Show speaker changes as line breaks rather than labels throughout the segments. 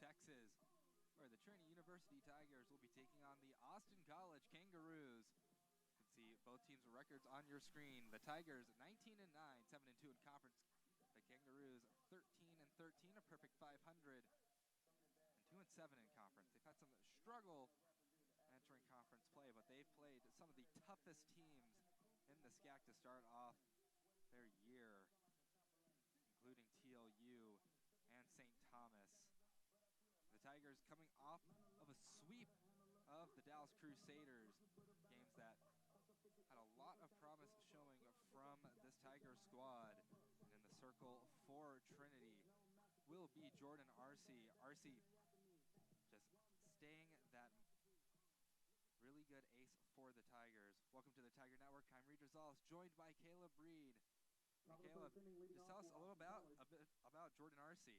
Texas, where the Trinity University Tigers will be taking on the Austin College Kangaroos. You can see both teams' records on your screen. The Tigers 19-9, 7-2 in conference. The Kangaroos 13-13, a perfect 500, and 2-7 in conference. They've had some struggle entering conference play, but they've played some of the toughest teams in the SCAC to start off their year, including TLU and St. Thomas. The Tigers coming off of a sweep of the Dallas Crusaders, games that had a lot of promise showing from this Tiger squad. And in the circle for Trinity will be Jordan Arce. Arce just staying that really good ace for the Tigers. Welcome to the Tiger Network. I'm Reed Rosales, joined by Caleb Reed. Caleb, just tell us a little bit about Jordan Arce.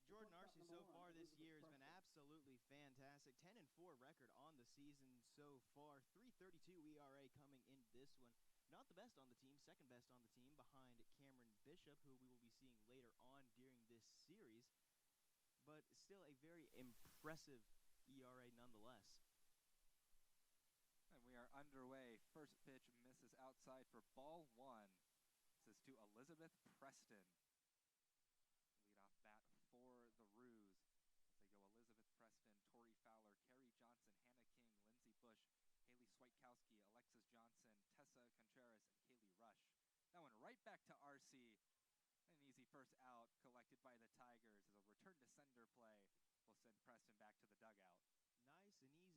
Jordan Arce so far this year has been absolutely fantastic. 10-4 record on the season so far. 3.32 ERA coming into this one. Not the best on the team, second best on the team behind Cameron Bishop, who we will be seeing later on during this series. But still a very impressive ERA nonetheless.
And we are underway. First pitch misses outside for ball one. This is to Elizabeth Preston. Lead off bat for the Roos as they go Elizabeth Preston, Tori Fowler, Carrie Johnson, Hannah King, Lindsay Bush, Haley Swiatkowski, Alexis Johnson, Tessa Contreras, and Kaylee Rush. That one right back to Arce. An easy first out collected by the Tigers as a return to sender play will send Preston back to the dugout.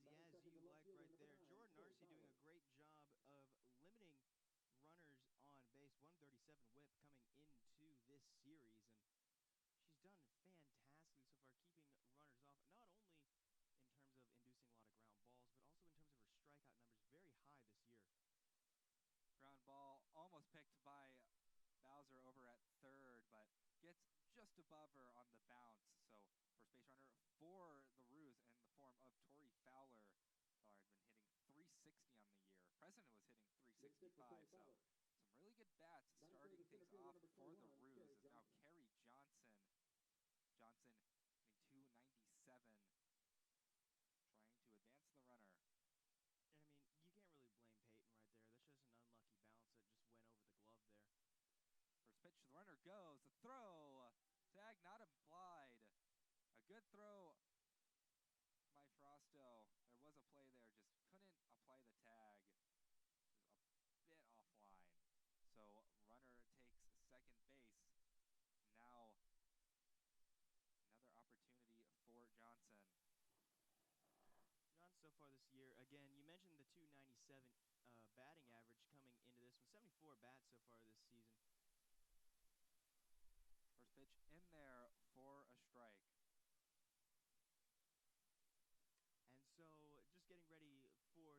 Nice and easy as you like right there. Jordan Arce doing a great job of limiting runners on base. 137 whip coming into this series, and she's done fantastically so far, keeping runners off, not only in terms of inducing a lot of ground balls, but also in terms of her strikeout numbers, very high this year.
Ground ball almost picked by Bowser over at third, but gets just above her on the bounce. So first base runner for the Roos in the form of Tori Fowler. Fowler had been hitting 360 on the year. President was hitting 365, so some really good bats starting things off for the Roos. Is now Carrie Johnson. Johnson hitting 297, trying to advance the runner.
And I mean, you can't really blame Peyton right there. That's just an unlucky bounce that just went over the glove there.
First pitch, the runner goes. The throw. Tag not applied. A good throw by Frosto. There was a play there, just couldn't apply the tag. It was a bit offline. So runner takes second base. Now another opportunity for Johnson.
Johnson so far this year, again, you mentioned the 297 batting average coming into this one. 74 bats so far this season.
First pitch in there for a strike.
And so just getting ready for this one here,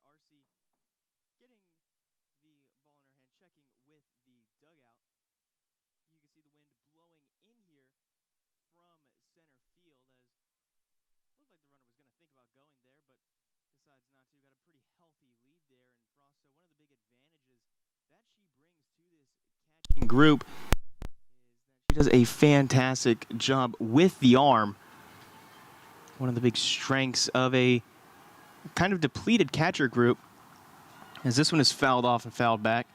Arce getting the ball in her hand, checking with the dugout. You can see the wind blowing in here from center field, as looked like the runner was going to think about going there, but decides not to. Got a pretty healthy lead there in Frost. So one of the big advantages that she brings to this catching group is that she does a fantastic job with the arm. One of the big strengths of a kind of depleted catcher group, as this one is fouled off and fouled back.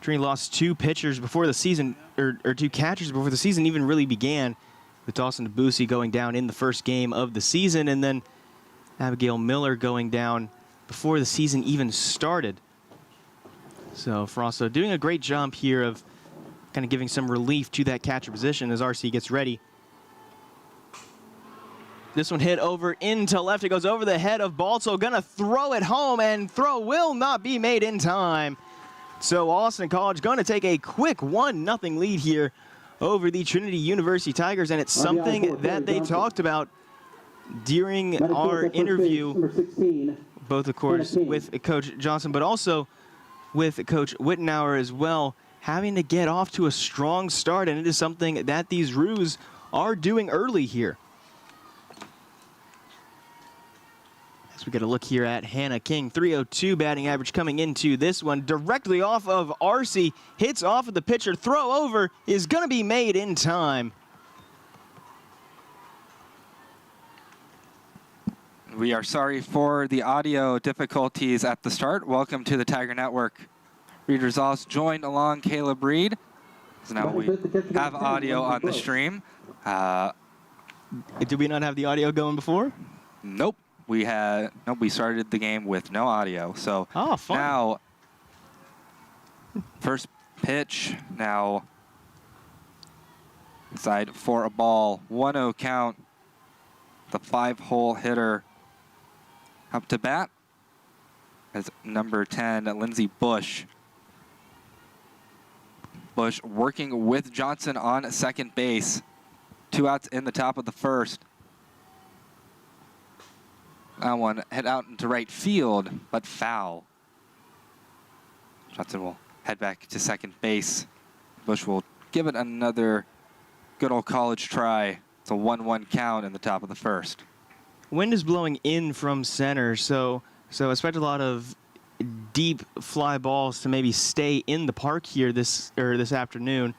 Trinity lost two pitchers before the season, or two catchers before the season even really began, with Dawson Debussy going down in the first game of the season, and then Abigail Miller going down before the season even started. So Frosto doing a great job here of kind of giving some relief to that catcher position as Arce gets ready. This one hit over into left. It goes over the head of Balto. Gonna throw it home, and throw will not be made in time. So Austin College going to take a quick 1-0 lead here over the Trinity University Tigers, and it's something that they talked about during our interview, both, of course, with Coach Johnson, but also with Coach Wittenauer as well, having to get off to a strong start, and it is something that these Roos are doing early here. As we get a look here at Hannah King, 302 batting average coming into this one. Directly off of Arce, hits off of the pitcher. Throw over is going to be made in time.
We are sorry for the audio difficulties at the start. Welcome to the Tiger Network. Reed Rosales joined along Caleb Reed. So now we have audio on the stream.
Did we not have the audio going before?
Nope. We started the game with no audio. So now, first pitch. Now, side for a ball. 1-0 count. The 5-hole hitter up to bat as number 10, Lindsey Bush. Bush working with Johnson on second base. 2 outs in the top of the first. That one hit out into right field, but foul. Johnson will head back to second base. Bush will give it another good old college try. It's a 1-1 count in the top of the first.
Wind is blowing in from center, so expect a lot of deep fly balls to maybe stay in the park here this afternoon.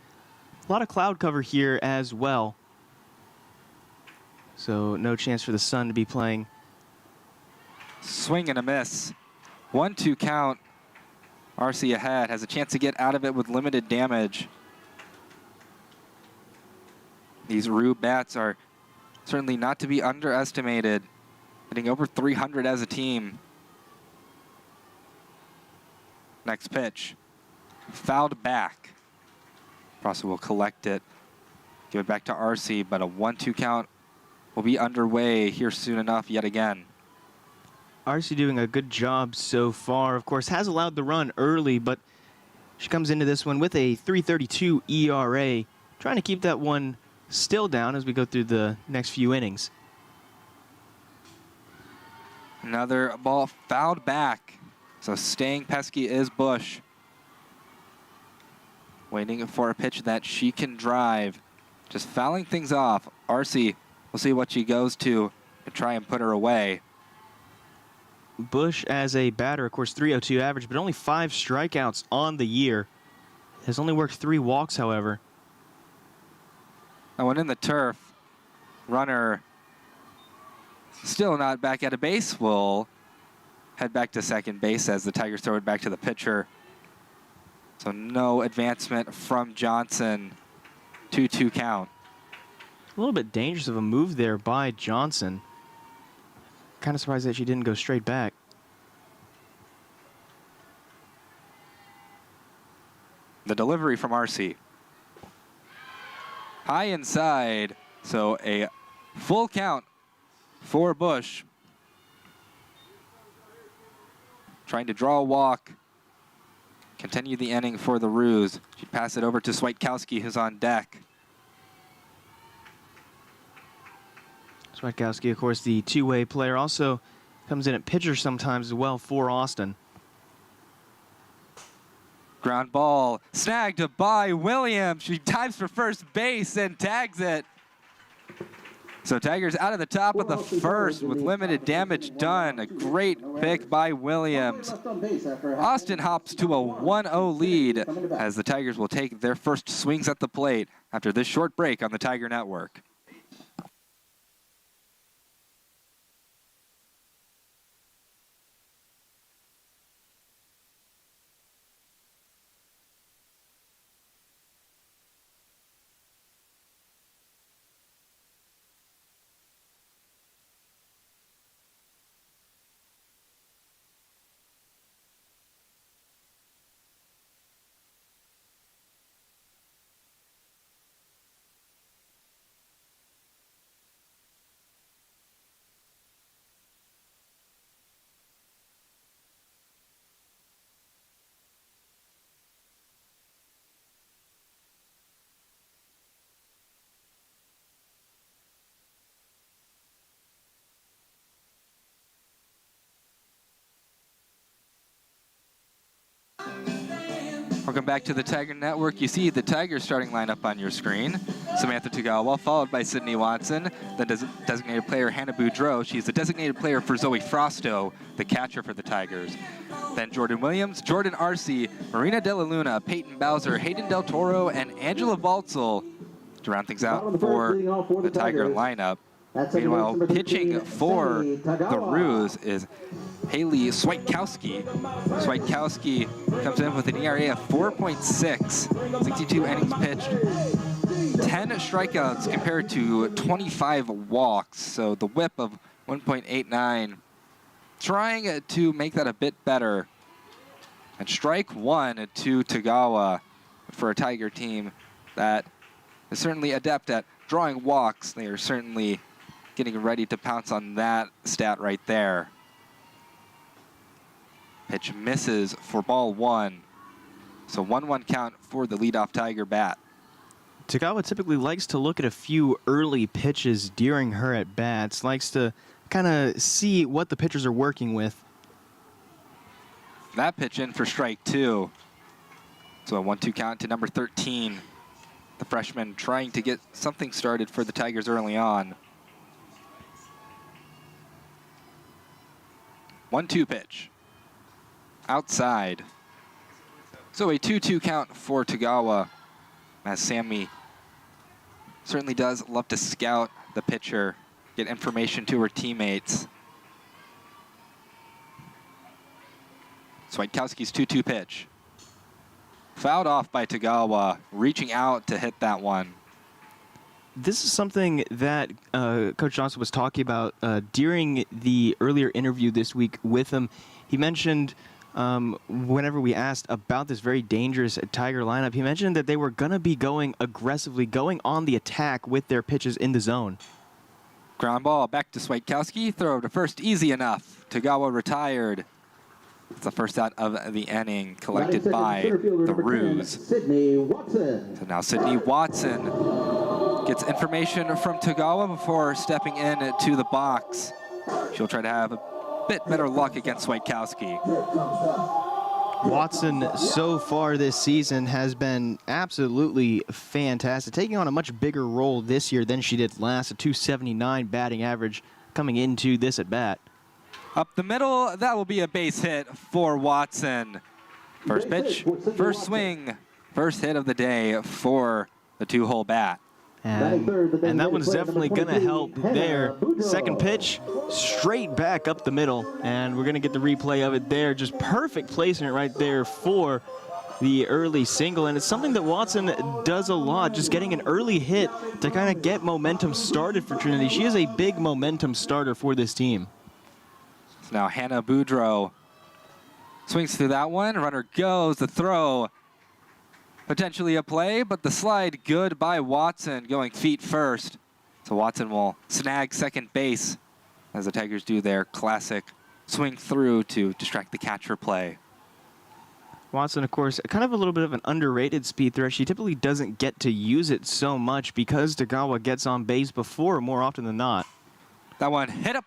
A lot of cloud cover here as well. So no chance for the sun to be playing.
Swing and a miss. 1-2 count. RC ahead, has a chance to get out of it with limited damage. These Rube bats are certainly not to be underestimated. Hitting over 300 as a team. Next pitch. Fouled back. Prosser will collect it. Give it back to RC, but a 1-2 count will be underway here soon enough yet again.
RC doing a good job so far. Of course, has allowed the run early, but she comes into this one with a 3.32 ERA. Trying to keep that one still down as we go through the next few innings.
Another ball fouled back. So staying pesky is Bush. Waiting for a pitch that she can drive. Just fouling things off. RC, we'll see what she goes to try and put her away.
Bush as a batter, of course, 302 average, but only 5 strikeouts on the year. Has only worked 3 walks, however.
That one in the turf. Runner still not back at a base. Will head back to second base as the Tigers throw it back to the pitcher. So no advancement from Johnson. 2-2 count.
A little bit dangerous of a move there by Johnson. Kind of surprised that she didn't go straight back.
The delivery from RC. High inside, so a full count for Bush. Trying to draw a walk. Continue the inning for the Roos. She'd pass it over to Swiatkowski, who's on deck.
Swiatkowski, of course, the two-way player, also comes in at pitcher sometimes as well for Austin.
Ground ball snagged by Williams. She dives for first base and tags it. So Tigers out of the top of the first with limited damage done. A great pick by Williams. Austin hops to a 1-0 lead as the Tigers will take their first swings at the plate after this short break on the Tiger Network. Welcome back to the Tiger Network. You see the Tigers starting lineup on your screen. Samantha Tagawa, followed by Sydney Watson, the designated player Hannah Boudreau. She's the designated player for Zoe Frosto, the catcher for the Tigers. Then Jordan Williams, Jordan Arce, Marina De La Luna, Peyton Bowser, Hayden Del Toro, and Angela Baltzel to round things out for the Tiger lineup. Meanwhile, pitching for the Roos is Haley Swiatkowski. Swiatkowski comes in with an ERA of 4.6, 62 innings pitched, 10 strikeouts compared to 25 walks, so the whip of 1.89. Trying to make that a bit better. And strike one to Tagawa for a Tiger team that is certainly adept at drawing walks. They are certainly getting ready to pounce on that stat right there. Pitch misses for ball one. So 1-1 count for the leadoff Tiger bat.
Tagawa typically likes to look at a few early pitches during her at-bats, likes to kind of see what the pitchers are working with.
That pitch in for strike two. So a 1-2 count to number 13. The freshman trying to get something started for the Tigers early on. 1-2 pitch. Outside. So a 2-2 count for Tagawa, as Sammy certainly does love to scout the pitcher, get information to her teammates. Swiatkowski's 2-2 pitch. Fouled off by Tagawa, reaching out to hit that one.
This is something that Coach Johnson was talking about during the earlier interview this week with him. He mentioned, whenever we asked about this very dangerous Tiger lineup, he mentioned that they were going to be going aggressively, going on the attack with their pitches in the zone.
Ground ball back to Swiatkowski. Throw to first, easy enough. Tagawa retired. It's the first out of the inning, collected by the Roos. So now Sydney Watson gets information from Tagawa before stepping in to the box. She'll try to have a bit better luck against Swiatkowski.
Watson so far this season has been absolutely fantastic, taking on a much bigger role this year than she did last, a .279 batting average coming into this at-bat.
Up the middle, that will be a base hit for Watson. First pitch, first swing, first hit of the day for the two-hole bat.
And that one's definitely going to help there. Second pitch, straight back up the middle. And we're going to get the replay of it there. Just perfect placement right there for the early single. And it's something that Watson does a lot, just getting an early hit to kind of get momentum started for Trinity. She is a big momentum starter for this team.
So now Hannah Boudreau swings through that one. Runner goes, the throw. Potentially a play, but the slide good by Watson, going feet first. So Watson will snag second base, as the Tigers do their classic swing through to distract the catcher play.
Watson, of course, kind of a little bit of an underrated speed threat. She typically doesn't get to use it so much because Tagawa gets on base before more often than not.
That one hit up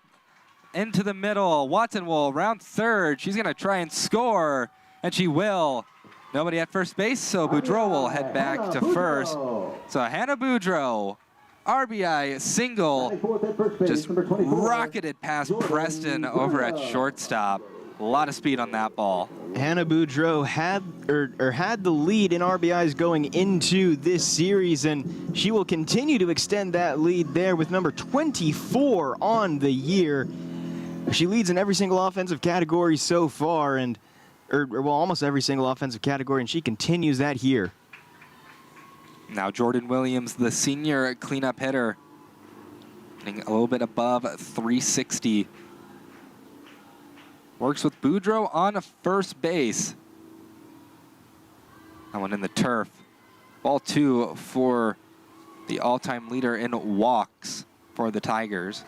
into the middle. Watson will round third. She's going to try and score, and she will. Nobody at first base, so Boudreau will head back to first. So Hannah Boudreau, RBI single, just rocketed past Preston over at shortstop. A lot of speed on that ball.
Hannah Boudreau had the lead in RBIs going into this series, and she will continue to extend that lead there with number 24 on the year. She leads in every single offensive category so far, and well, almost every single offensive category, and she continues that here.
Now Jordan Williams, the senior cleanup hitter, getting a little bit above 360. Works with Boudreau on first base. That one in the turf. Ball two for the all-time leader in walks for the Tigers.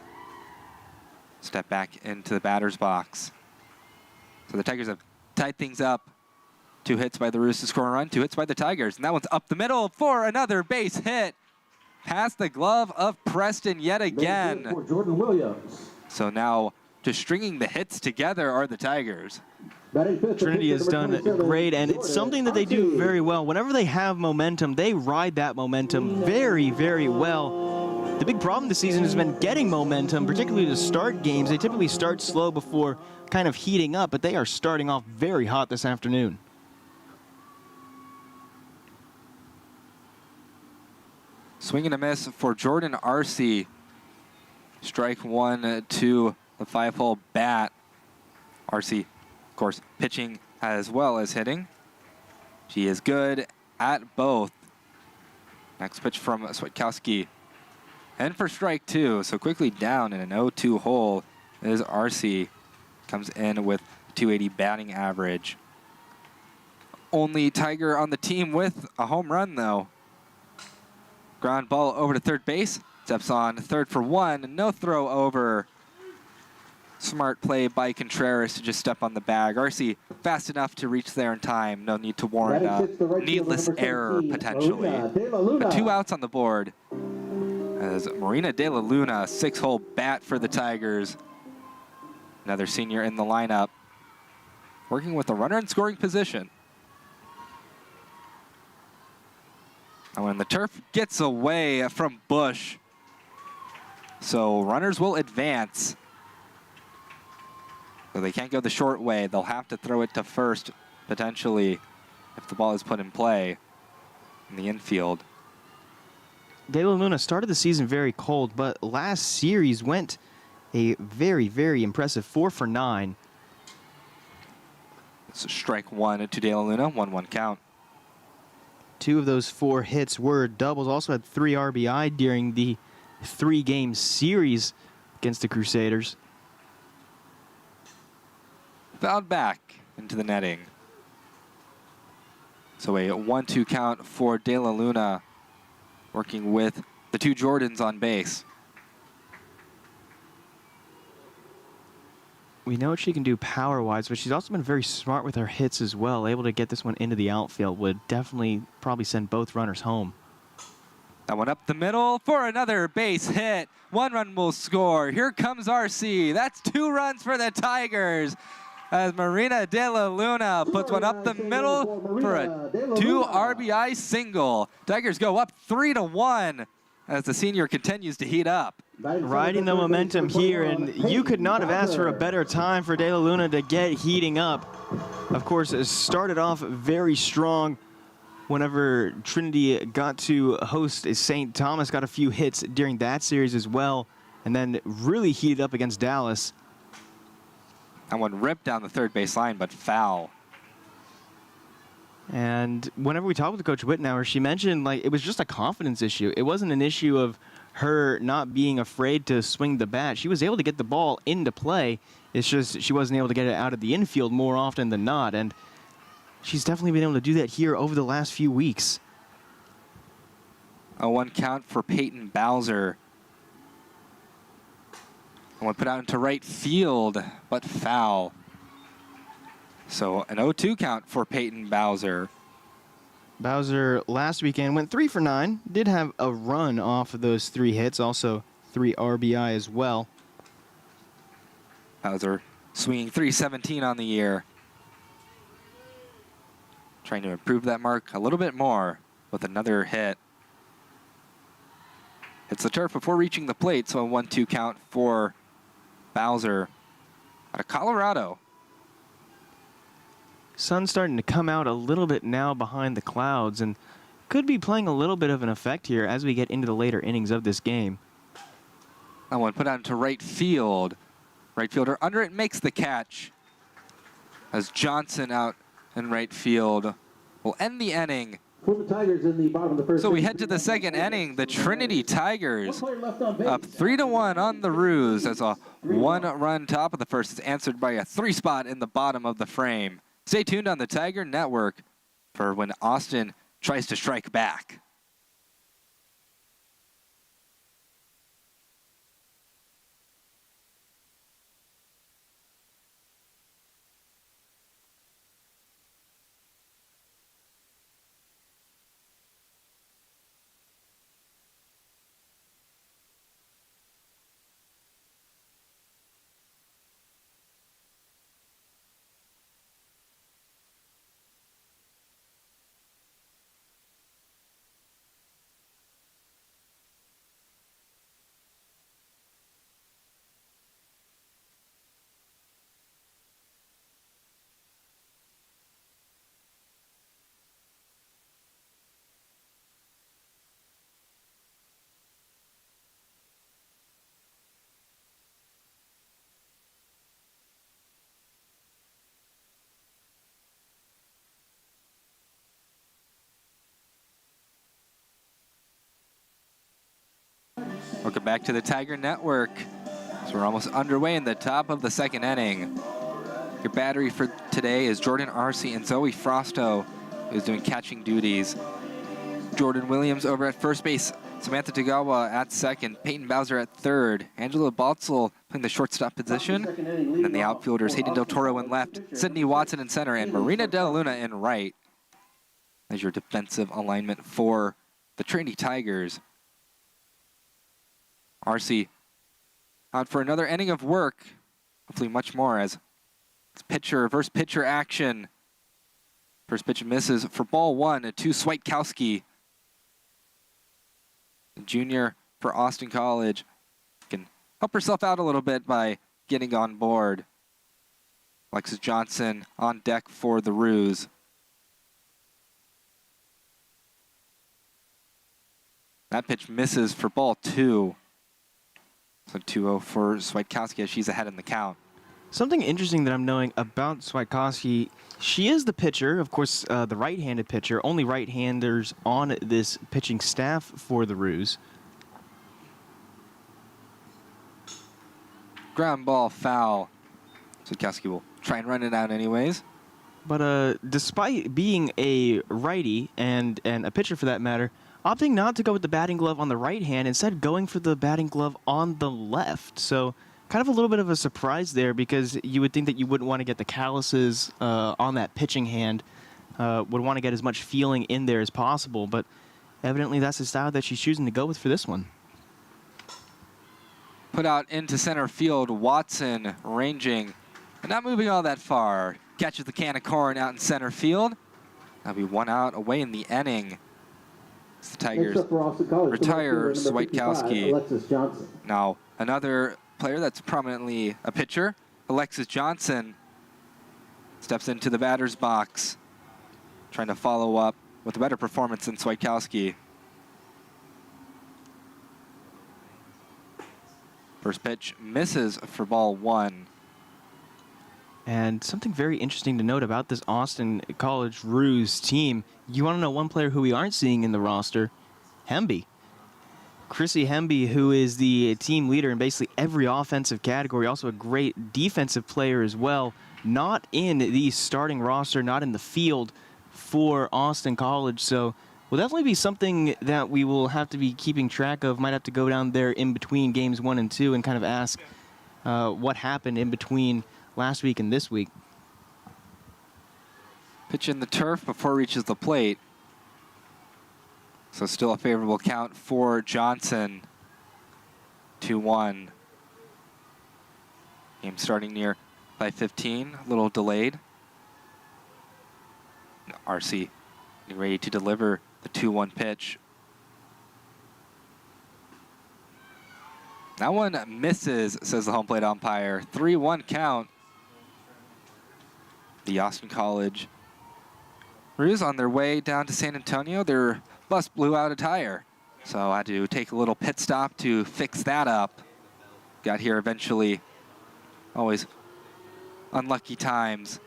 Step back into the batter's box. So the Tigers have tied things up. 2 hits by the Roos to score a run, 2 hits by the Tigers. And that one's up the middle for another base hit. Past the glove of Preston yet again.
For Jordan Williams.
So now just stringing the hits together are the Tigers.
Trinity has done great, and it's something that they do very well. Whenever they have momentum, they ride that momentum very, very well. The big problem this season has been getting momentum, particularly to start games. They typically start slow before kind of heating up, but they are starting off very hot this afternoon.
Swing and a miss for Jordan Arce. Strike one to the 5-hole bat. RC, of course, pitching as well as hitting. She is good at both. Next pitch from Swiatkowski. And for strike two, so quickly down in an 0-2 hole is RC. Comes in with 280 batting average. Only Tiger on the team with a home run, though. Ground ball over to third base. Steps on third for one. No throw over. Smart play by Contreras to just step on the bag. RC fast enough to reach there in time. No need to warrant a needless error, potentially. But 2 outs on the board. As Marina De La Luna, 6-hole bat for the Tigers. Another senior in the lineup. Working with a runner in scoring position. And when the turf gets away from Bush, so runners will advance. So they can't go the short way. They'll have to throw it to first, potentially, if the ball is put in play in the infield.
De La Luna started the season very cold, but last series went a very, very impressive 4 for 9.
It's strike one to De La Luna, 1-1 count.
2 of those 4 hits were doubles. Also had 3 RBI during the 3-game series against the Crusaders.
Fouled back into the netting. So a 1-2 count for De La Luna, working with the 2 Jordans on base.
We know what she can do power-wise, but she's also been very smart with her hits as well. Able to get this one into the outfield would definitely probably send both runners home.
That one up the middle for another base hit. 1 run will score. Here comes RC. That's 2 runs for the Tigers, as Marina De La Luna puts one up the middle for a 2 RBI single. Tigers go up 3-1 as the senior continues to heat up.
Riding the momentum here, and you could not have asked for a better time for De La Luna to get heating up. Of course, it started off very strong whenever Trinity got to host St. Thomas, got a few hits during that series as well, and then really heated up against Dallas.
That one ripped down the third base line, but foul.
And whenever we talked with Coach Wittenauer, she mentioned like it was just a confidence issue. It wasn't an issue of her not being afraid to swing the bat. She was able to get the ball into play. It's just she wasn't able to get it out of the infield more often than not. And she's definitely been able to do that here over the last few weeks.
A 1 count for Peyton Bowser. One put out into right field, but foul. So an 0-2 count for Peyton Bowser.
Bowser last weekend went 3 for 9. Did have a run off of those 3 hits, also 3 RBI as well.
Bowser swinging .317 on the year. Trying to improve that mark a little bit more with another hit. Hits the turf before reaching the plate, so a 1-2 count for Bowser out of Colorado.
Sun's starting to come out a little bit now behind the clouds and could be playing a little bit of an effect here as we get into the later innings of this game.
That one put out into right field. Right fielder under it makes the catch. As Johnson out in right field will end the inning.
For the Tigers in the bottom of the first.
So we head to the second inning. The Trinity Tigers up 3-1 on the Ruse as a 1-run top of the first is answered by a 3-spot in the bottom of the frame. Stay tuned on the Tiger Network for when Austin tries to strike back. Welcome back to the Tiger Network. So we're almost underway in the top of the second inning. Your battery for today is Jordan Arce and Zoe Frosto, who's doing catching duties. Jordan Williams over at first base, Samantha Tagawa at second, Peyton Bowser at third, Angela Baltzel playing the shortstop position, and then the outfielders Hayden Del Toro in left, Sydney Watson in center, and Marina Del Luna in right as your defensive alignment for the Trinity Tigers. Arce out for another inning of work, hopefully much more as it's pitcher, reverse pitcher action. First pitch misses for ball one to Swiatkowski. The junior for Austin College can help herself out a little bit by getting on board. Alexis Johnson on deck for the Ruse. That pitch misses for ball two. So 2-0 for Swiatkowski as she's ahead in the count.
Something interesting that I'm knowing about Swiatkowski, she is the pitcher, of course, the right-handed pitcher. Only right-handers on this pitching staff for the Ruse.
Ground ball foul. Swiatkowski will try and run it out anyways.
But despite being a righty and a pitcher for that matter, opting not to go with the batting glove on the right hand, instead going for the batting glove on the left. So kind of a little bit of a surprise there, because you would think that you wouldn't want to get the calluses on that pitching hand, would want to get as much feeling in there as possible, but evidently that's the style that she's choosing to go with for this one.
Put out into center field, Watson ranging and not moving all that far. Catches the can of corn out in center field. That'll be one out away in the inning. The Tigers retire Swiatkowski.
Alexis Johnson.
Now another player that's prominently a pitcher, Alexis Johnson, steps into the batter's box, trying to follow up with a better performance than Swiatkowski. First pitch misses for ball one.
And something very interesting to note about this Austin College Ruse team, you want to know one player who we aren't seeing in the roster? Hemby. Chrissy Hemby, who is the team leader in basically every offensive category, also a great defensive player as well, not in the starting roster, not in the field for Austin College. So will definitely be something that we will have to be keeping track of. Might have to go down there in between games 1 and 2 and kind of ask what happened in between last week and this week.
Pitch in the turf before it reaches the plate. So still a favorable count for Johnson. 2-1. Game starting near by 15, a little delayed. Arce getting ready to deliver the 2-1 pitch. That one misses, says the home plate umpire. 3-1 count. The Austin College Ruse on their way down to San Antonio. Their bus blew out a tire, so I had to take a little pit stop to fix that up. Got here eventually. Always unlucky times.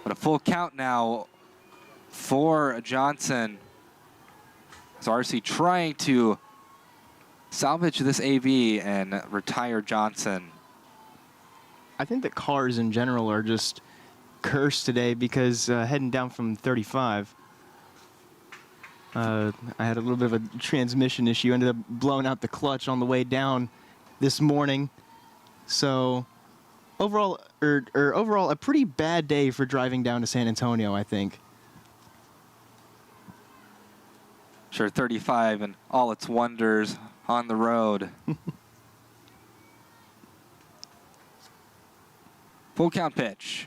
But a full count now for Johnson. So Arce trying to salvage this AV and retire Johnson.
I think that cars in general are just cursed today, because heading down from 35, I had a little bit of a transmission issue. Ended up blowing out the clutch on the way down this morning. So overall, overall, a pretty bad day for driving down to San Antonio, I think.
Sure, 35 and all its wonders on the road. Full count pitch.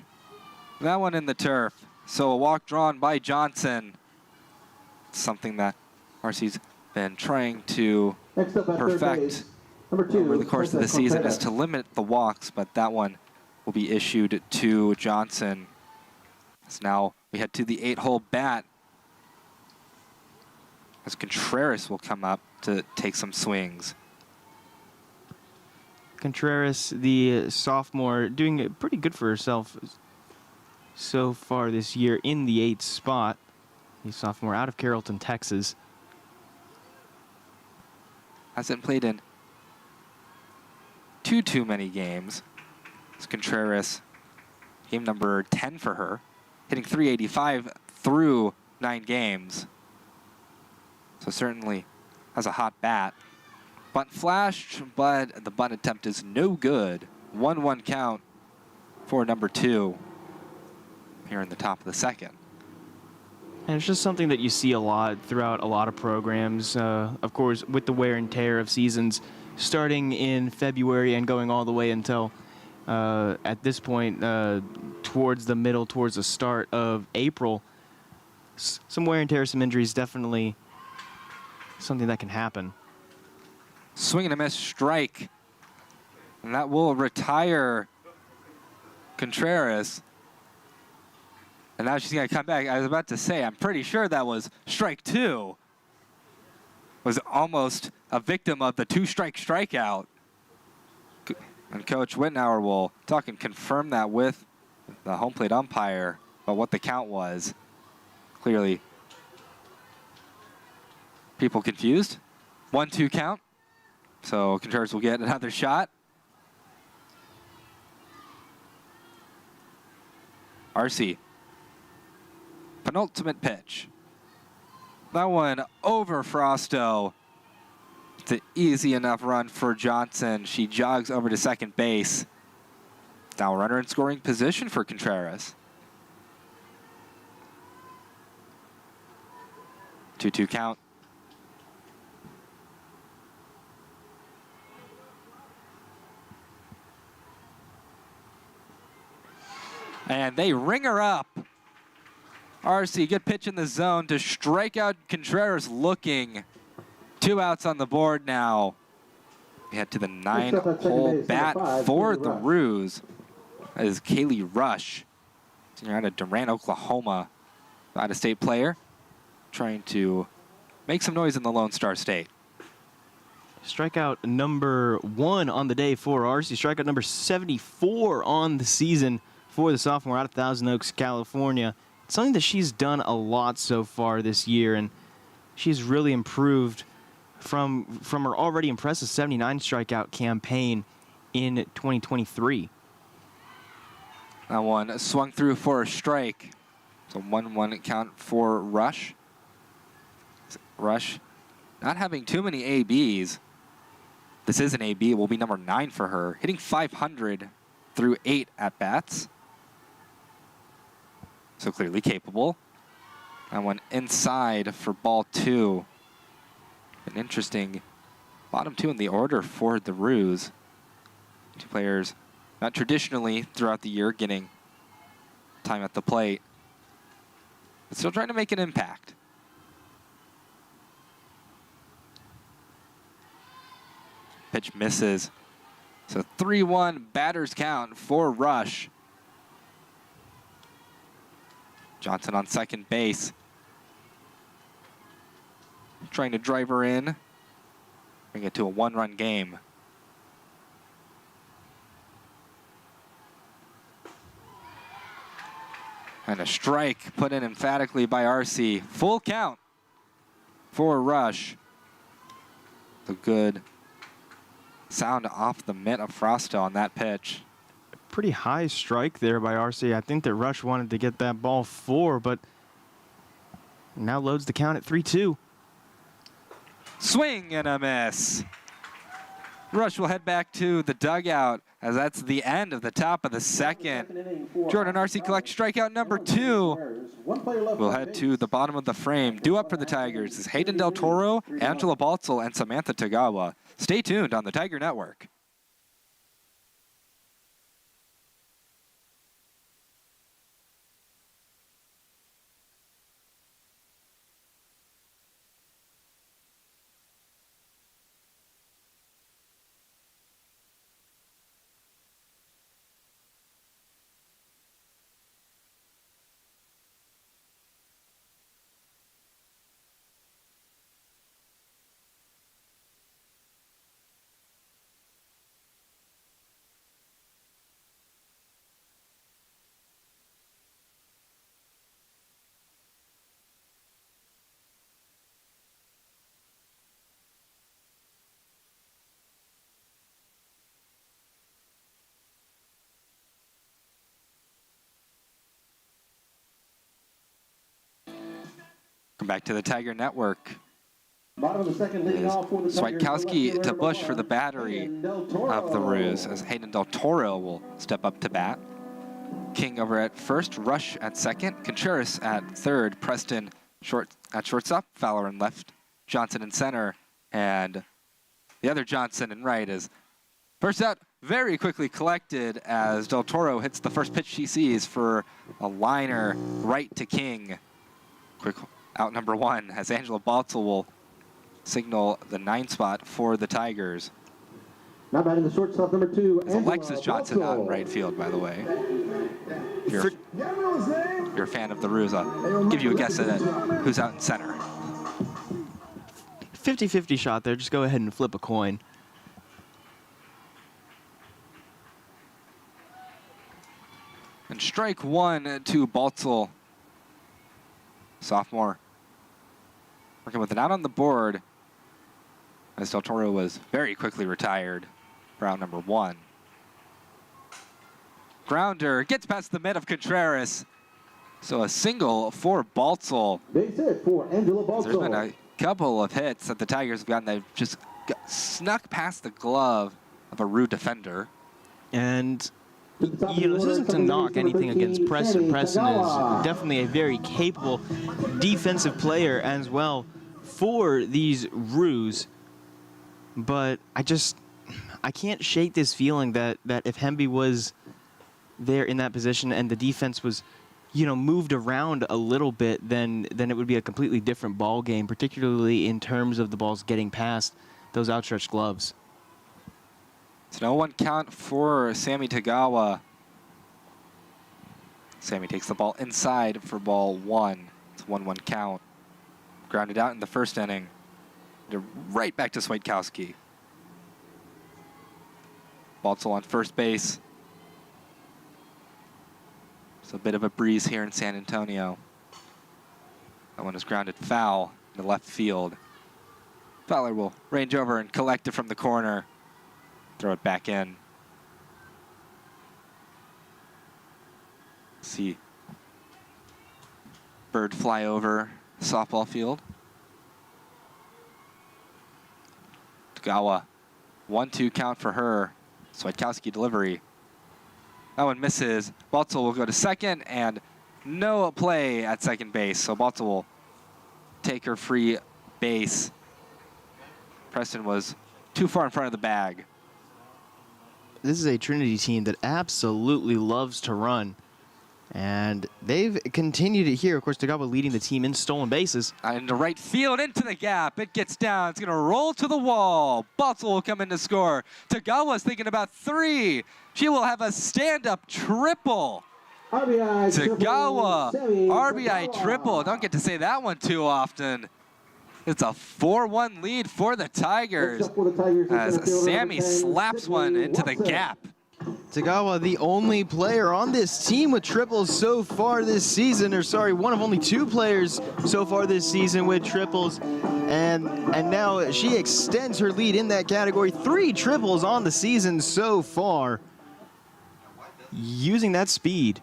That one in the turf. So a walk drawn by Johnson. Something that Arce's been trying to perfect over the course of the season is to limit the walks, but that one will be issued to Johnson. So now we head to the 8-hole bat, as Contreras will come up to take some swings.
Contreras, the sophomore, doing pretty good for herself so far this year in the 8th spot. The sophomore out of Carrollton, Texas.
hasn't played in too many games. It's Contreras, game number 10 for her, hitting .385 through 9 games. So certainly has a hot bat. Bunt flashed, but the bunt attempt is no good. 1-1 count for number 2 here in the top of the second.
And it's just something that you see a lot throughout a lot of programs. Of course, with the wear and tear of seasons starting in February and going all the way until, at this point, towards the start of April, some wear and tear, some injuries, definitely something that can happen.
Swing and a miss, strike. And that will retire Contreras. And now she's going to come back. I was about to say, I'm pretty sure that was strike 2. Was almost a victim of the 2-strike strikeout. And Coach Wittenauer will talk and confirm that with the home plate umpire about what the count was. Clearly, people confused. 1-2 count. So Contreras will get another shot. RC. Penultimate pitch. That one over Frosto. It's an easy enough run for Johnson. She jogs over to second base. Now runner in scoring position for Contreras. 2-2 count. And they ring her up. RC, good pitch in the zone to strike out Contreras looking. 2 outs on the board now. We head to the 9-hole bat for the Roos. That is Kaylee Rush, senior out of Durant, Oklahoma. Out-of-state player, trying to make some noise in the Lone Star State.
Strikeout number 1 on the day for RC. Strikeout number 74 on the season for the sophomore out of Thousand Oaks, California. It's something that she's done a lot so far this year, and she's really improved from her already impressive 79 strikeout campaign in 2023.
That one swung through for a strike. So 1-1 count for Rush. Rush not having too many ABs. This is an AB. It will be number 9 for her. Hitting .500 through 8 at-bats. So clearly capable. That one inside for ball 2. An interesting bottom 2 in the order for the Roos. 2 players not traditionally throughout the year getting time at the plate, but still trying to make an impact. Pitch misses. So 3-1 batters count for Rush. Johnson on second base. Trying to drive her in. Bring it to a 1-run game. And a strike put in emphatically by RC. Full count for Rush. The good sound off the mitt of Frosto on that pitch.
Pretty high strike there by RC. I think that Rush wanted to get that ball 4, but now loads the count at 3-2.
Swing and a miss. Rush will head back to the dugout as that's the end of the top of the second. Jordan RC collects strikeout number 2. We'll head to the bottom of the frame. Due up for the Tigers is Hayden Del Toro, Angela Baltzel, and Samantha Tagawa. Stay tuned on the Tiger Network. Come back to the Tiger Network.
Bottom of the second, leading off for the Tigers.
Swiatkowski to Bush for the battery of the Ruse, as Hayden Del Toro will step up to bat. King over at first, Rush at second, Contreras at third, Preston at shortstop, Fowler in left, Johnson in center, and the other Johnson in right is first out very quickly collected as Del Toro hits the first pitch he sees for a liner right to King. Quick out number one as Angela Baltzel will signal the 9 spot for the Tigers.
Now batting the shortstop, number 2,
Alexis Johnson out in right field, by the way. If you're a fan of the Ruse, I'll give you a guess at who's out in center.
50-50 shot there. Just go ahead and flip a coin.
And strike one to Baltzel, sophomore. Working with an out on the board as Del Toro was very quickly retired for out number 1. Grounder gets past the mid of Contreras. So a single for Baltzel.
Base hit for Angela Baltzel.
There's been a couple of hits that the Tigers have gotten that just snuck past the glove of a Rue defender.
And you know, this isn't to knock anything against Preston. Preston is definitely a very capable defensive player as well for these Ruse. But I can't shake this feeling that if Hemby was there in that position and the defense was, you know, moved around a little bit, then it would be a completely different ball game, particularly in terms of the balls getting past those outstretched gloves.
It's an 0-1 count for Sammy Tagawa. Sammy takes the ball inside for ball 1. It's a 1-1 count. Grounded out in the first inning. Right back to Swiatkowski. Baltzel on first base. It's a bit of a breeze here in San Antonio. That one is grounded foul in the left field. Fowler will range over and collect it from the corner. Throw it back in. See bird fly over the softball field. Tagawa, 1-2 count for her. Swiatkowski delivery. That one misses. Baltzel will go to second, and no play at second base. So Baltzel will take her free base. Preston was too far in front of the bag.
This is a Trinity team that absolutely loves to run. And they've continued it here. Of course, Tagawa leading the team in stolen bases.
Into right field, into the gap. It gets down. It's going to roll to the wall. Baltzel will come in to score. Tagawa's thinking about 3. She will have a stand-up triple.
RBI
Tagawa,
triple,
RBI triple. Don't get to say that one too often. It's a 4-1 lead for the Tigers as Sammy slaps one into the gap.
Tagawa, the only player on this team with triples so far this season, or sorry, one of only 2 players so far this season with triples. And now she extends her lead in that category. 3 triples on the season so far, using that speed.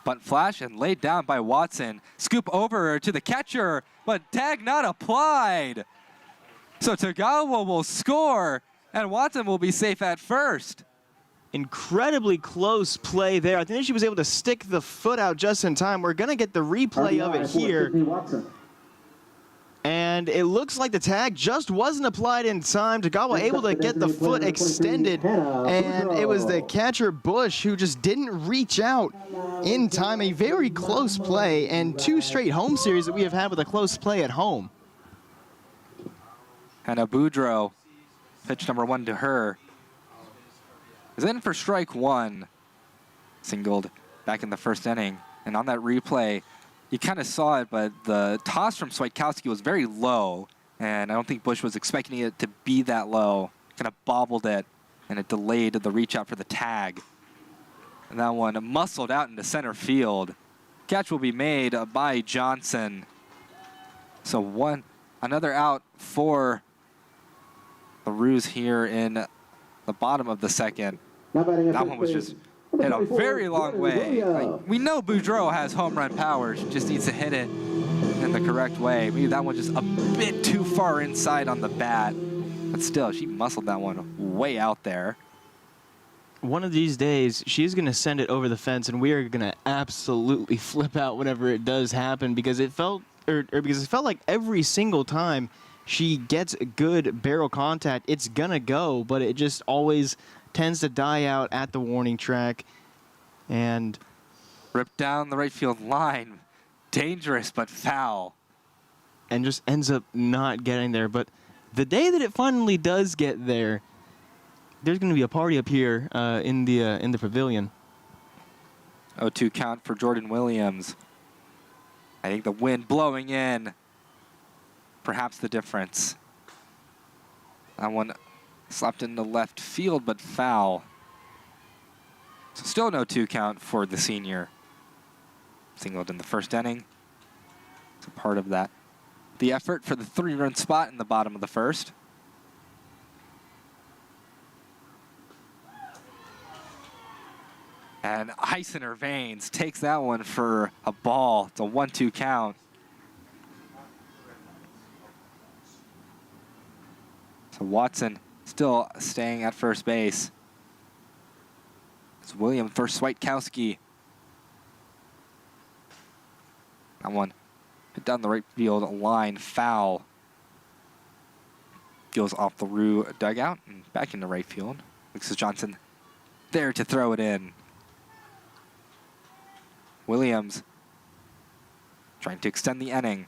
Bunt flash and laid down by Watson. Scoop over to the catcher, but tag not applied. So Tagawa will score, and Watson will be safe at first.
Incredibly close play there. I think she was able to stick the foot out just in time. We're going to get the replay of it here. And it looks like the tag just wasn't applied in time. Tagawa able to get the foot extended, and it was the catcher Bush who just didn't reach out in time. A very close play, and 2 straight home series that we have had with a close play at home.
Hannah Boudreau, pitch number 1 to her, is in for strike 1. Singled back in the first inning, and on that replay, you kind of saw it, but the toss from Swiatkowski was very low, and I don't think Bush was expecting it to be that low. Kind of bobbled it, and it delayed the reach out for the tag. And that one muscled out into center field. Catch will be made by Johnson. So another out for the Ruse here in the bottom of the second. That one was just hit a very long way. Like, we know Boudreaux has home run power. She just needs to hit it in the correct way. Maybe that one just a bit too far inside on the bat. But still, she muscled that one way out there.
One of these days, she's going to send it over the fence, and we are going to absolutely flip out whenever it does happen, because it felt like every single time she gets good barrel contact, it's going to go, but it just always tends to die out at the warning track. And
ripped down the right field line. Dangerous, but foul.
And just ends up not getting there. But the day that it finally does get there, there's going to be a party up here in the pavilion.
0-2 count for Jordan Williams. I think the wind blowing in, perhaps the difference. That one slapped in the left field, but foul. So still no 2 count for the senior. Singled in the first inning. It's a part of that. The effort for the 3-run spot in the bottom of the first. And ice in her veins takes that one for a ball. It's a 1-2 count. So Watson still staying at first base. It's William versus Swiatkowski. That one hit down the right field line, foul. Goes off the Rue dugout and back into right field. Alexis Johnson there to throw it in. Williams trying to extend the inning.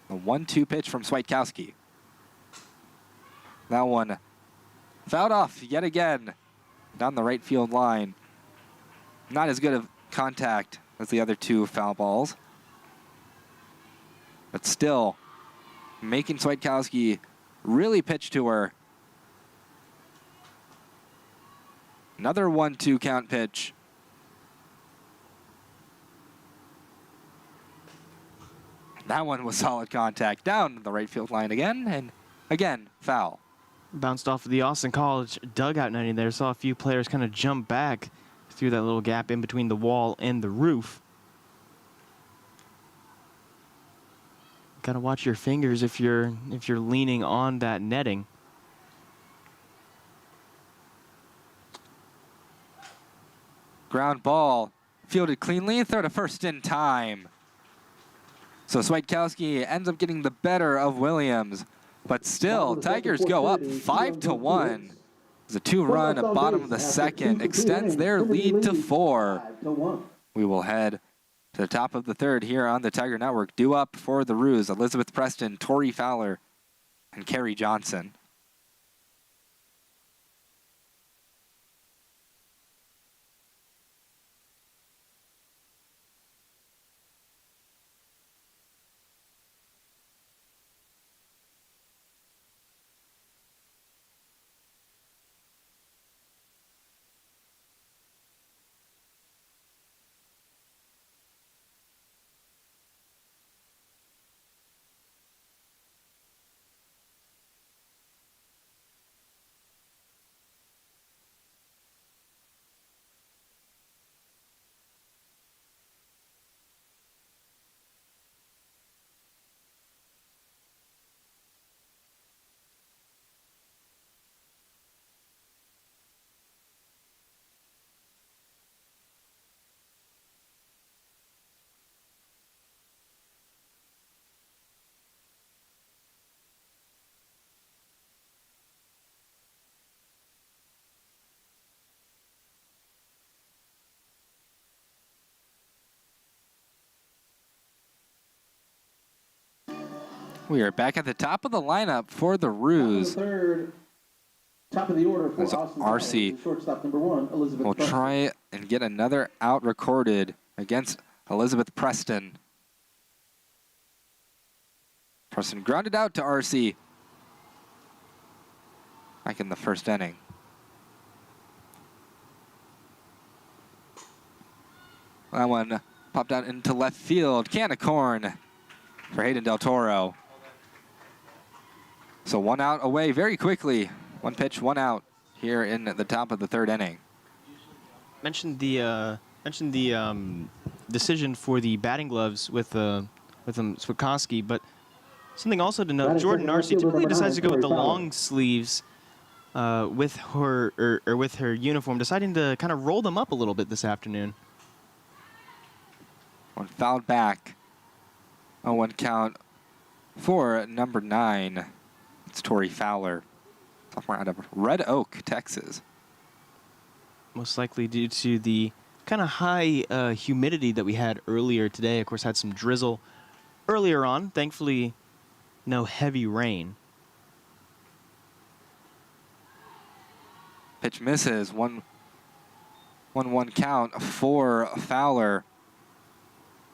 A 1-2 pitch from Swiatkowski. That one fouled off yet again down the right field line. Not as good of contact as the other 2 foul balls. But still making Swiatkowski really pitch to her. Another 1-2 count pitch. That one was solid contact down the right field line again, and again, foul.
Bounced off of the Austin College dugout netting there. Saw a few players kind of jump back through that little gap in between the wall and the roof. Gotta watch your fingers if you're leaning on that netting.
Ground ball, fielded cleanly, throw to first in time. So Swiatkowski ends up getting the better of Williams, but still, Tigers go up 5-1. It's a 2-run at bottom of the second, extends their lead to 4. We will head to the top of the third here on the Tiger Network. Due up for the Roos, Elizabeth Preston, Tori Fowler, and Carrie Johnson. We are back at the top of the lineup for the Roos.
Top of the order for
As
Austin
RC
College, shortstop number 1, Elizabeth
will
Preston.
try and get another out recorded against Elizabeth Preston. Preston grounded out to RC back in the first inning. That one popped out into left field. Can of corn for Hayden Del Toro. So 1 out away very quickly. 1 pitch, 1 out. here in the top of the third inning.
Mentioned the decision for the batting gloves with Swikoski, but something also to note: Jordan Arce typically decides to go with the long sleeves with her uniform, deciding to kind of roll them up a little bit this afternoon.
One fouled back. 0-1 count for number 9. It's Tori Fowler, sophomore out of Red Oak, Texas.
Most likely due to the kind of high humidity that we had earlier today. Of course, had some drizzle earlier on. Thankfully, no heavy rain.
Pitch misses. 1-1 count for Fowler.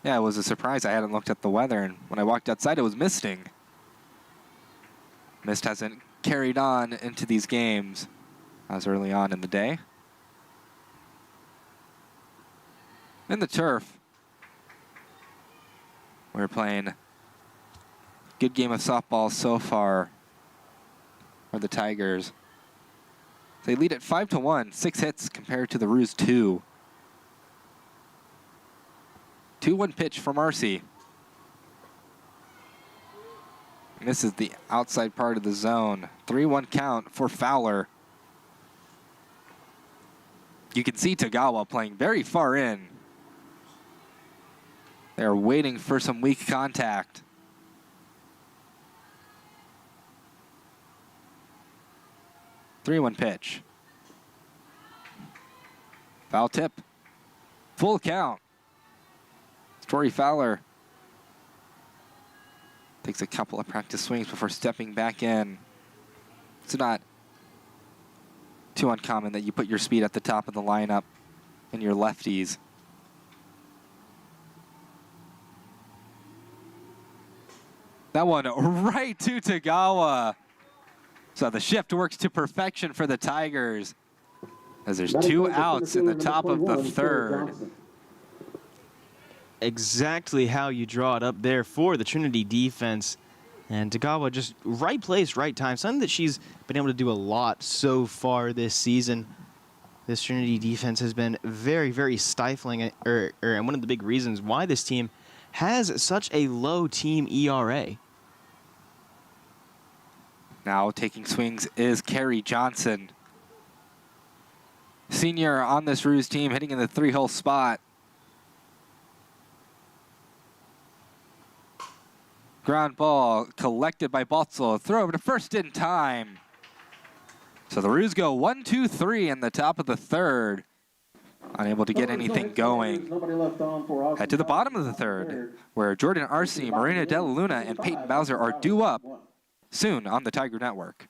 Yeah, it was a surprise. I hadn't looked at the weather, and when I walked outside, it was misting. Mist hasn't carried on into these games as early on in the day. In the turf, we're playing a good game of softball so far for the Tigers. They lead at 5-1, 6 hits compared to the Roos 2. 2-1 pitch from Arce. And this is the outside part of the zone. 3-1 count for Fowler. You can see Tagawa playing very far in. They're waiting for some weak contact. Three-one pitch. Foul tip. Full count. Tori Fowler takes a couple of practice swings before stepping back in. It's not too uncommon that you put your speed at the top of the lineup and your lefties. That one right to Tagawa. So the shift works to perfection for the Tigers as there's 2 outs in the top of the third.
Exactly how you draw it up there for the Trinity defense. And Tagawa just right place, right time. Something that she's been able to do a lot so far this season. This Trinity defense has been very, very stifling, and one of the big reasons why this team has such a low team ERA.
Now taking swings is Carrie Johnson. Senior on this Roos team, hitting in the 3-hole spot. Ground ball collected by Baltzl. Throw over to first in time. So the Roos go 1-2-3 in the top of the third. Unable to get anything going. Head to the bottom of the third, where Jordan Arce, Marina Della Luna, and Peyton Bowser are due up soon on the Tiger Network.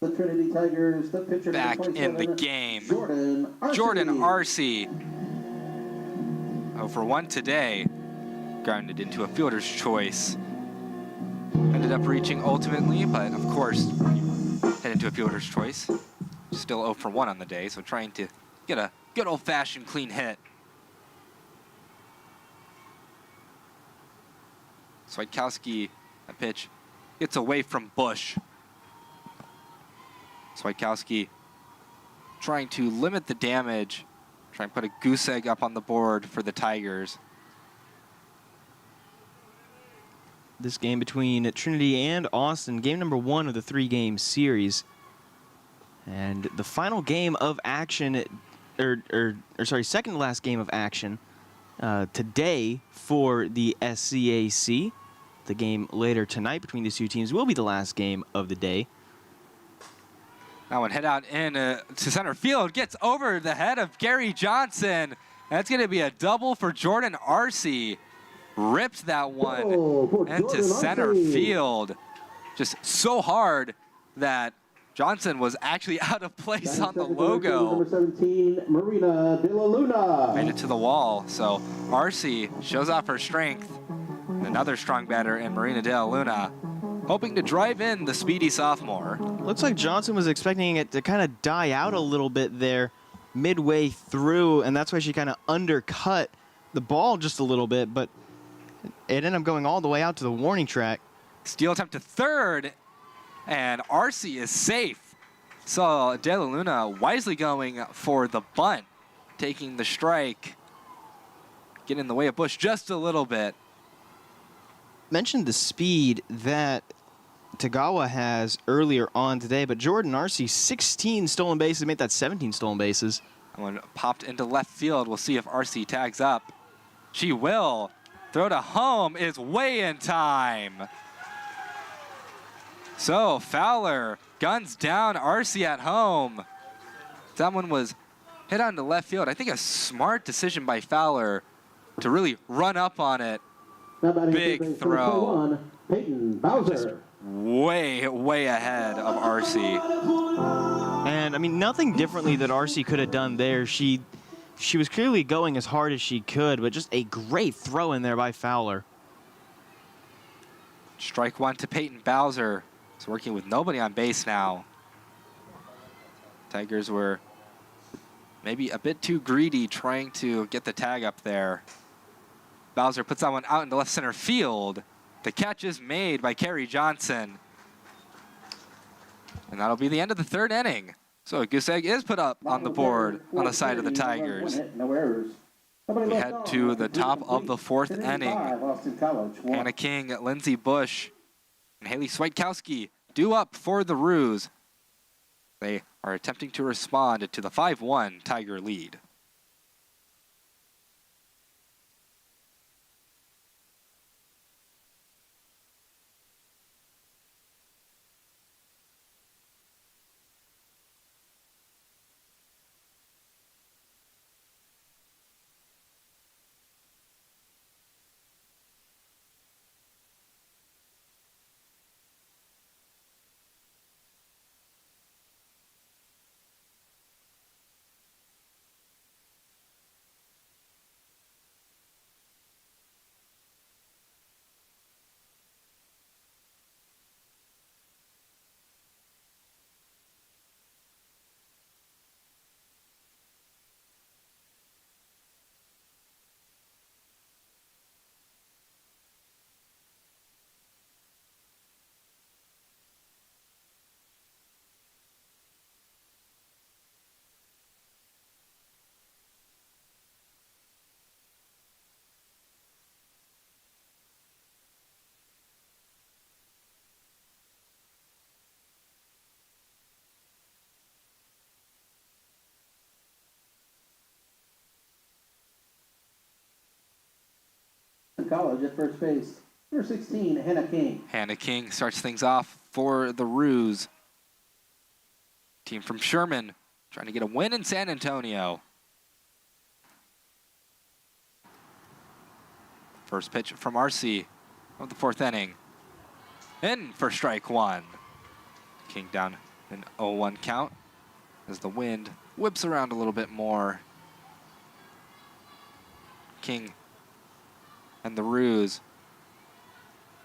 The Trinity Tigers, the pitcher
Back in the game, Jordan Arce. 0 for 1 today. Grounded into a fielder's choice. Ended up reaching ultimately, but of course, head into a fielder's choice. Still 0 for 1 on the day, so trying to get a good old-fashioned clean hit. Swikowski, a pitch, gets away from Bush. Swikowski trying to limit the damage, trying to put a goose egg up on the board for the Tigers.
This game between Trinity and Austin, game number 1 of the 3-game series. And the final game of action, second to last game of action today for the SCAC. The game later tonight between these two teams will be the last game of the day.
That one hit out in to center field, gets over the head of Gary Johnson. That's going to be a double for Jordan Arce. Ripped that one into center field. Just so hard that Johnson was actually out of place on the logo.
Number 17, Marina De La Luna.
Made it to the wall. So Arce shows off her strength. And another strong batter in Marina De La Luna, hoping to drive in the speedy sophomore.
Looks like Johnson was expecting it to kind of die out a little bit there midway through, and that's why she kind of undercut the ball just a little bit, but it ended up going all the way out to the warning track.
Steal attempt to third, and Arce is safe. So De La Luna wisely going for the bunt, taking the strike, getting in the way of Bush just a little bit.
Mentioned the speed that Tagawa has earlier on today, but Jordan Arce, 16 stolen bases, made that 17 stolen bases.
That one popped into left field. We'll see if Arce tags up. She will. Throw to home is way in time. So Fowler guns down Arce at home. That one was hit on to left field. I think a smart decision by Fowler to really run up on it. Big throw.
Peyton Bowser.
Way, way ahead of Arce.
And I mean, nothing differently that Arce could have done there. She was clearly going as hard as she could, but just a great throw in there by Fowler.
Strike one to Peyton Bowser. He's working with nobody on base now. Tigers were maybe a bit too greedy trying to get the tag up there. Bowser puts that one out into left center field. The catch is made by Carrie Johnson. And that'll be the end of the third inning. So a goose egg is put up on the board on the side of the Tigers. We head to the top of the fourth inning. Hannah King, Lindsay Bush, and Haley Swiatkowski due up for the ruse. They are attempting to respond to the 5-1 Tiger lead.
College at first base. Number 16, Hannah King.
Hannah King starts things off for the Ruse. Team from Sherman trying to get a win in San Antonio. First pitch from Arce of the fourth inning. In for strike one. King down an 0-1 count as the wind whips around a little bit more. King and the Ruse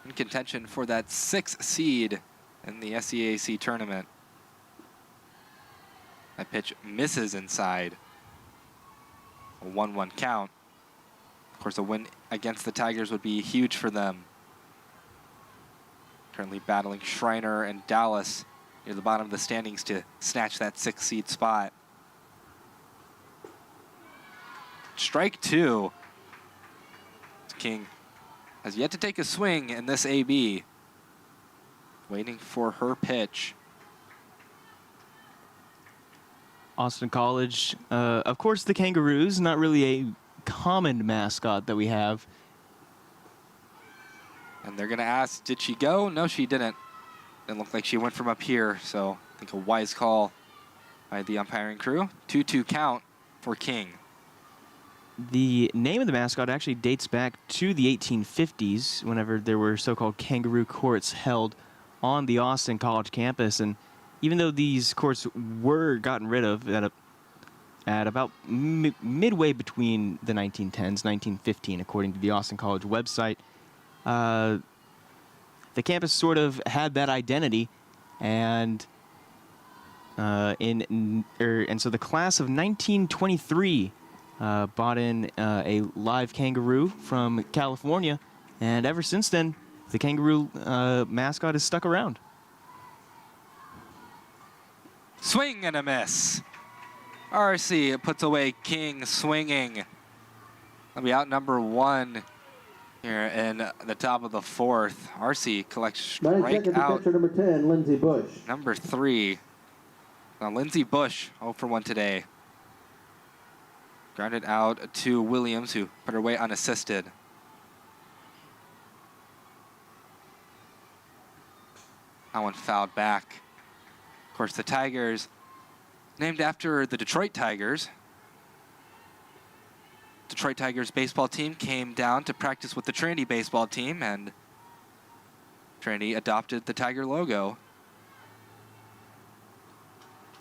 in contention for that 6th seed in the SCAC tournament. That pitch misses inside. A 1-1 count. Of course, a win against the Tigers would be huge for them. Currently battling Schreiner and Dallas near the bottom of the standings to snatch that 6th seed spot. Strike two. King has yet to take a swing in this AB. Waiting for her pitch.
Austin College, of course the Kangaroos, not really a common mascot that we have.
And they're going to ask, did she go? No, she didn't. It looked like she went from up here, so I think a wise call by the umpiring crew. 2-2 count for King.
The name of the mascot actually dates back to the 1850s, whenever there were so-called kangaroo courts held on the Austin College campus. And even though these courts were gotten rid of at about midway between the 1910s, 1915, according to the Austin College website, the campus sort of had that identity, and and so the class of 1923 bought in a live kangaroo from California, and ever since then, the kangaroo mascot has stuck around.
Swing and a miss. RC puts away King swinging. That'll be out number 1 here in the top of the 4th. RC collects strike out.
Catcher number 10, Lindsey Bush.
Number 3. Now Lindsey Bush, 0 for 1 today. Grounded out to Williams, who put her away unassisted. That one fouled back. Of course, the Tigers, named after the Detroit Tigers. Detroit Tigers baseball team came down to practice with the Trinity baseball team, and Trinity adopted the Tiger logo.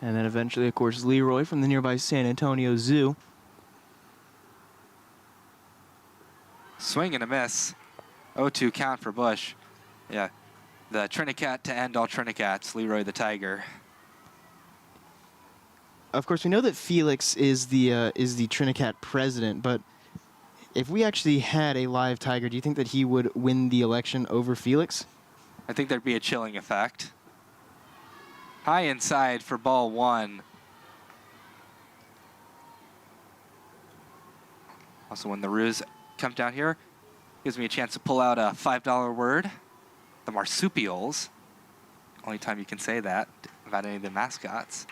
And then eventually, of course, Leroy from the nearby San Antonio Zoo.
Swing and a miss. 0-2 count for Bush. Yeah, the Trinicat to end all Trinicats, Leroy the Tiger.
Of course, we know that Felix is the Trinicat president, but if we actually had a live tiger, do you think that he would win the election over Felix?
I think there'd be a chilling effect. High inside for ball 1. Also, when the Roos come down here, gives me a chance to pull out a $5 word. The marsupials. Only time you can say that about any of the mascots.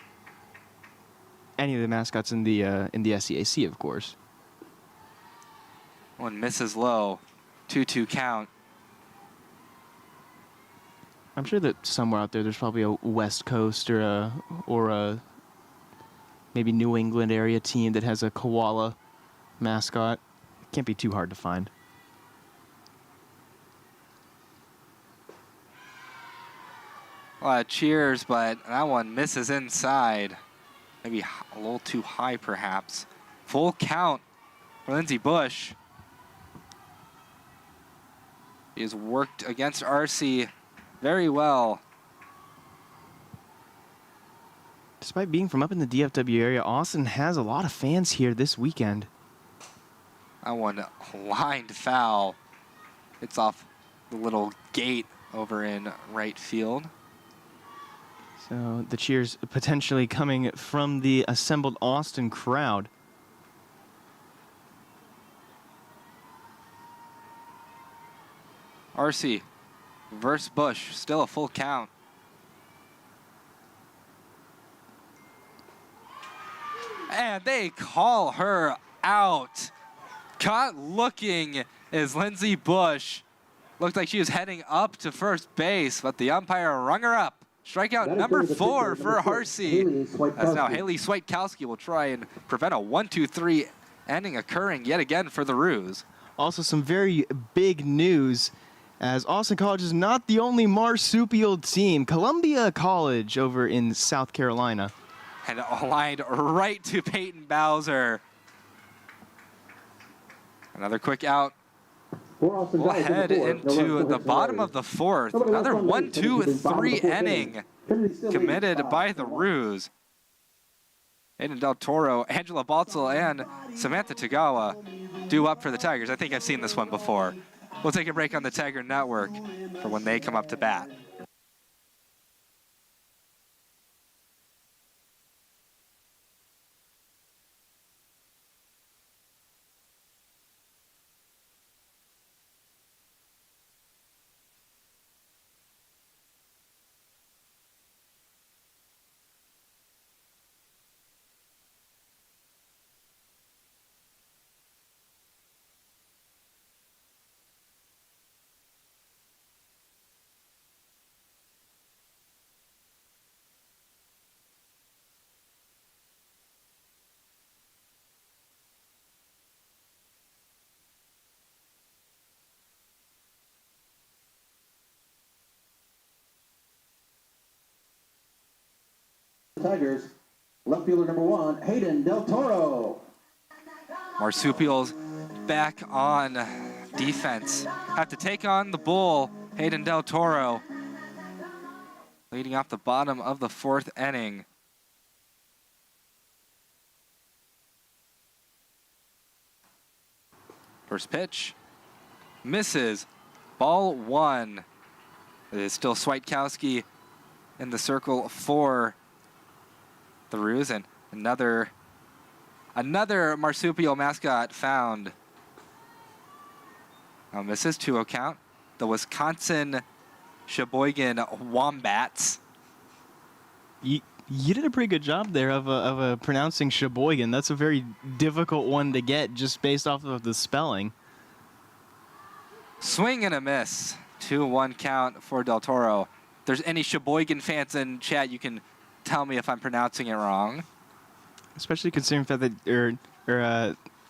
Any of the mascots in the SCAC, of course.
One misses low. 2-2 count.
I'm sure that somewhere out there's probably a West Coast or a maybe New England area team that has a koala mascot. Can't be too hard to find.
A lot of cheers, but that one misses inside. Maybe a little too high, perhaps. Full count for Lindsey Bush. He has worked against RC very well.
Despite being from up in the DFW area, Austin has a lot of fans here this weekend.
That one lined foul. It's off the little gate over in right field.
So the cheers potentially coming from the assembled Austin crowd.
RC versus Bush, still a full count. And they call her out. Caught looking is Lindsey Bush. Looked like she was heading up to first base, but the umpire rung her up. Strikeout number 4 for RC. As now Haley Swiatkowski will try and prevent a 1-2-3 ending occurring yet again for the Roos.
Also some very big news, as Austin College is not the only marsupial team. Columbia College over in South Carolina.
And aligned right to Peyton Bowser. Another quick out. We'll head into the bottom of the 4th. Another 1-2-3 inning committed by the Roos. Aiden Del Toro, Angela Baltzel, and Samantha Tagawa due up for the Tigers. I think I've seen this one before. We'll take a break on the Tiger Network for when they come up to bat.
Tigers, left fielder number 1, Hayden Del Toro.
Marsupials back on defense. Have to take on the bull, Hayden Del Toro, leading off the bottom of the 4th inning. First pitch, misses, ball 1. It is still Swiatkowski in the circle for the Roos, and another marsupial mascot found. Now misses, 2-0 count. The Wisconsin Sheboygan Wombats.
You did a pretty good job there of pronouncing Sheboygan. That's a very difficult one to get just based off of the spelling.
Swing and a miss. 2-1 count for Del Toro. If there's any Sheboygan fans in chat, you can tell me if I'm pronouncing it wrong.
Especially considering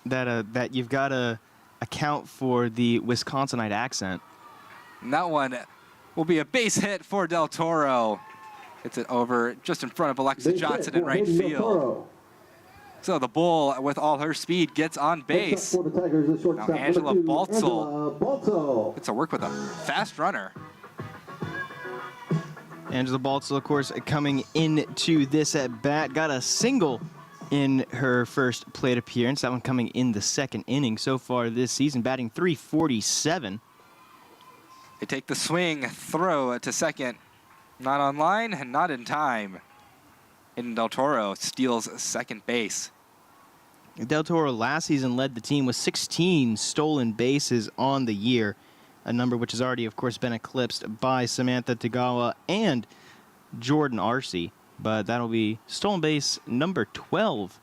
that you've got to account for the Wisconsinite accent.
And that one will be a base hit for Del Toro. Gets it over just in front of Alexa Johnson in right field. So the bull, with all her speed, gets on base. Now Angela Baltzel gets to work with a fast runner.
Angela Baltzel, of course, coming into this at bat, got a single in her first plate appearance. That one coming in the 2nd inning so far this season, batting .347.
They take the swing, throw to second. Not on line and not in time. Hayden Del Toro steals second base.
Del Toro last season led the team with 16 stolen bases on the year, a number which has already, of course, been eclipsed by Samantha Tagawa and Jordan Arce. But that'll be stolen base number 12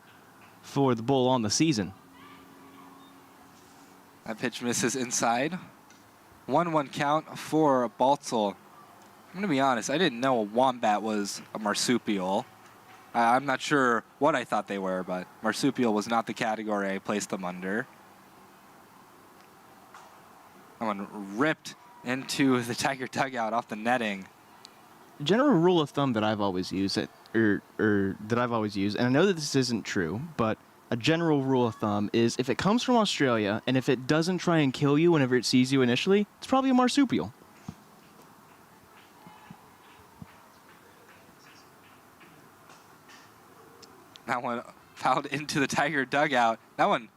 for the Bull on the season.
That pitch misses inside. 1-1 count for Baltzel. I'm going to be honest, I didn't know a wombat was a marsupial. I'm not sure what I thought they were, but marsupial was not the category I placed them under. That one ripped into the Tiger dugout off the netting.
General rule of thumb that I've always used, and I know that this isn't true, but a general rule of thumb is if it comes from Australia and if it doesn't try and kill you whenever it sees you initially, it's probably a marsupial.
That one fouled into the Tiger dugout. That one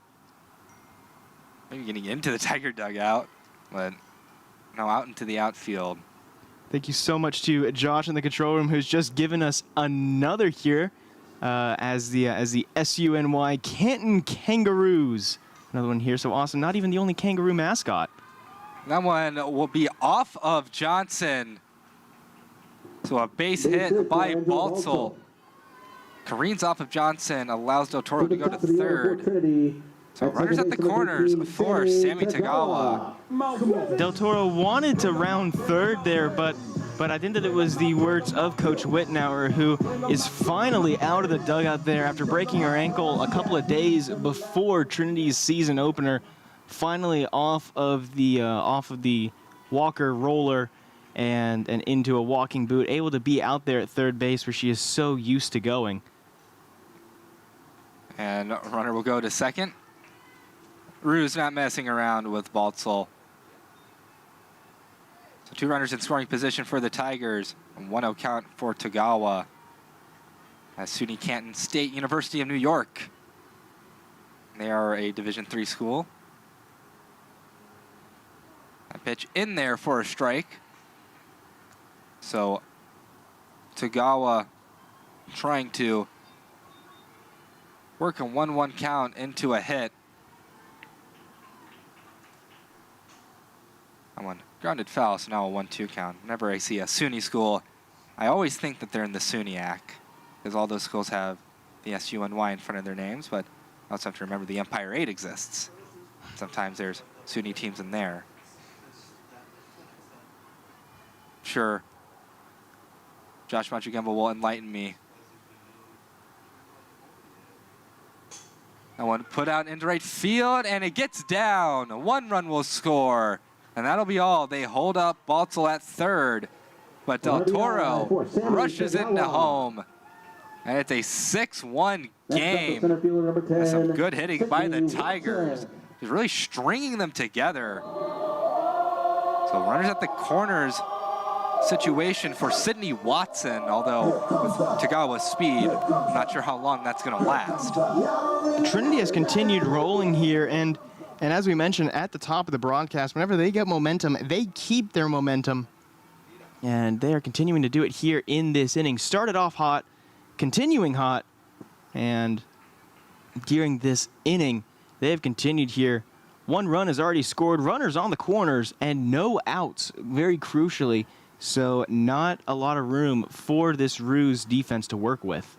maybe getting into the Tiger dugout, but no, out into the outfield.
Thank you so much to Josh in the control room, who's just given us another here as the SUNY Canton Kangaroos. Another one here. So awesome. Not even the only kangaroo mascot.
That one will be off of Johnson. So a base hit by Baltzel. Careens off of Johnson, allows Del Toro to go to third. So runners at the corners for Sammy Tagawa.
Del Toro wanted to round third there, but I think that it was the words of Coach Wittenauer, who is finally out of the dugout there after breaking her ankle a couple of days before Trinity's season opener. Finally off of the walker roller and into a walking boot, able to be out there at third base where she is so used to going.
And runner will go to second. Rue's not messing around with Baltzel. So 2 runners in scoring position for the Tigers. 1-0 count for Tagawa. As SUNY Canton State University of New York. They are a Division III school. A pitch in there for a strike. So Tagawa trying to work a 1-1 count into a hit. That one grounded foul, so now a 1-2 count. Whenever I see a SUNY school, I always think that they're in the SUNYAC, because all those schools have the SUNY in front of their names, but I also have to remember the Empire 8 exists. Sometimes there's SUNY teams in there. Sure, Josh Montgomery will enlighten me. That one put out into right field, and it gets down. 1 run will score, and that'll be all. They hold up Baltzel at third, but Del Toro rushes into home And it's a 6-1
Next up, the
game.
center fielder number 10,
With some good hitting by the
Sydney
Tigers.
Watson.
Just really stringing them together. So runners at the corners situation for Sydney Watson, although with Tagawa's speed, I'm not sure how long that's going to last.
Trinity has continued rolling here, and as we mentioned at the top of the broadcast, whenever they get momentum, they keep their momentum. And they are continuing to do it here in this inning. Started off hot, continuing hot, and during this inning, they have continued here. One run has already scored, runners on the corners, and no outs, very crucially. So not a lot of room for this Ruse defense to work with.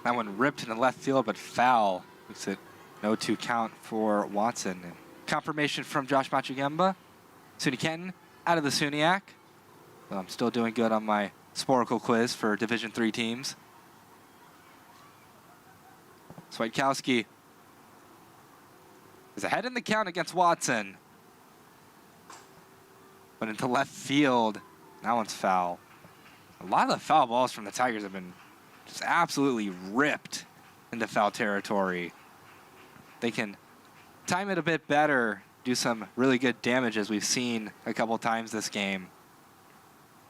That one ripped in the left field, but foul. Makes it 0-2 count for Watson. And confirmation from Josh Machigemba. SUNY Kenton out of the SUNYAC. So I'm still doing good on my Sporkle quiz for Division III teams. Swiatkowski is ahead in the count against Watson. But into left field, that one's foul. A lot of the foul balls from the Tigers have been just absolutely ripped into foul territory. They can time it a bit better, do some really good damage as we've seen a couple times this game.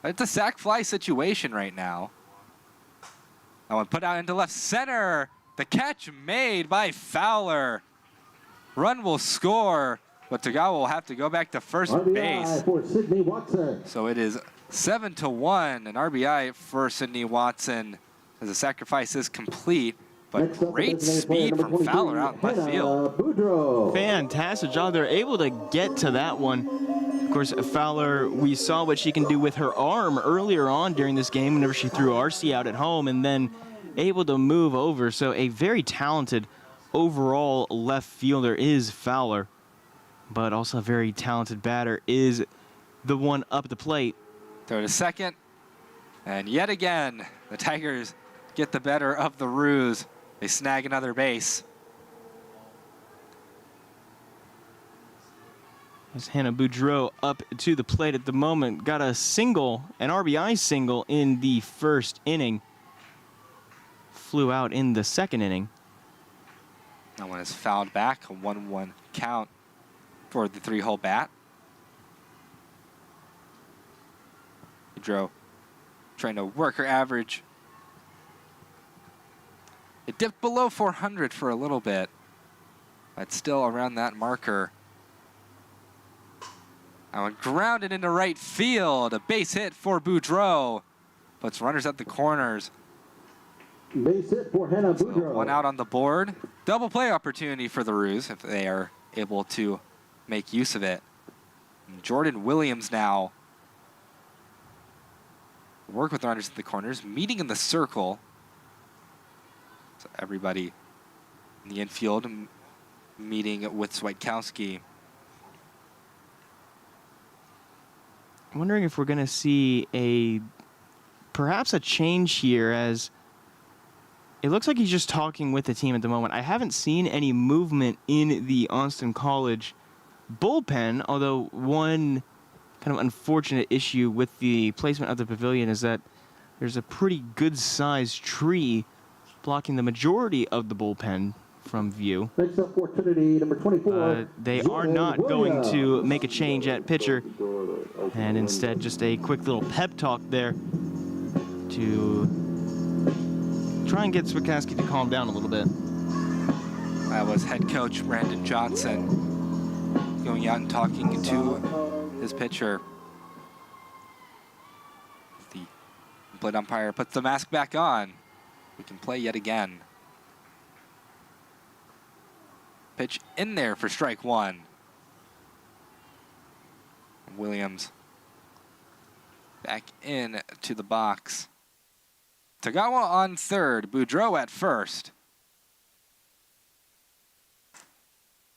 But it's a sac fly situation right now. That one put out into left center. The catch made by Fowler. Run will score, but Tagawa will have to go back to first base.
For Sydney Watson.
So it is 7-1, an RBI for Sydney Watson as the sacrifice is complete. But great speed from Fowler out in left field.
Boudreaux.
Fantastic job. They're able to get to that one. Of course, Fowler, we saw what she can do with her arm earlier on during this game whenever she threw RC out at home and then able to move over. So a very talented overall left fielder is Fowler, but also a very talented batter is the one up at the plate.
Throw to second, and yet again, the Tigers get the better of the Ruse. They snag another base.
As Hannah Boudreaux up to the plate at the moment, got a single, an RBI single in the first inning. Flew out in the second inning.
That one is fouled back, a 1-1 count for the three-hole bat. Boudreaux trying to work her average. It dipped below 400 for a little bit, but still around that marker. That one grounded into right field. A base hit for Boudreaux. Puts runners at the corners.
Base hit for Hannah
So
Boudreaux.
one out on the board. Double play opportunity for the Ruse if they are able to make use of it. And Jordan Williams now work with runners at the corners, meeting in the circle. So everybody in the infield meeting with Swiatkowski.
I'm wondering if we're going to see perhaps a change here, as it looks like he's just talking with the team at the moment. I haven't seen any movement in the Austin College bullpen, although one kind of unfortunate issue with the placement of the pavilion is that there's a pretty good-sized tree blocking the majority of the bullpen from view.
Next up for Trinity, number 24.
They are not going to make a change at pitcher, and instead just a quick little pep talk there to try and get Swiatkowski to calm down a little bit.
That was head coach Brandon Johnson going out and talking to his pitcher. The plate umpire puts the mask back on. We can play yet again. Pitch in there for strike one. Williams back in to the box. Tagawa on third, Boudreaux at first.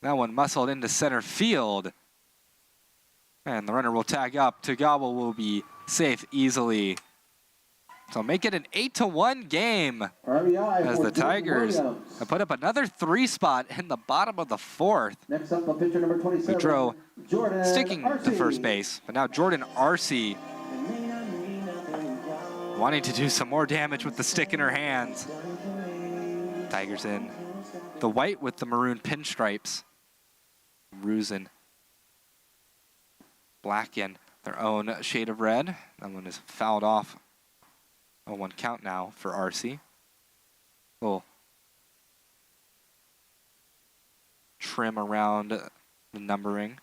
That one muscled into center field. And the runner will tag up. Tagawa will be safe easily. So make it an 8-1 game
RBI
as
for
the Tigers
Williams.
have put up another 3 spot in the bottom of the 4th.
Next up, the pitcher number 27.
Boudreaux
Jordan
sticking to
Arce.
first base, but now Jordan Arce wanting to do some more damage with the stick in her hands. Tigers in the white with the maroon pinstripes. Roos in black in their own shade of red. That one is fouled off. 0-1 count now for RC. Little trim around the numbering.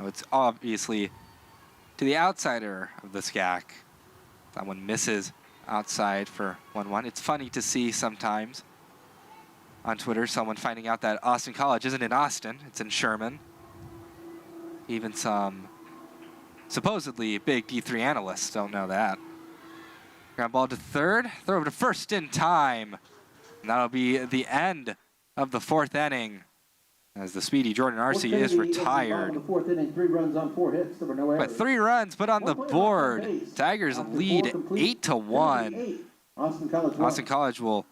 Oh, it's obviously to the outsider of the SCAC. That one misses outside for 1-1. It's funny to see sometimes on Twitter someone finding out that Austin College isn't in Austin, it's in Sherman. Even some supposedly big D3 analysts don't know that. Ground ball to third, throw over to first in time. And that'll be the end of the fourth inning as the speedy Jordan RC is retired.
The fourth inning, 3 runs on 4 hits. There were no errors.
But 3 runs put on the board. Tigers lead 8-1. Austin College will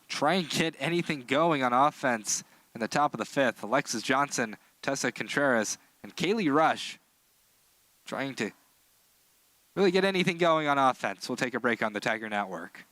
try and get anything going on offense in the top of the 5th. Alexis Johnson, Tessa Contreras, and Kaylee Rush trying to really get anything going on offense. We'll take a break on the Tiger Network.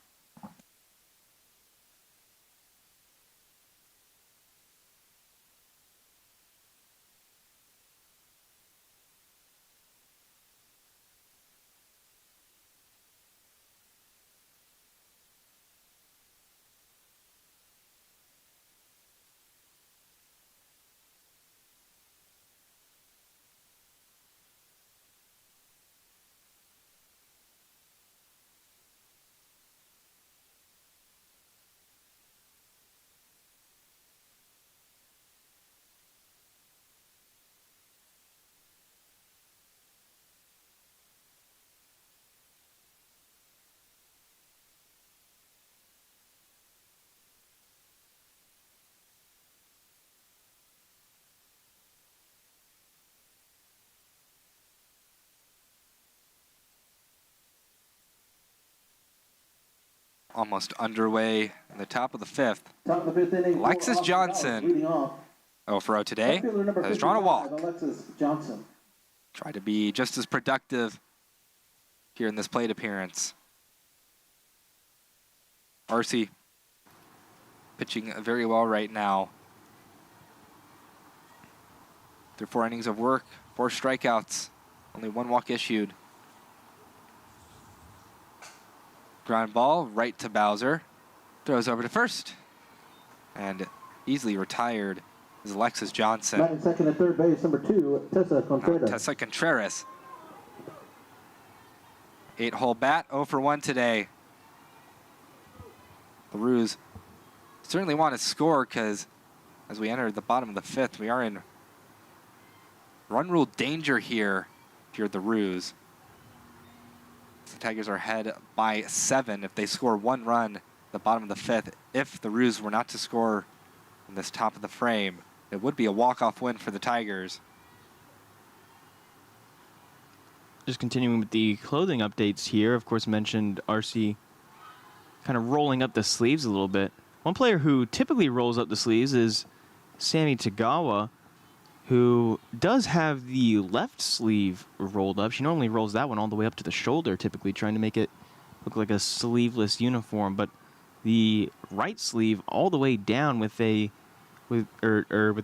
Almost underway in the top of the 5th.
Top of the 5th inning,
Alexis Johnson, 0 for 0 today, has drawn a walk.
Alexis Johnson.
Tried to be just as productive here in this plate appearance. RC pitching very well right now. Through 4 innings of work, 4 strikeouts, only 1 walk issued. Ground ball right to Bowser. Throws over to first. And easily retired is Alexis Johnson.
Batting second and third base, number 2, Tessa Contreras.
Tessa Contreras. 8-hole bat, 0 for 1 today. The Roos certainly want to score because as we enter the bottom of the 5th, we are in run rule danger here if you're the Roos. The Tigers are ahead by 7 if they score 1 run at the bottom of the 5th. If the Roos were not to score in this top of the frame, it would be a walk-off win for the Tigers.
Just continuing with the clothing updates here, of course mentioned RC kind of rolling up the sleeves a little bit. One player who typically rolls up the sleeves is Sammy Tagawa, who does have the left sleeve rolled up. She normally rolls that one all the way up to the shoulder, typically trying to make it look like a sleeveless uniform, but the right sleeve all the way down with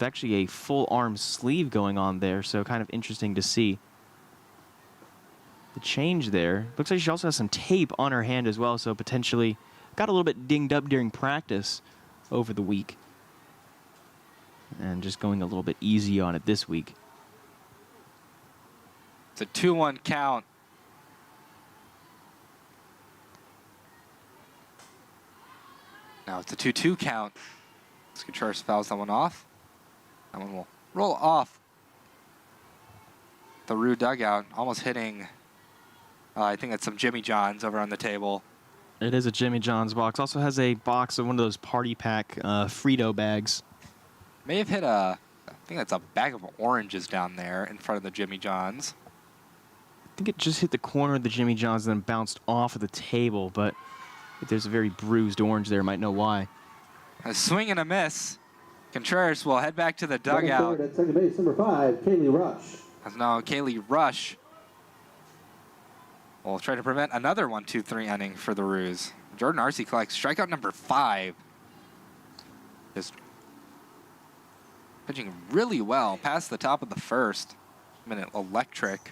actually a full arm sleeve going on there, so kind of interesting to see the change there. Looks like she also has some tape on her hand as well, so potentially got a little bit dinged up during practice over the week. And just going a little bit easy on it this week.
It's a 2-1 count. Now it's a 2-2 count. Contreras fouls that one off. That one will roll off the Roo dugout, almost hitting, I think that's some Jimmy John's over on the table.
It is a Jimmy John's box. Also has a box of one of those party pack Frito bags.
May have hit I think that's a bag of oranges down there in front of the Jimmy John's.
I think it just hit the corner of the Jimmy John's and then bounced off of the table, but if there's a very bruised orange there, might know why.
A swing and a miss. Contreras will head back to the dugout.
At second base, number 5, Kaylee Rush.
As now Kaylee Rush will try to prevent another 1-2-3 inning for the Roos. Jordan Arce collects strikeout number 5. Just pitching really well past the top of the first. Minute electric.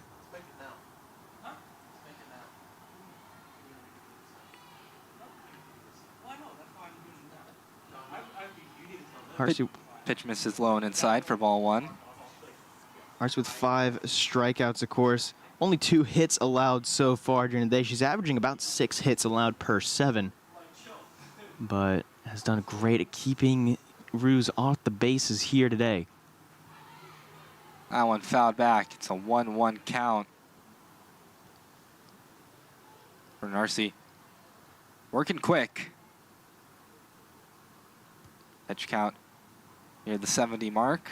Pitch misses low and inside for ball 1.
Arce with 5 strikeouts, of course. Only 2 hits allowed so far during the day. She's averaging about 6 hits allowed per 7. But has done great at keeping Roos off the bases here today.
That one fouled back. It's a 1-1 count. For Arce. Working quick. Pitch count near the 70 mark.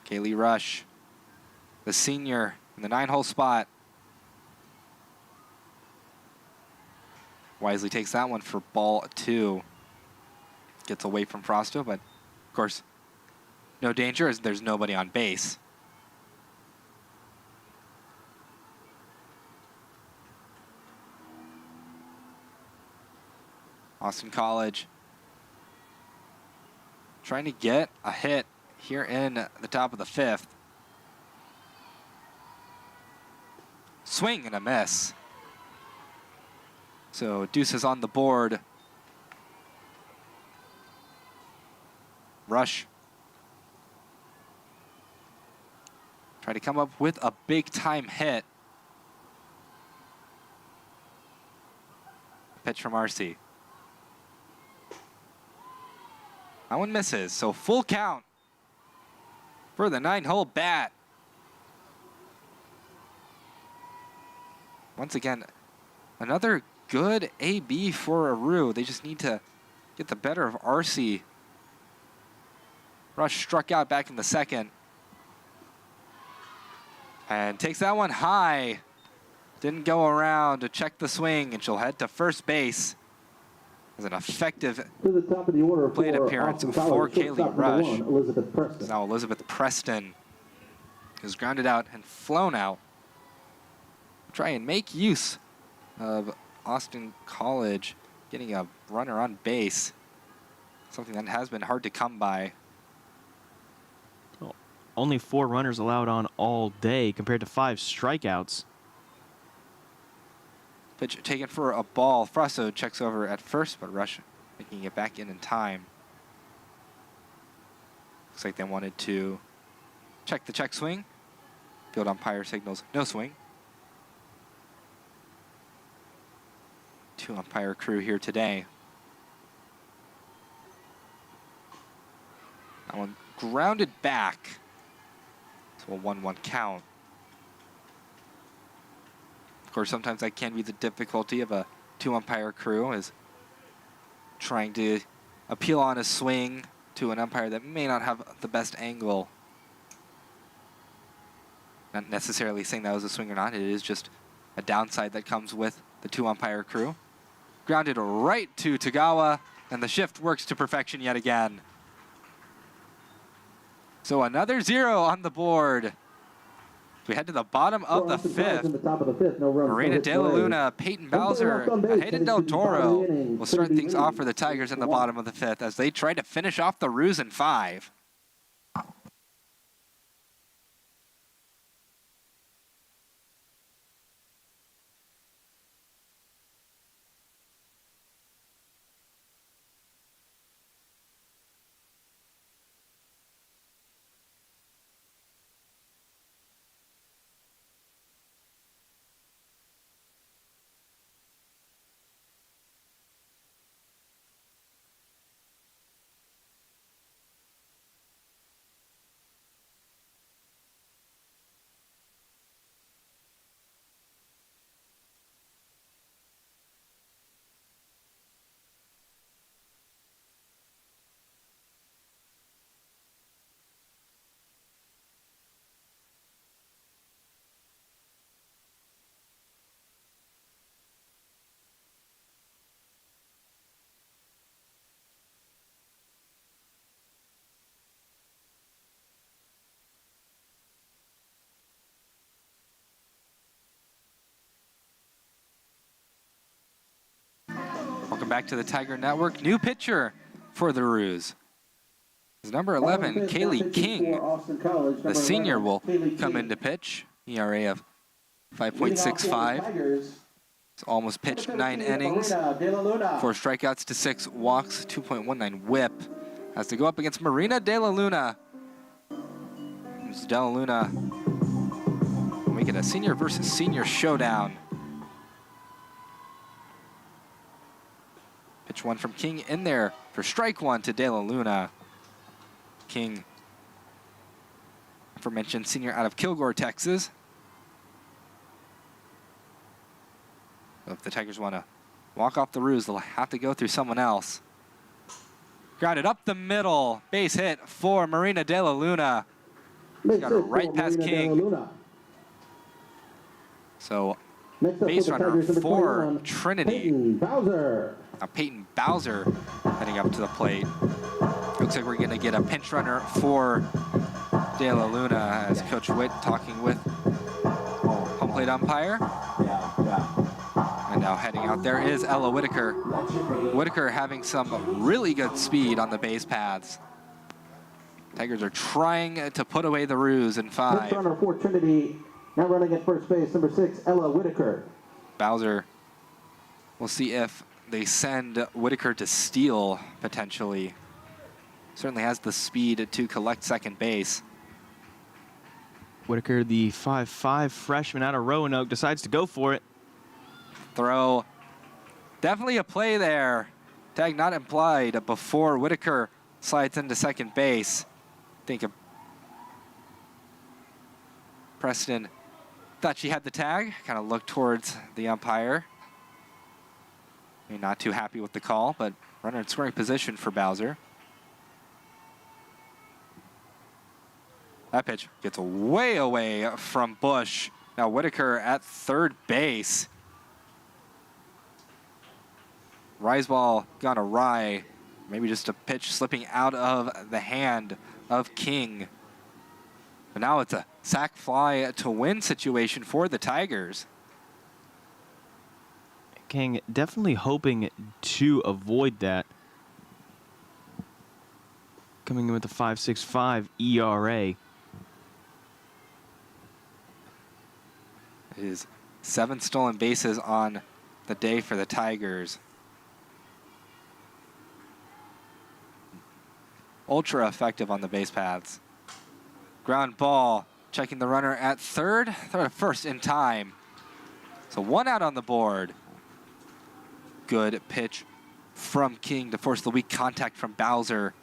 Kaylee Rush, the senior in the 9-hole spot. Wisely takes that one for ball 2. Gets away from Frosto, but of course, no danger as there's nobody on base. Austin College trying to get a hit here in the top of the 5th. Swing and a miss. So Deuce is on the board. Rush. Try to come up with a big time hit. Pitch from Arce. That one misses, so full count for the 9-hole bat. Once again, another good AB for Aru. They just need to get the better of Arce. Rush struck out back in the 2nd. And takes that one high. Didn't go around to check the swing, and she'll head to first base. As an effective plate appearance for Kaylee Rush. Now Elizabeth Preston is grounded out and flown out. Try and make use of Austin College getting a runner on base. Something that has been hard to come by.
Well, only 4 runners allowed on all day compared to 5 strikeouts.
Pitch taken for a ball. Frosto checks over at first, but Rush making it back in time. Looks like they wanted to check the check swing. Field umpire signals no swing. 2 umpire crew here today. That one grounded back. So a 1-1 count. Of course, sometimes that can be the difficulty of a 2 umpire crew, is trying to appeal on a swing to an umpire that may not have the best angle. Not necessarily saying that was a swing or not, it is just a downside that comes with the 2 umpire crew. Grounded right to Tagawa, and the shift works to perfection yet again. So another 0 on the board. We head to the bottom of the 5th. Marina De La Luna, Peyton Bowser, and Hayden Del Toro will start things off for the Tigers in the bottom of the 5th as they try to finish off the Roos in 5. Welcome back to the Tiger Network. New pitcher for the Roos. Number 11, Kaylee King, the senior, will come into pitch. ERA of 5.65. It's almost pitched 9 innings, 4 strikeouts to 6 walks, 2.19 whip. Has to go up against Marina De La Luna. It's De La Luna. Make it a senior versus senior showdown. Pitch 1 from King in there for strike 1 to De La Luna. King, aforementioned senior out of Kilgore, Texas. So if the Tigers want to walk off the Roos, they'll have to go through someone else. Grounded up the middle. Base hit for Marina De La Luna. Got a right past King. So base runner for Trinity. Now Peyton Bowser heading up to the plate. Looks like we're going to get a pinch runner for De La Luna as Coach Witt talking with home plate umpire. And now heading out there is Ella Whitaker. Whitaker having some really good speed on the base paths. Tigers are trying to put away the Roos in 5.
Pinch runner for Trinity, now running at first base, number 6, Ella Whitaker.
Bowser, we'll see if they send Whitaker to steal potentially. Certainly has the speed to collect second base.
Whitaker, the 5'5" freshman out of Roanoke, decides to go for it.
Throw. Definitely a play there. Tag not implied before Whitaker slides into second base. I think Preston thought she had the tag. Kind of looked towards the umpire. Maybe not too happy with the call, but runner in scoring position for Bowser. That pitch gets way away from Bush. Now Whitaker at third base. Rise ball gone awry. Maybe just a pitch slipping out of the hand of King. But now it's a sac fly to win situation for the Tigers.
King definitely hoping to avoid that. Coming in with a 5.65 ERA.
It is 7 stolen bases on the day for the Tigers. Ultra effective on the base paths. Ground ball, checking the runner at third. Throw to first in time. So 1 out on the board. Good pitch from King to force the weak contact from Bowser.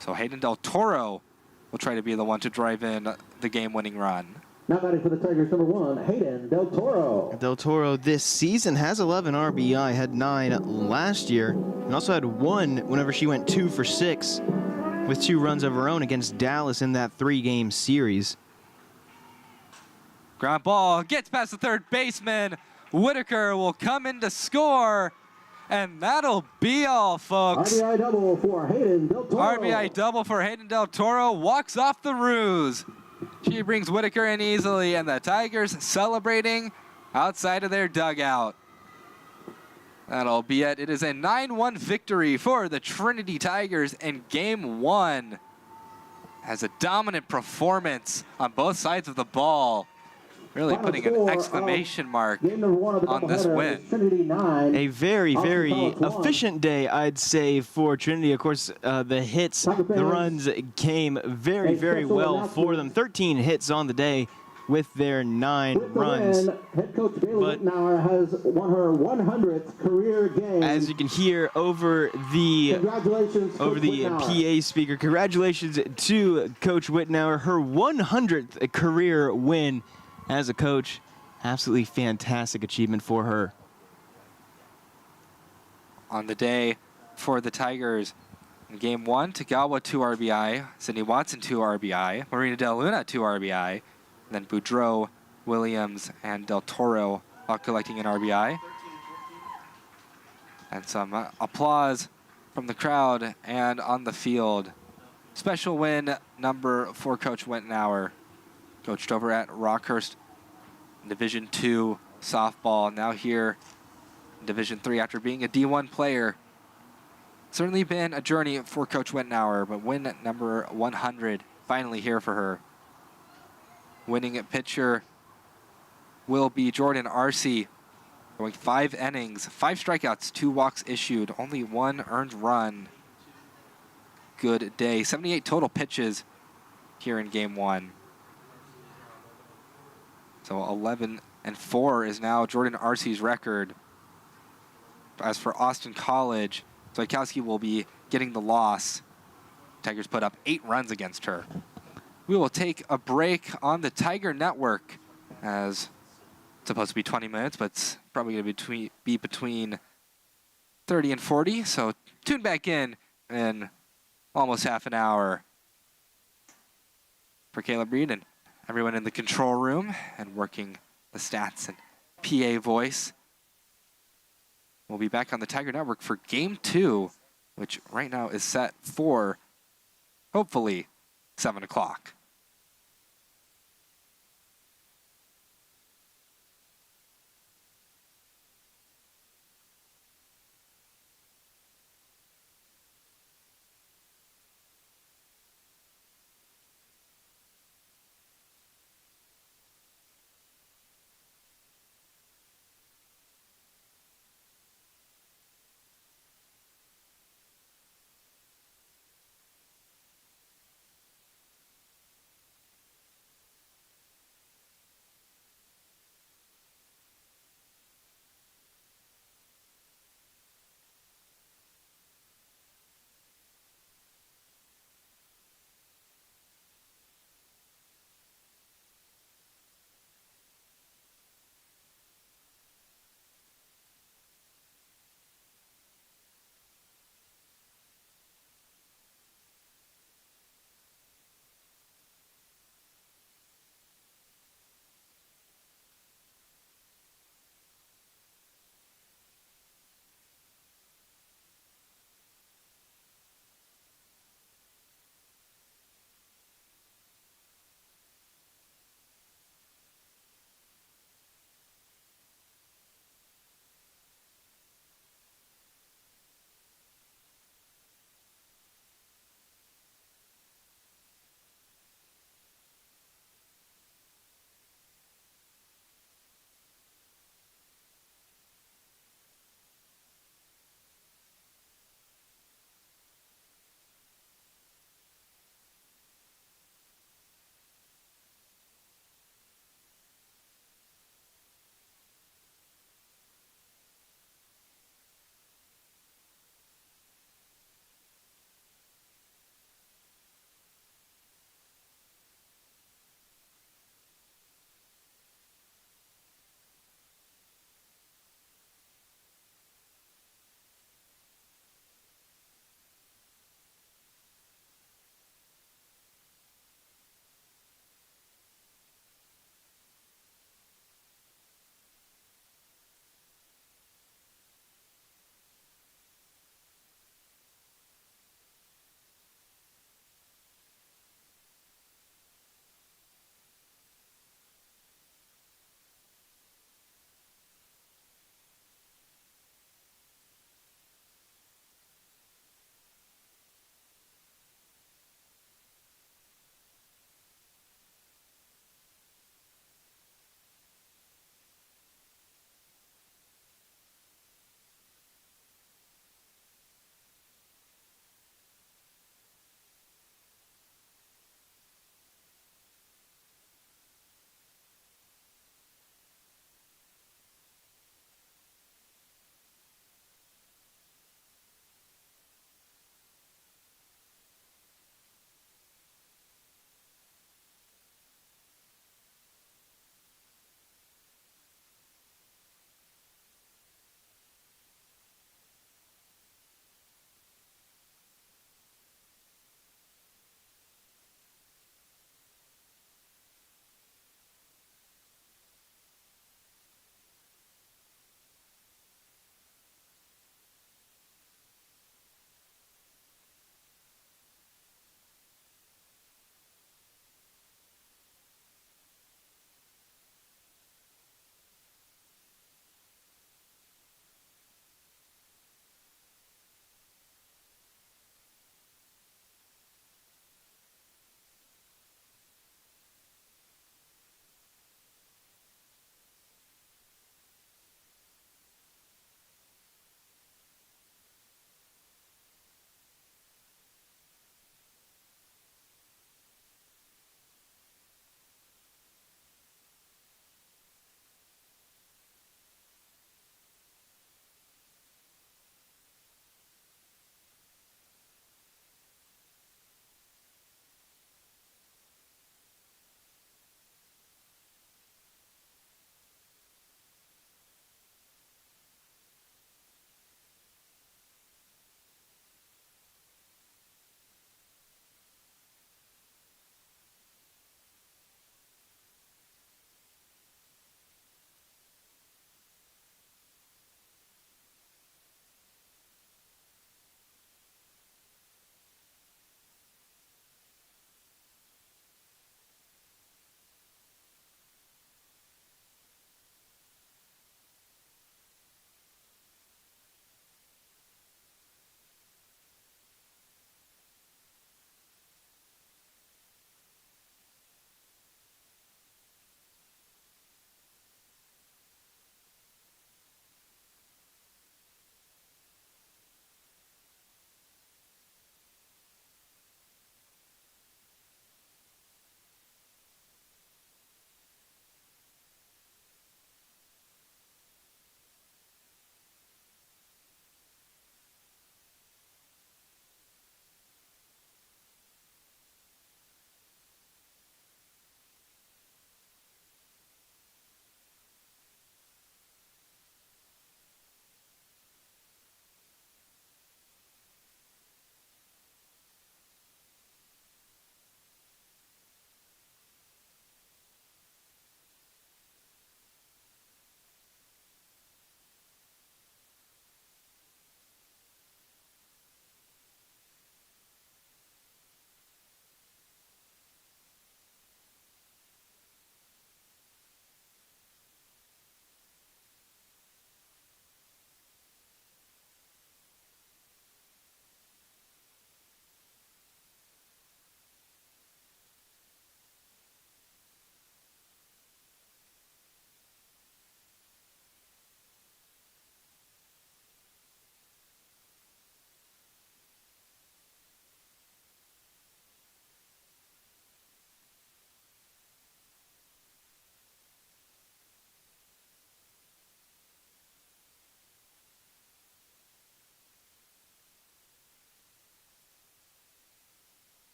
So Hayden Del Toro will try to be the one to drive in the game-winning run.
Now batting for the Tigers, number 1, Hayden Del Toro.
Del Toro this season has 11 RBI, had 9 last year, and also had 1 whenever she went 2 for 6 with 2 runs of her own against Dallas in that 3-game series.
Ground ball gets past the third baseman. Whitaker will come in to score, and that'll be all, folks.
RBI double for Hayden Del Toro.
RBI double for Hayden Del Toro. Walks off the Roos. She brings Whitaker in easily, and the Tigers celebrating outside of their dugout. That'll be it. It is a 9-1 victory for the Trinity Tigers in Game 1. Has a dominant performance on both sides of the ball. Really putting an exclamation mark on this win.
A very, very efficient day, I'd say, for Trinity. Of course, the hits, the runs came very, very well for them. 13 hits on the day with their 9 runs.
Head coach Bailey Whitnauer has won her 100th career game.
As you can hear over the PA speaker, congratulations to Coach Whitnauer, her 100th career win as a coach. Absolutely fantastic achievement for her.
On the day for the Tigers, in Game 1, Tagawa 2 RBI, Sydney Watson 2 RBI, Marina De La Luna 2 RBI, and then Boudreau, Williams, and Del Toro all collecting an RBI. And some applause from the crowd and on the field. Special win number for Coach Whitnauer. Coached over at Rockhurst Division II softball. Now here Division III after being a D1 player. Certainly been a journey for Coach Wittenauer, but win number 100 finally here for her. Winning pitcher will be Jordan Arce, going 5 innings, 5 strikeouts, 2 walks issued, only 1 earned run. Good day. 78 total pitches here in game 1. So 11-4 is now Jordan Arce's record. As for Austin College, Zoikowski will be getting the loss. Tigers put up 8 runs against her. We will take a break on the Tiger Network, as it's supposed to be 20 minutes, but it's probably going to be between 30 and 40. So tune back in almost half an hour. For Caleb Reed and everyone in the control room and working the stats and PA voice. We'll be back on the Tiger Network for Game 2, which right now is set for, hopefully, 7 o'clock.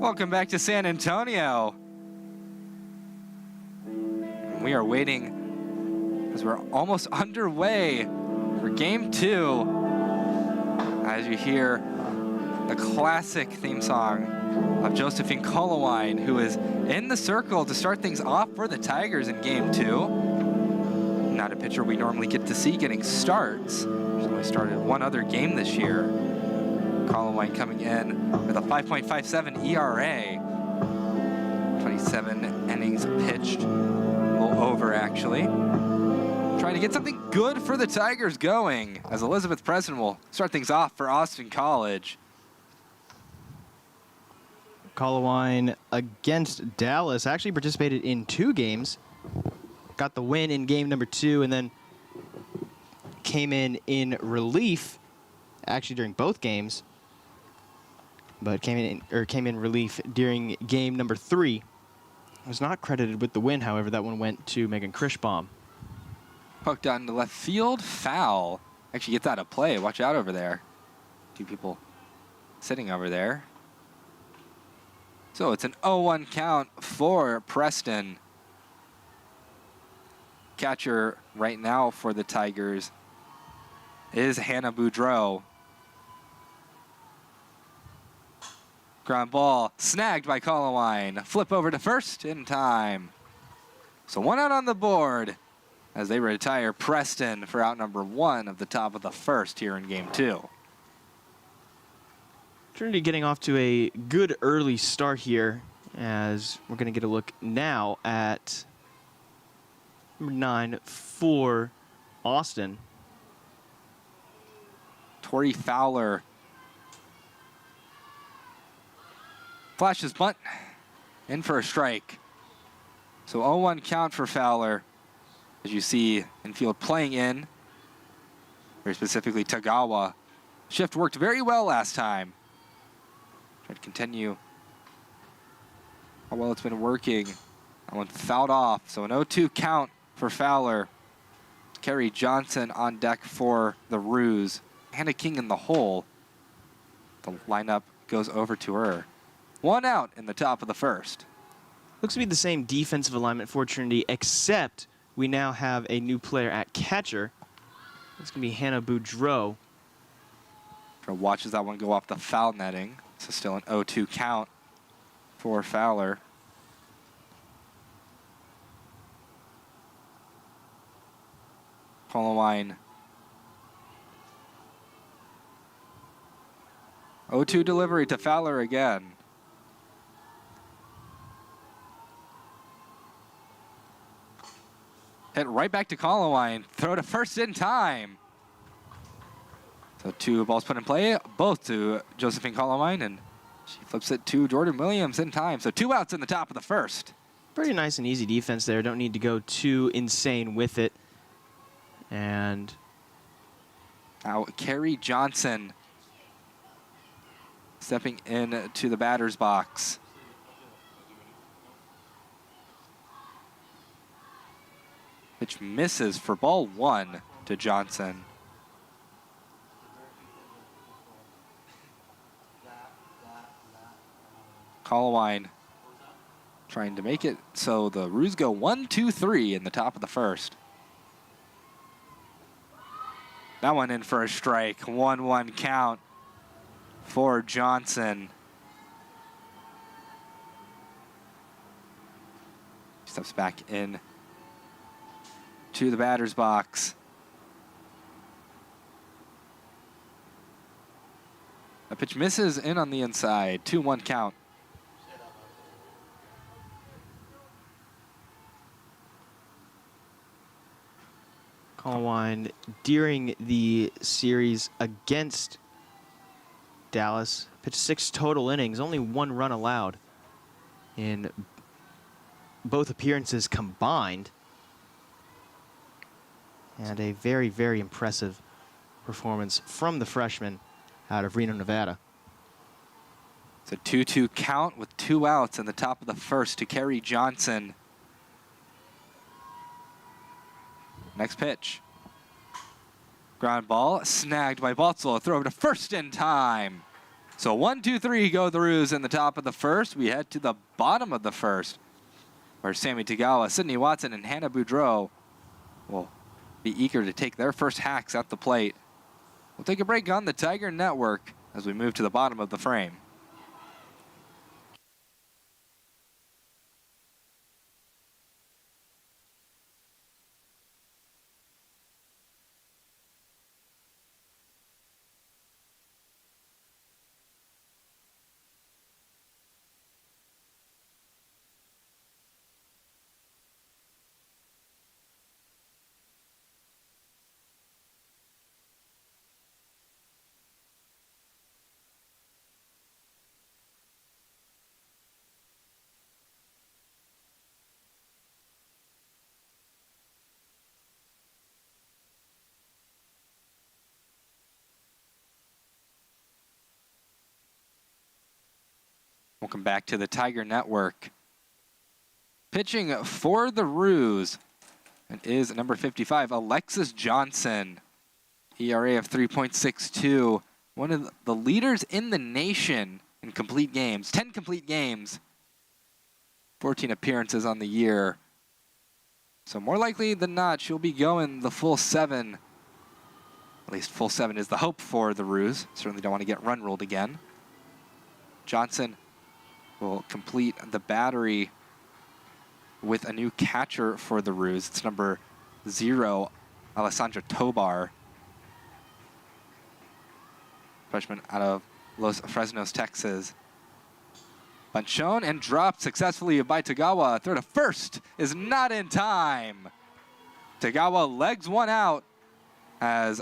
Welcome back to San Antonio. We are waiting as we're almost underway for game 2. As you hear the classic theme song of Josephine Colowine, who is in the circle to start things off for the Tigers in game 2. Not a pitcher we normally get to see getting starts. She's only started one other game this year. Colowine coming in with a 5.57 ERA. 27 innings pitched. A little over, actually. Trying to get something good for the Tigers going, as Elizabeth Preston will start things off for Austin College.
Colowine against Dallas actually participated in 2 games. Got the win in game number 2, and then came in relief, actually during both games, but came in relief during game number 3. Was not credited with the win, however. That one went to Megan Krischbaum.
Poked out into left field, foul. Actually gets out of play. Watch out over there. 2 people sitting over there. So it's an 0-1 count for Preston. Catcher right now for the Tigers is Hannah Boudreau. Ground ball snagged by Colowine. Flip over to first in time. So 1 out on the board as they retire Preston for out number 1 of the top of the first here in game 2.
Trinity getting off to a good early start here, as we're going to get a look now at number 9 for Austin.
Tori Fowler flashes bunt, in for a strike. So 0-1 count for Fowler. As you see, infield playing in, very specifically Tagawa. Shift worked very well last time. Try to continue how well it's been working. That one fouled off, so an 0-2 count for Fowler. Carrie Johnson on deck for the Ruse. Hannah King in the hole. The lineup goes over to her. 1 out in the top of the first.
Looks to be the same defensive alignment for Trinity, except we now have a new player at catcher. It's going to be Hannah Boudreau.
Watches that one go off the foul netting. So still an 0-2 count for Fowler. Colowine. 0-2 delivery to Fowler again. Hit right back to Colowine. Throw to first in time. So 2 balls put in play, both to Josephine Colowine, and she flips it to Jordan Williams in time. So 2 outs in the top of the first.
Pretty nice and easy defense there. Don't need to go too insane with it. And
now Carrie Johnson stepping in to the batter's box. Pitch misses for ball 1 to Johnson. Colowine trying to make it so the Ruse go 1-2-3 in the top of the first. That one in for a strike. 1-1 count for Johnson. Steps back in to the batter's box. A pitch misses in on the inside. 2-1 count.
Colowine, during the series against Dallas, pitched 6 total innings, only 1 run allowed in both appearances combined. And a very, very impressive performance from the freshman out of Reno, Nevada.
It's a 2-2 count with 2 outs in the top of the first to Carrie Johnson. Next pitch. Ground ball snagged by Baltzl. Throw over to first in time. So 1, 2, 3 go the Roos in the top of the first. We head to the bottom of the first, where Sammy Tagawa, Sydney Watson, and Hannah Boudreau will be eager to take their first hacks at the plate. We'll take a break on the Tiger Network as we move to the bottom of the frame. Welcome back to the Tiger Network. Pitching for the Roos, it is number 55, Alexis Johnson. ERA of 3.62. One of the leaders in the nation in complete games. 10 complete games. 14 appearances on the year. So more likely than not, she'll be going the full 7. At least full 7 is the hope for the Roos. Certainly don't want to get run ruled again. Johnson will complete the battery with a new catcher for the Roos. It's number 0, Alessandra Tobar. Freshman out of Los Fresnos, Texas. Bunt shown and dropped successfully by Tagawa. Throw to first is not in time. Tagawa legs one out as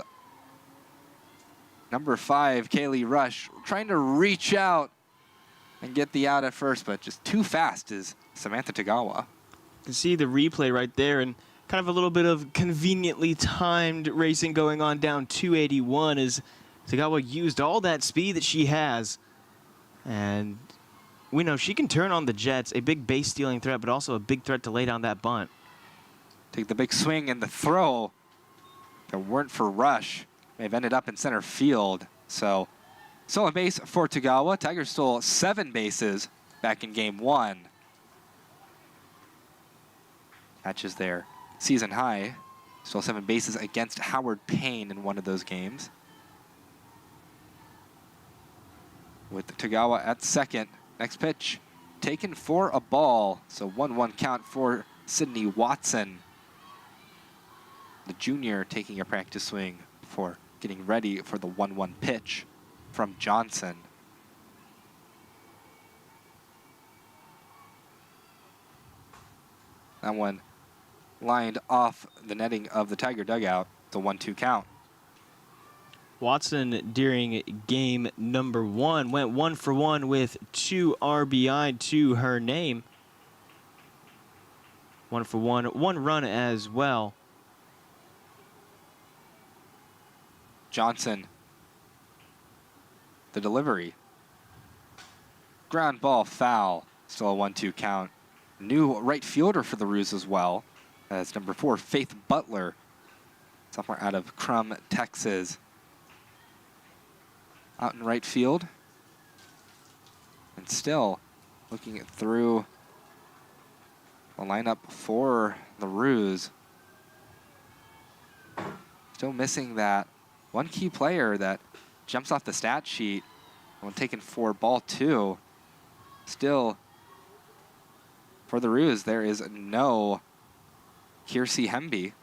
number 5, Kaylee Rush, trying to reach out and get the out at first, but just too fast is Samantha Tagawa.
You can see the replay right there, and kind of a little bit of conveniently timed racing going on down 281 as Tagawa used all that speed that she has. And we know she can turn on the Jets, a big base stealing threat, but also a big threat to lay down that bunt.
Take the big swing and the throw. If it weren't for Rush, may have ended up in center field. So stolen base for Tagawa. Tigers stole 7 bases back in game 1. Matches their season high. Stole 7 bases against Howard Payne in one of those games. With Tagawa at second. Next pitch taken for a ball. So 1-1 count for Sydney Watson. The junior taking a practice swing for getting ready for the 1-1 pitch from Johnson. That one lined off the netting of the Tiger dugout. The 1-2 count.
Watson, during game number 1, went 1 for 1 with 2 RBI to her name. 1 for 1, 1 run as well.
Johnson, the delivery. Ground ball foul. Still a 1-2 count. New right fielder for the Roos as well. That's number 4, Faith Butler. Sophomore out of Crum, Texas. Out in right field. And still looking through the lineup for the Roos. Still missing that one key player that jumps off the stat sheet when taken for ball 2. Still, for the Roos, there is no Kiersey Hemby.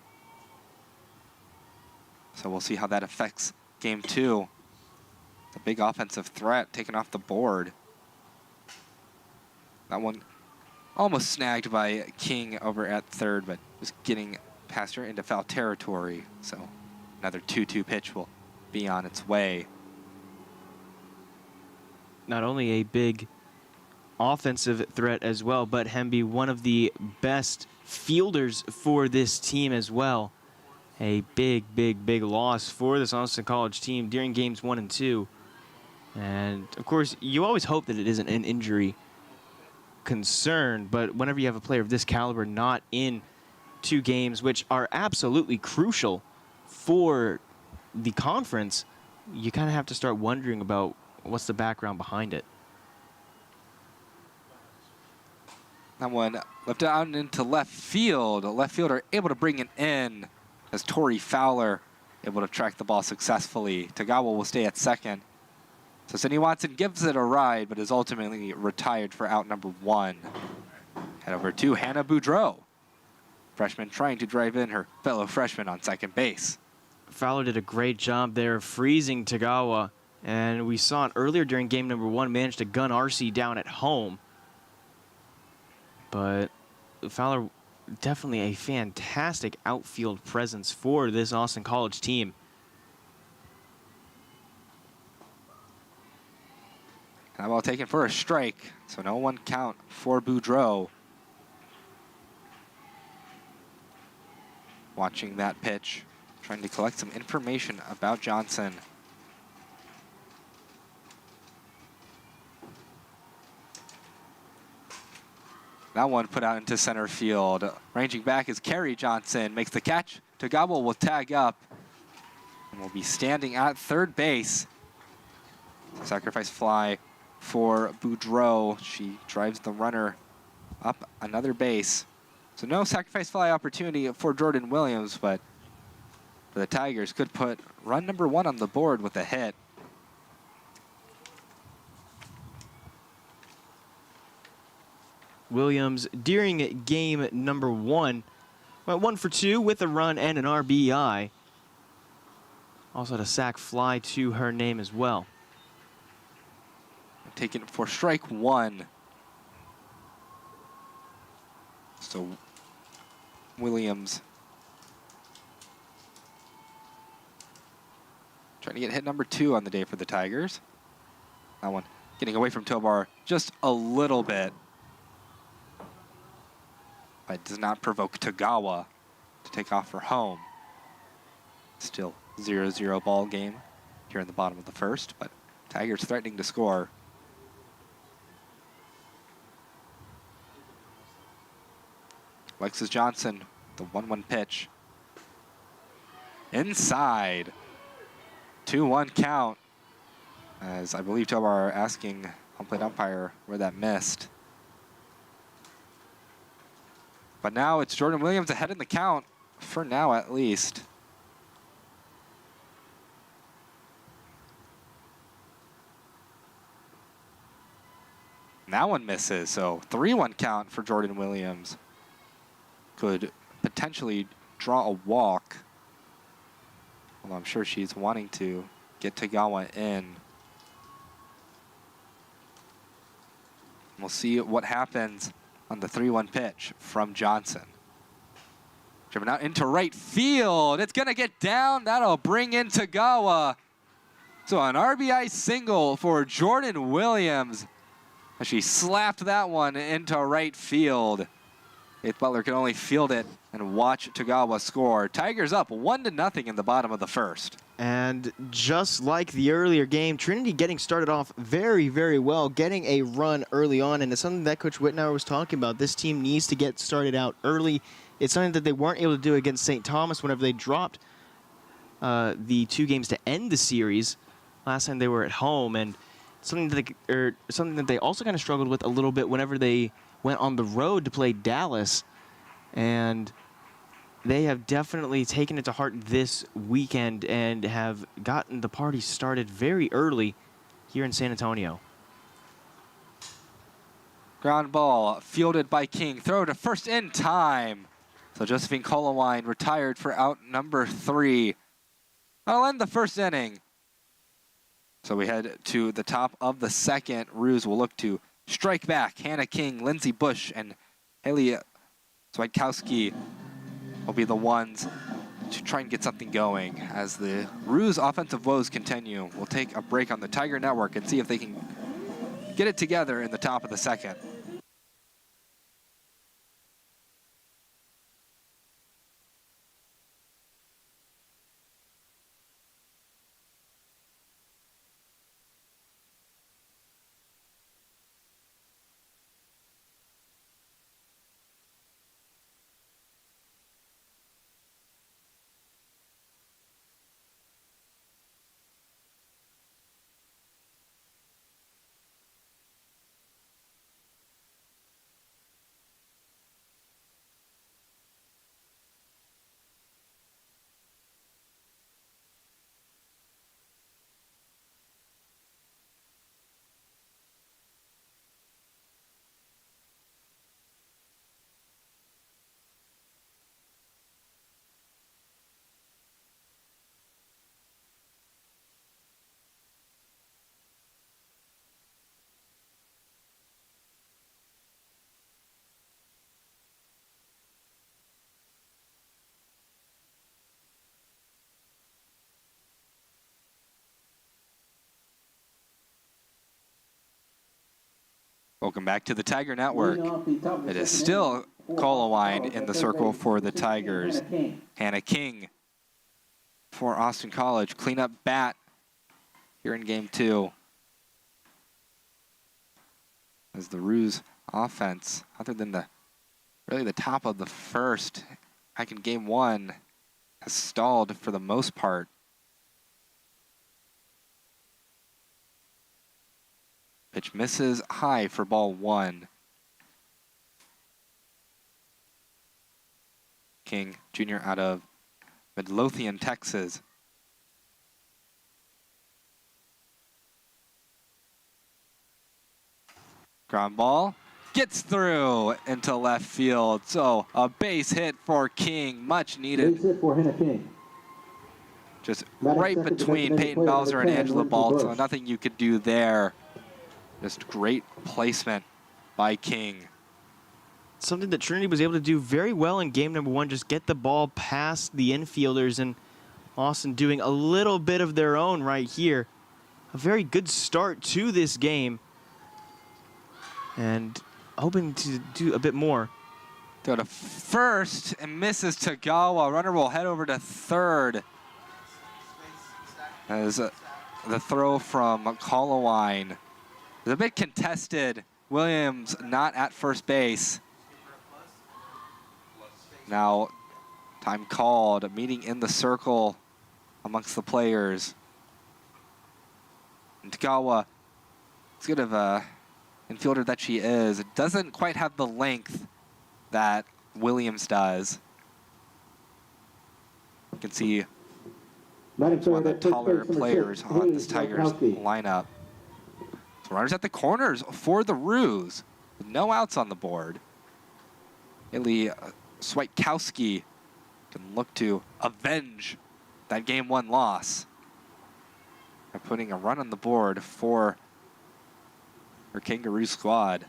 So we'll see how that affects game 2. The big offensive threat taken off the board. That one almost snagged by King over at third, but was getting past her into foul territory. So another 2-2 pitch will be on its way.
Not only a big offensive threat as well, but Hemby, one of the best fielders for this team as well. A big loss for this Austin College team during games 1 and 2. And of course, you always hope that it isn't an injury concern, but whenever you have a player of this caliber not in 2 games, which are absolutely crucial for the conference, you kind of have to start wondering about what's the background behind it.
That one lifted out into left field. A left fielder able to bring it in as Torrey Fowler able to track the ball successfully. Tagawa will stay at second. So Sydney Watson gives it a ride, but is ultimately retired for out number 1. Head over to Hannah Boudreau. Freshman trying to drive in her fellow freshman on second base.
Fowler did a great job there freezing Tagawa, and we saw it earlier during game number 1, managed to gun RC down at home. But Fowler, definitely a fantastic outfield presence for this Austin College team.
That ball taken for a strike, so no one count for Boudreau. Watching that pitch, trying to collect some information about Johnson. That one put out into center field. Ranging back is Kerry Johnson, makes the catch. Tagawa will tag up and will be standing at third base. Sacrifice fly for Boudreau. She drives the runner up another base. So no sacrifice fly opportunity for Jordan Williams, but for the Tigers could put run number 1 on the board with a hit.
Williams, during game number 1, went 1 for 2 with a run and an RBI. Also had a sac fly to her name as well.
Taken for strike 1. So Williams trying to get hit number 2 on the day for the Tigers. That one getting away from Tobar just a little bit. But does not provoke Tagawa to take off for home. Still 0-0 ball game here in the bottom of the first, but Tigers threatening to score. Alexis Johnson, the 1-1 pitch. Inside. 2-1 count. As I believe Tobar asking home plate umpire where that missed. But now it's Jordan Williams ahead in the count, for now at least. And that one misses, so 3-1 count for Jordan Williams. Could potentially draw a walk. Although I'm sure she's wanting to get Tagawa in. We'll see what happens on the 3-1 pitch from Johnson. Driven out into right field. It's going to get down. That'll bring in Tagawa. So an RBI single for Jordan Williams. As she slapped that one into right field. Faith Butler can only field it and watch Tagawa score. Tigers up 1-0 in the bottom of the first.
And just like the earlier game, Trinity getting started off very, very well, getting a run early on, and it's something that Coach Whitnauer was talking about. This team needs to get started out early. It's something that they weren't able to do against St. Thomas whenever they dropped the 2 games to end the series last time they were at home, and something that they also kind of struggled with a little bit whenever they went on the road to play Dallas, and they have definitely taken it to heart this weekend and have gotten the party started very early here in San Antonio.
Ground ball fielded by King. Throw to first in time. So Josephine Colowine retired for out number 3. That'll end the first inning. So we head to the top of the second. Ruse will look to strike back. Hannah King, Lindsay Bush, and Haley Zweitkowski will be the ones to try and get something going as the Ruse offensive woes continue. We'll take a break on the Tiger Network and see if they can get it together in the top of the second. Welcome back to the Tiger Network.
Leading off the top of the
It is
second
still
inning for
Colowine
College
in
at
the
third
circle
base,
for the
16,
Tigers.
Hannah King.
Hannah King for Austin College. Cleanup bat here in game 2. As the Roos offense, other than really the top of the first, back in game 1, has stalled for the most part. Pitch misses high for ball 1. King, junior out of Midlothian, Texas. Ground ball gets through into left field. So a base hit for King, much needed.
Base hit for Hannah King.
Just
Batting
right
second,
between
designated
Peyton
player number
Bowser and
10,
Angela
Lindsey
Balt, so
Bush.
nothing you could do there. Just great placement by King.
Something that Trinity was able to do very well in game number 1, just get the ball past the infielders, and Austin doing a little bit of their own right here. A very good start to this game, and hoping to do a bit more.
Go to first and misses Tagawa. Runner will head over to third. As the throw from Colowine is a bit contested. Williams not at first base. Now, time called. A meeting in the circle amongst the players. And Tagawa, as good of a infielder that she is, doesn't quite have the length that Williams does. You can see one of the taller players on this Tigers lineup. So runners at the corners for the Roos, with no outs on the board. Haley Swiatkowski can look to avenge that game 1 loss by putting a run on the board for her Kangaroo squad.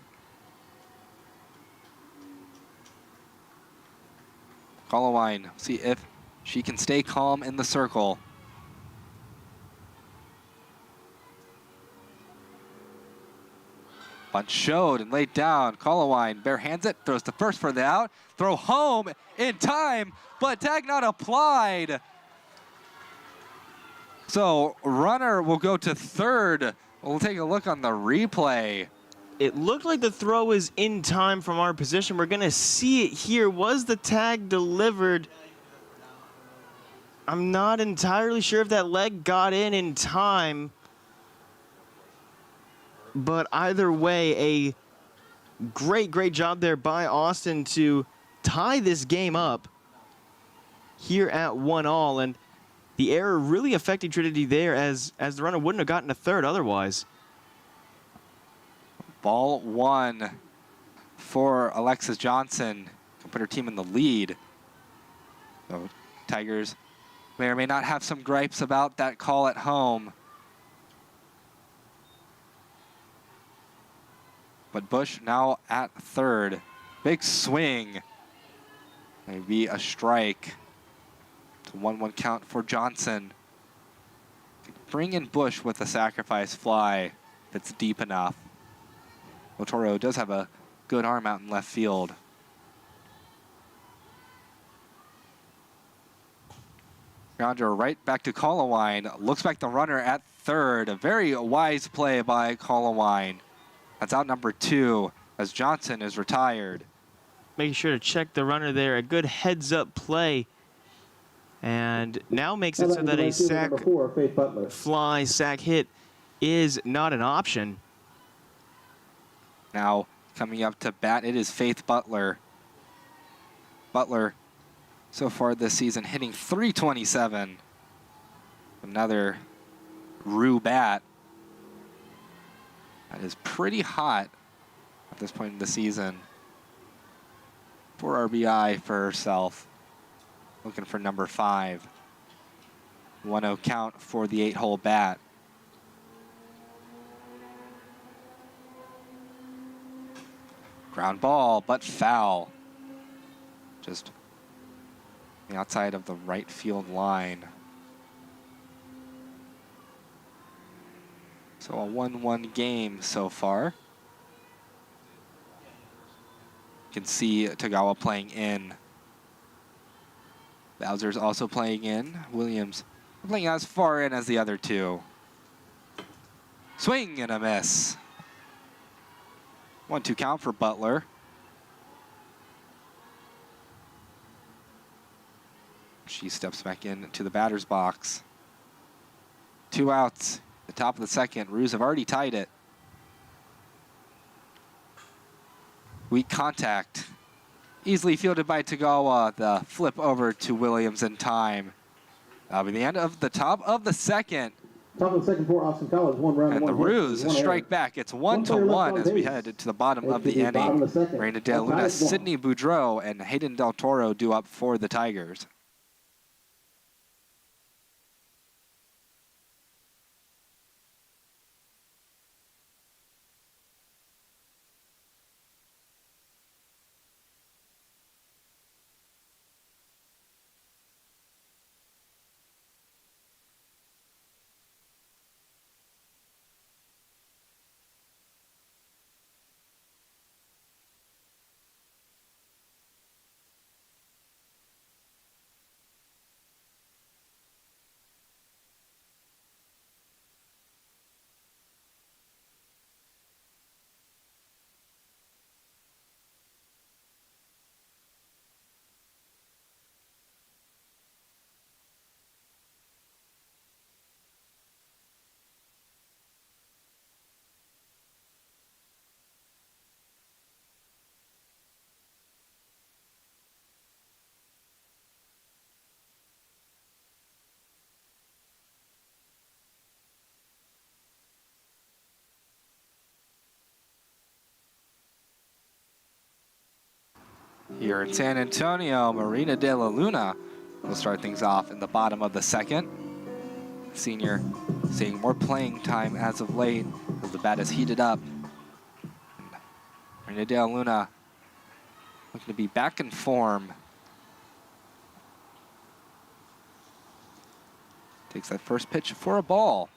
Colowine, see if she can stay calm in the circle. Bunt showed and laid down. Colowine bare hands it, throws to first for the out. Throw home in time, but tag not applied. So runner will go to third. We'll take a look on the replay.
It looked like the throw was in time from our position. We're going to see it here. Was the tag delivered? I'm not entirely sure if that leg got in time. But either way, a great job there by Austin to tie this game up here at 1-1. And the error really affecting Trinity there as the runner wouldn't have gotten a third otherwise.
Ball 1 for Alexis Johnson. Can put her team in the lead. So Tigers may or may not have some gripes about that call at home. But Bush now at third. Big swing. Maybe a strike. It's a 1-1 count for Johnson. Bring in Bush with a sacrifice fly that's deep enough. Otoro does have a good arm out in left field. Grounder right back to Colowine. Looks like the runner at third. A very wise play by Colowine. That's out number 2 as Johnson is retired.
Making sure to check the runner there. A good heads-up play. And now makes it so that a sack fly, sack hit is not an option.
Now coming up to bat, it is Faith Butler. Butler so far this season hitting .327. Another Roo bat. That is pretty hot at this point in the season. 4 RBI for herself. Looking for number 5. 1-0 count for the 8-hole bat. Ground ball, but foul. Just the outside of the right field line. So a 1-1 game so far. can see Tagawa playing in. Bowser's also playing in. Williams playing as far in as the other two. Swing and a miss. 1-2 count for Butler. She steps back into the batter's box. 2 outs. The top of the second. Roos have already tied it. Weak contact. Easily fielded by Tagawa. The flip over to Williams in time. That'll be the end of the top of the second.
Top of the second for Austin College, 1 round.
And the Roos strike back. It's 1-1 as we head to the bottom of the inning. Marina De Luna, Sydney Boudreau, and Hayden Del Toro due up for the Tigers. Here in San Antonio, Marina De La Luna will start things off in the bottom of the second. Senior seeing more playing time as of late as the bat is heated up. Marina De La Luna looking to be back in form. Takes that first pitch for a ball.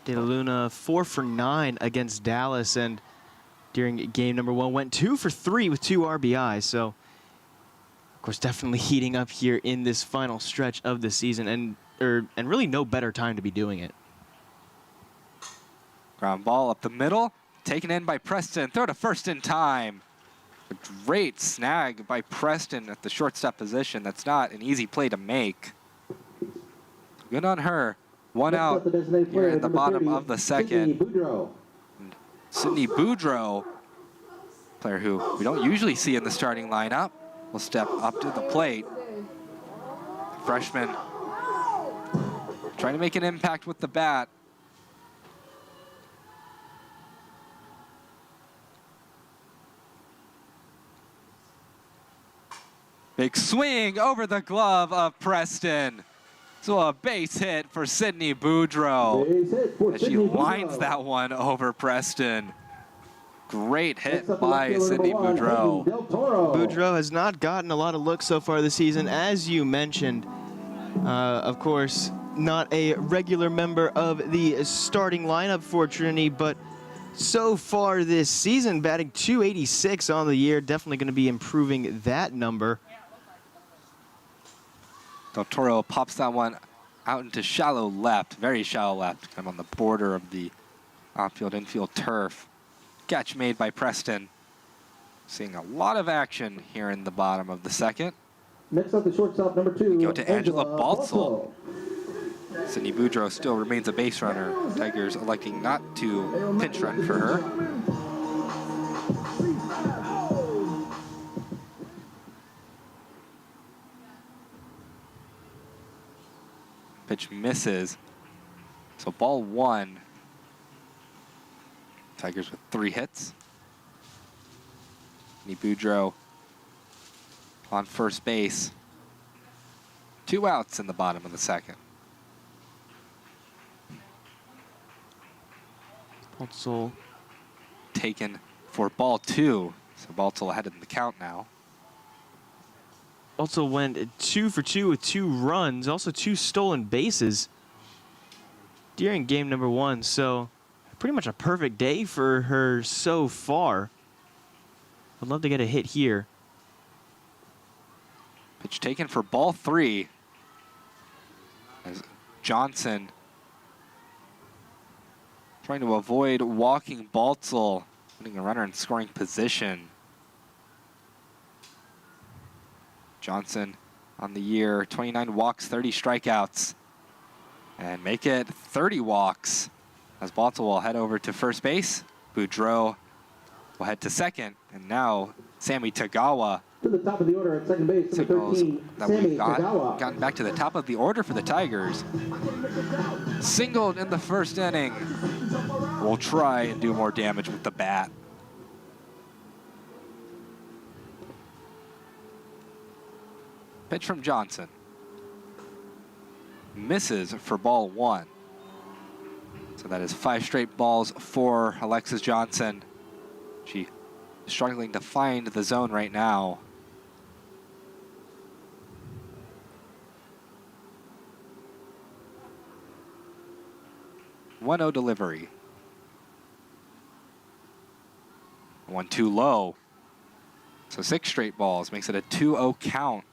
De La Luna 4 for 9 against Dallas, and during game number 1 went 2 for 3 with 2 RBIs. So, of course, definitely heating up here in this final stretch of the season, and really no better time to be doing it.
Ground ball up the middle, taken in by Preston. Throw to first in time. A great snag by Preston at the shortstop position. That's not an easy play to make. Good on her. 1 out here in the bottom of the second. Sydney Boudreau, player who we don't usually see in the starting lineup, will step up to the plate. Freshman trying to make an impact with the bat. Big swing over the glove of Preston. So a base hit for Sydney Boudreau. As she lines that one over Preston. Great hit by Sydney Boudreau.
Boudreau has not gotten a lot of looks so far this season, as you mentioned. Of course, not a regular member of the starting lineup for Trinity, but so far this season, batting .286 on the year. Definitely going to be improving that number.
Del Toro pops that one out into shallow left, very shallow left, kind of on the border of the outfield infield turf. Catch made by Preston. Seeing a lot of action here in the bottom of the second.
Next up, the shortstop, number 2.
We go to Angela Baltzel. Sydney Boudreau still remains a base runner. Tigers electing not to pinch run for her. Pitch misses. So ball 1. Tigers with 3 hits. Sydney Boudreau on first base. 2 outs in the bottom of the second.
Baltzel
taken for ball 2. So Baltzel ahead in the count now.
Also went 2 for 2 with 2 runs, also 2 stolen bases during game number 1. So pretty much a perfect day for her so far. Would love to get a hit here.
Pitch taken for ball 3. As Johnson trying to avoid walking Baltzel, putting a runner in scoring position. Johnson on the year, 29 walks, 30 strikeouts, and make it 30 walks. As Baltzel will head over to first base, Boudreau will head to second, and now Sammy Tagawa
To the top of the order at second base, number
signals
13,
that
Sammy
we've
Tagawa.
gotten back to the top of the order for the Tigers. Singled in the first inning. Will try and do more damage with the bat. Pitch from Johnson. Misses for ball 1. So that is 5 straight balls for Alexis Johnson. She struggling to find the zone right now. One-0 delivery. 1-2 low. So 6 straight balls makes it a 2-0 count.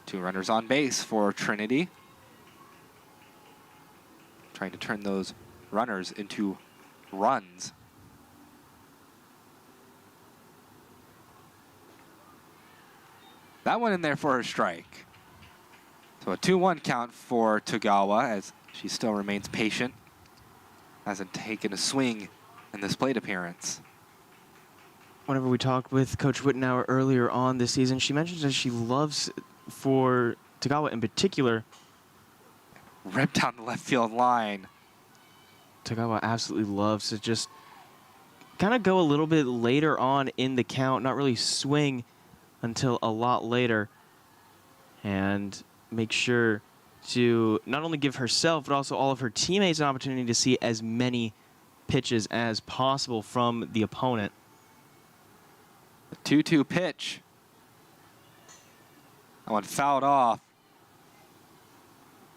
2 runners on base for Trinity. Trying to turn those runners into runs. That one in there for a strike. So a 2-1 count for Tagawa as she still remains patient. Hasn't taken a swing in this plate appearance.
Whenever we talked with Coach Wittenauer earlier on this season, she mentions that she loves, for Tagawa in particular,
Ripped down the left field line.
Tagawa absolutely loves to just kind of go a little bit later on in the count, not really swing until a lot later, and make sure to not only give herself but also all of her teammates an opportunity to see as many pitches as possible from the opponent.
The 2-2 pitch. That one fouled off.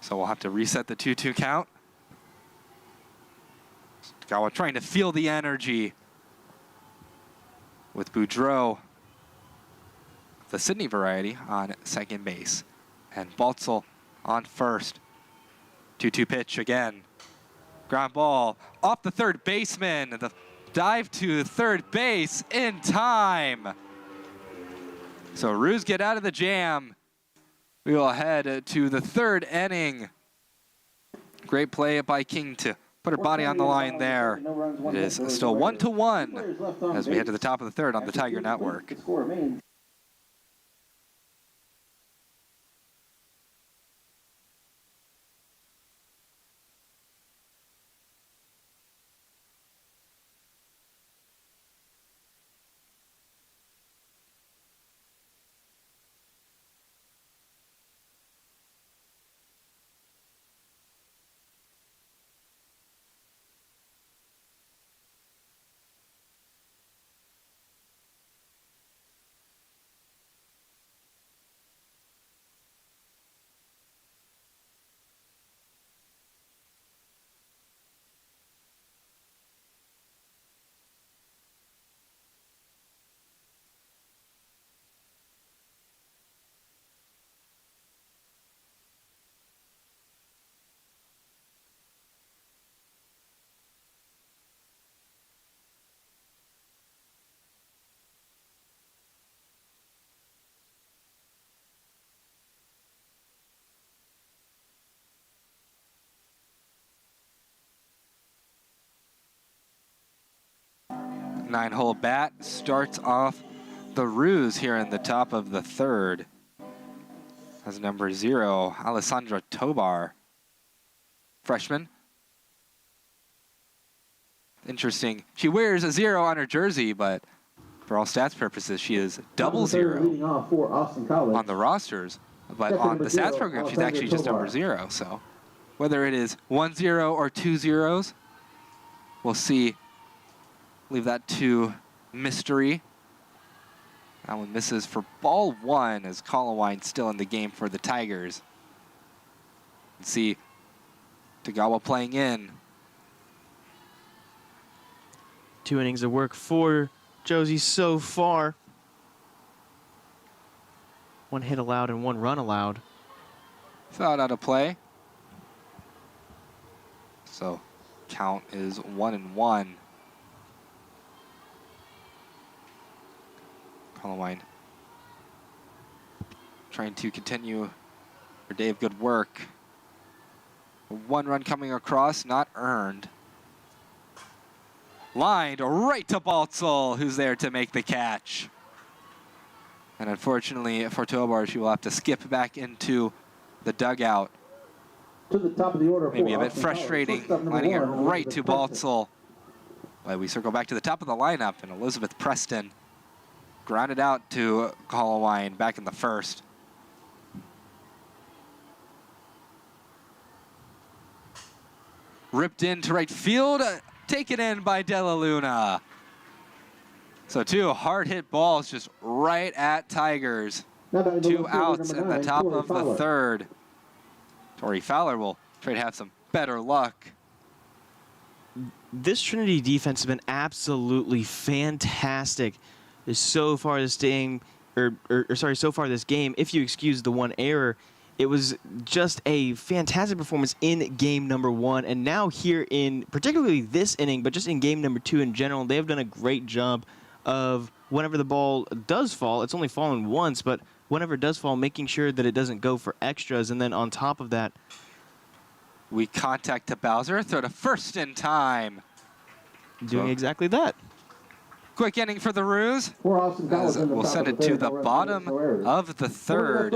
So we'll have to reset the 2-2 count. Tagawa trying to feel the energy with Boudreau, the Sydney variety, on second base. And Baltzel on first. 2-2 pitch again. Ground ball off the third baseman. The dive to third base in time. So Roos get out of the jam. We will head to the 3rd inning. Great play by King to put her body on the line there. It is still 1-1 as we head to the top of the 3rd on the Tiger Network. 9-hole bat starts off the ruse here in the top of the 3rd. As number 0, Alessandra Tobar, freshman. Interesting. She wears a 0 on her jersey, but for all stats purposes, she is double 0
leading off for Austin College.
on the rosters. But on the stats program, she's actually just number 0. So whether it is 1 0 or 2 zeros, we'll see. Leave that to mystery. That one misses for ball 1 as Colowine still in the game for the Tigers. You see Tagawa playing in.
2 innings of work for Josie so far. 1 hit allowed and 1 run allowed.
Foul out of play. So count is 1-1. Columbine trying to continue her day of good work. 1 run coming across, not earned. Lined right to Baltzel, who's there to make the catch. And unfortunately for Tobar, she will have to skip back into the dugout.
To the top of the order.
Maybe a bit frustrating, lining it right to Baltzel. But we circle back to the top of the lineup, and Elizabeth Preston grounded out to Columbine back in the first. Ripped into right field, taken in by Della Luna. So 2 hard-hit balls just right at Tigers. 2 outs at the top of the third. Tori Fowler will try to have some better luck.
This Trinity defense has been absolutely fantastic so far this game, so far this game. If you excuse the 1 error, it was just a fantastic performance in game number 1, and now here in particularly this inning, but just in game number 2 in general, they've done a great job of whenever the ball does fall. It's only fallen once, but whenever it does fall, making sure that it doesn't go for extras, and then on top of that,
we contact to Bowser, throw to first in time.
Doing exactly that.
Quick inning for the Roos. We'll send it to the bottom of the third.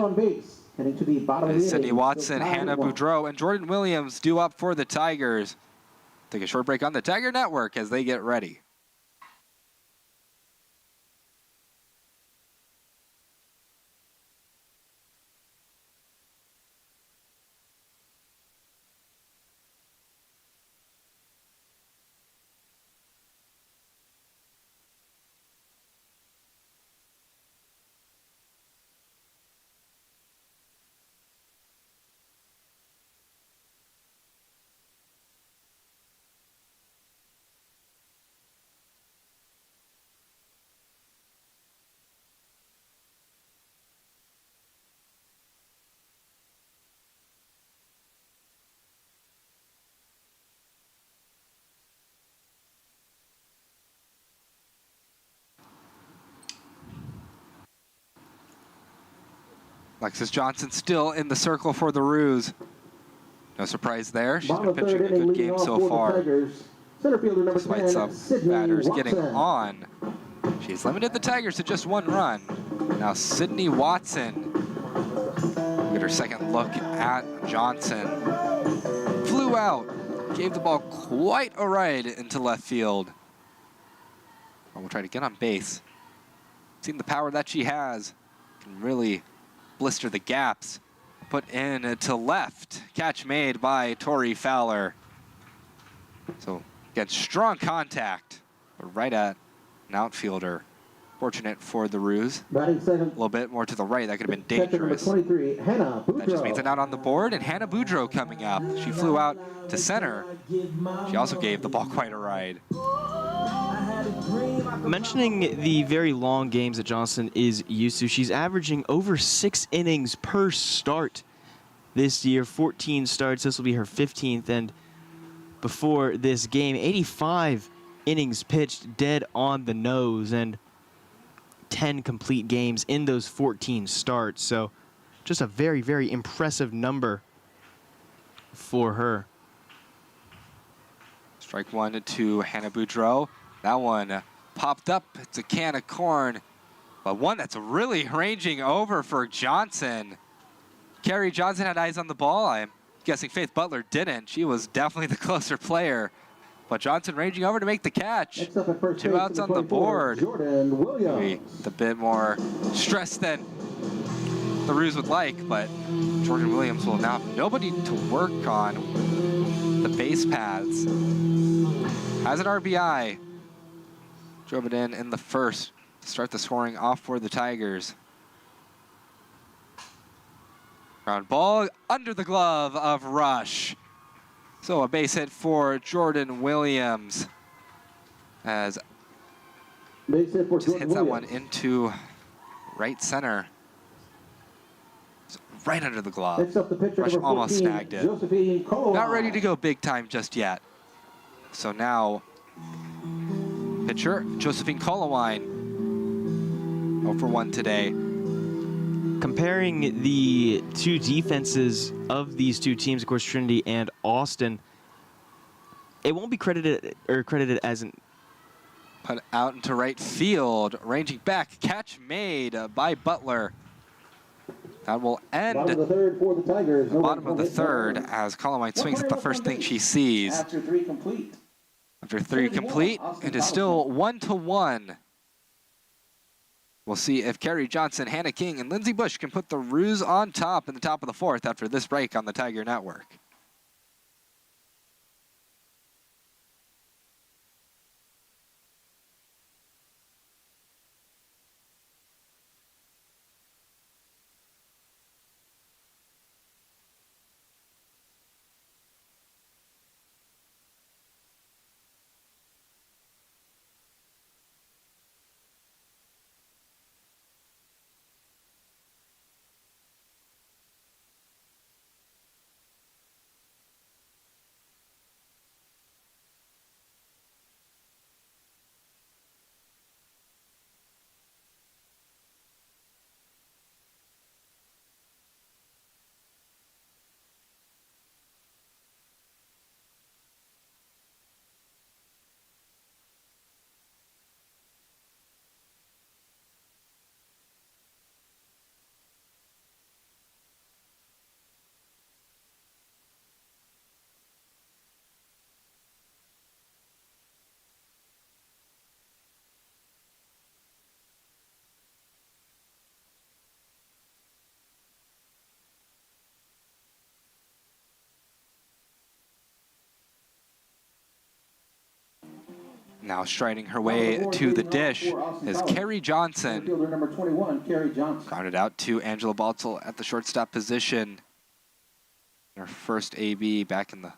Sydney Watson, Hannah Boudreau, and Jordan Williams due up for the Tigers. Take a short break on the Tiger Network as they get ready. Alexis Johnson still in the circle for the Roos. No surprise there. She's been pitching a good game so far. Despite some batters getting on. She's limited the Tigers to just 1 run. Now Sydney Watson. Get her second look at Johnson. Flew out. Gave the ball quite a ride into left field. We'll try to get on base. Seeing the power that she has. Can really blister the gaps. Put in to left. Catch made by Tori Fowler. So, again, strong contact. Right at an outfielder. Fortunate for the Roos. A little bit more to the right. That could have been dangerous. That just means an out on the board. And Hannah Boudreau coming up. She flew out to center. She also gave the ball quite a ride.
Mentioning the very long games that Johnson is used to, she's averaging over 6 innings per start this year. 14 starts. This will be her 15th. And before this game, 85 innings pitched, dead on the nose, and 10 complete games in those 14 starts. So just a very, very impressive number for her.
Strike 1 to Hannah Boudreau. That one popped up. It's a can of corn. But one that's really ranging over for Johnson. Carrie Johnson had eyes on the ball. I'm guessing Faith Butler didn't. She was definitely the closer player. But Johnson ranging over to make the catch. 2 outs on the board. Maybe a bit more stress than the Roos would like, but Jordan Williams will now have nobody to work on the base paths. Has an RBI. Drove it in the first to start the scoring off for the Tigers. Ground ball under the glove of Rush. So a base hit for Jordan Williams. as
Base hit for
just
Jordan
hits that one
Williams.
into right center. It's right under the glove.
Next up, the pitcher,
Rush
number
almost
14,
snagged it.
Josephine Colowine.
Not ready to go big time just yet. So now, pitcher, Josephine Colowine, 0 for 1 today.
Comparing the two defenses of these two teams, of course, Trinity and Austin, it won't be credited as an
Put out into right field, ranging back, catch made by Butler. That will end
Bottom of the third for the Tigers.
the bottom of the third as Colowine swings at the first thing she sees.
After 3 complete.
After 3 complete, it is still 1-1. We'll see if Carrie Johnson, Hannah King, and Lindsay Bush can put the Roos on top in the top of the 4th after this break on the Tiger Network. Now striding her way to the dish is Carrie Johnson.
Fielder number 21, Carrie Johnson.
Grounded out to Angela Baltzel at the shortstop position. Her first AB back in the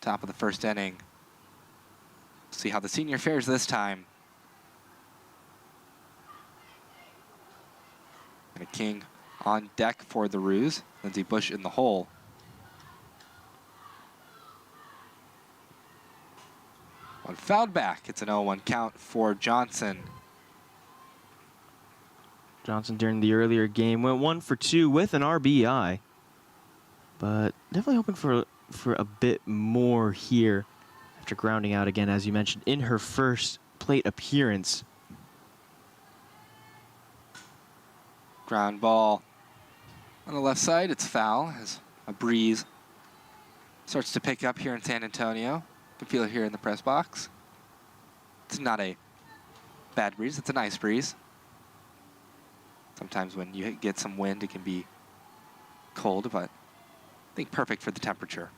top of the 1st inning. See how the senior fares this time. And a King on deck for the Roos. Lindsay Bush in the hole. One fouled back. It's an 0-1 count for Johnson.
Johnson during the earlier game went 1 for 2 with an RBI, but definitely hoping for a bit more here after grounding out again, as you mentioned, in her first plate appearance.
Ground ball on the left side. It's foul as a breeze starts to pick up here in San Antonio. You can feel it here in the press box. It's not a bad breeze. It's a nice breeze. Sometimes when you get some wind, it can be cold, but I think perfect for the temperature.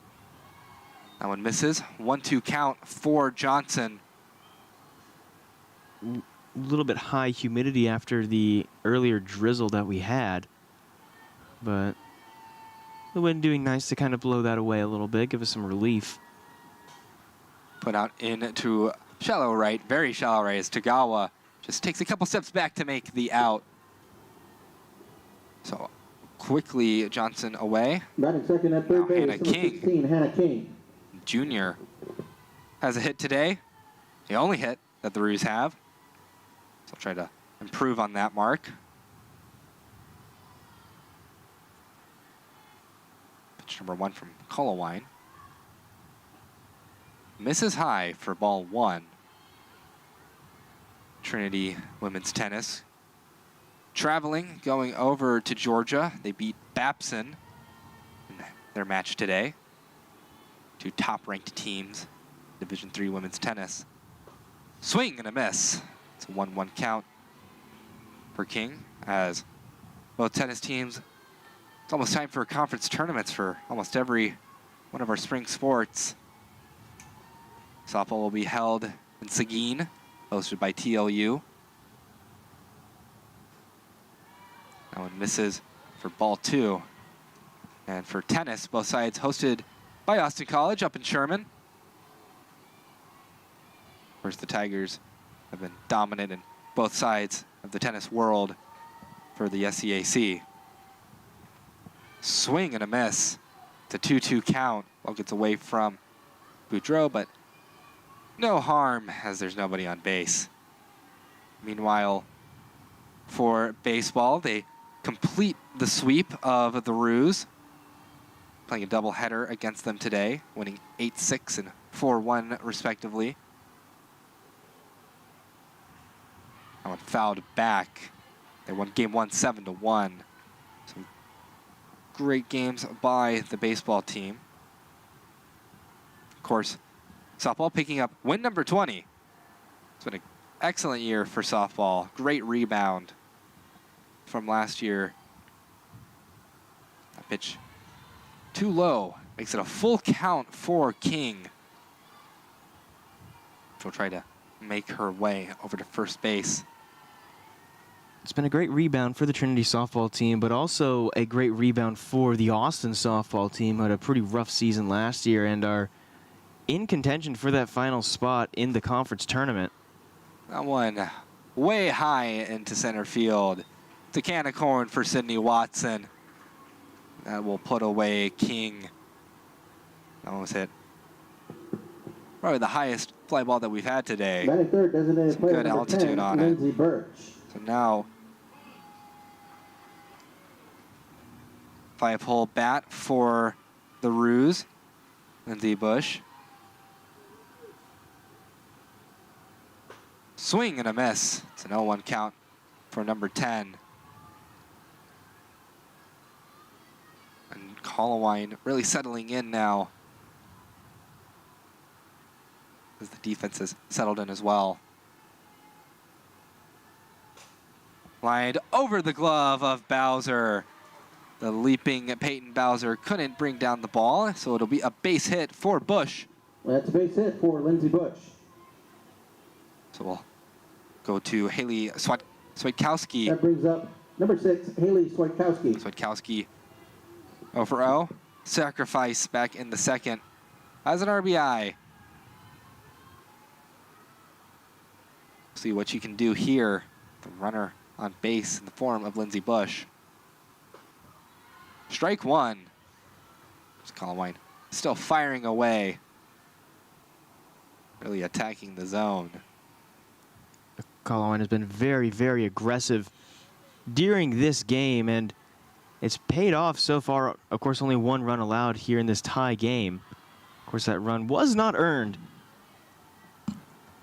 That one misses. 1-2 count for Johnson.
A little bit high humidity after the earlier drizzle that we had, but the wind doing nice to kind of blow that away a little bit, give us some relief.
Put out into shallow right, very shallow right, as Tagawa just takes a couple steps back to make the out. So quickly Johnson away.
Batting second at third base,
Hannah
number
King.
16, Hannah King.
Junior has a hit today. The only hit that the Roos have. So I'll try to improve on that mark. Pitch number 1 from Colowine. Misses high for ball 1. Trinity women's tennis traveling, going over to Georgia. They beat Babson in their match today. 2 top-ranked teams, Division III women's tennis. Swing and a miss. It's a 1-1 count for King, as both tennis teams, it's almost time for conference tournaments for almost every one of our spring sports. Softball will be held in Seguin, hosted by TLU. That one misses for ball 2. And for tennis, both sides hosted by Austin College up in Sherman. course, the Tigers have been dominant in both sides of the tennis world for the SCAC. Swing and a miss. It's a 2-2 count. Ball gets away from Boudreaux, but no harm as there's nobody on base. Meanwhile, for baseball, they complete the sweep of the Roos, playing a doubleheader against them today, winning 8-6 and 4-1 respectively. That one fouled back. They won game 1 7-1. Some great games by the baseball team. Of course, softball picking up win number 20. It's been an excellent year for softball. Great rebound from last year. That pitch too low. Makes it a full count for King. She'll try to make her way over to first base.
It's been a great rebound for the Trinity softball team, but also a great rebound for the Austin softball team, who had a pretty rough season last year and are in contention for that final spot in the conference tournament.
That one way high into center field. It's a can of corn for Sydney Watson. That will put away King. That one was hit. Probably the highest fly ball that we've had today.
Batting third, designated player
good
number
altitude
10,
on it.
Lindsey Birch.
So now, 5-hole bat for the Roos, Lindsey Bush. Swing and a miss. It's an 0-1 count for number 10. And Collowine really settling in now, as the defense has settled in as well. Lined over the glove of Bowser. The leaping Peyton Bowser couldn't bring down the ball, so it'll be a base hit for Bush.
That's a base hit for Lindsey Bush.
So we'll go to Haley Swiatkowski.
That brings up number 6, Haley Swiatkowski.
Swiatkowski 0 for 0. Sacrifice back in the second as an RBI. See what you can do here. The runner on base in the form of Lindsey Bush. Strike one. Collowine still firing away. Really attacking the zone.
Collowine has been very, very aggressive during this game, and it's paid off so far. Of course, only one run allowed here in this tie game. Of course, that run was not earned.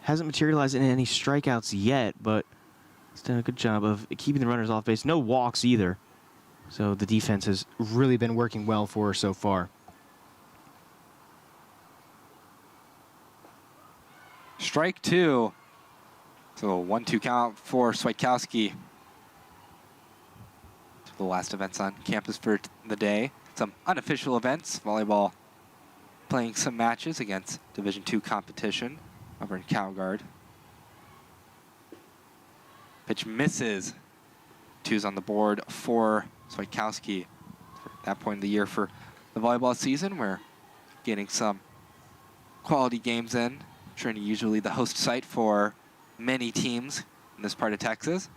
Hasn't materialized in any strikeouts yet, but it's done a good job of keeping the runners off base. No walks either. So the defense has really been working well for her so far.
Strike two. So 1-2 count for Swiatkowski. The last events on campus for the day. Some unofficial events. Volleyball playing some matches against Division II competition over in Calgard. Pitch misses. 2's on the board for Swiatkowski. At that point in the year for the volleyball season, we're getting some quality games in. Trinity usually the host site for many teams in this part of Texas.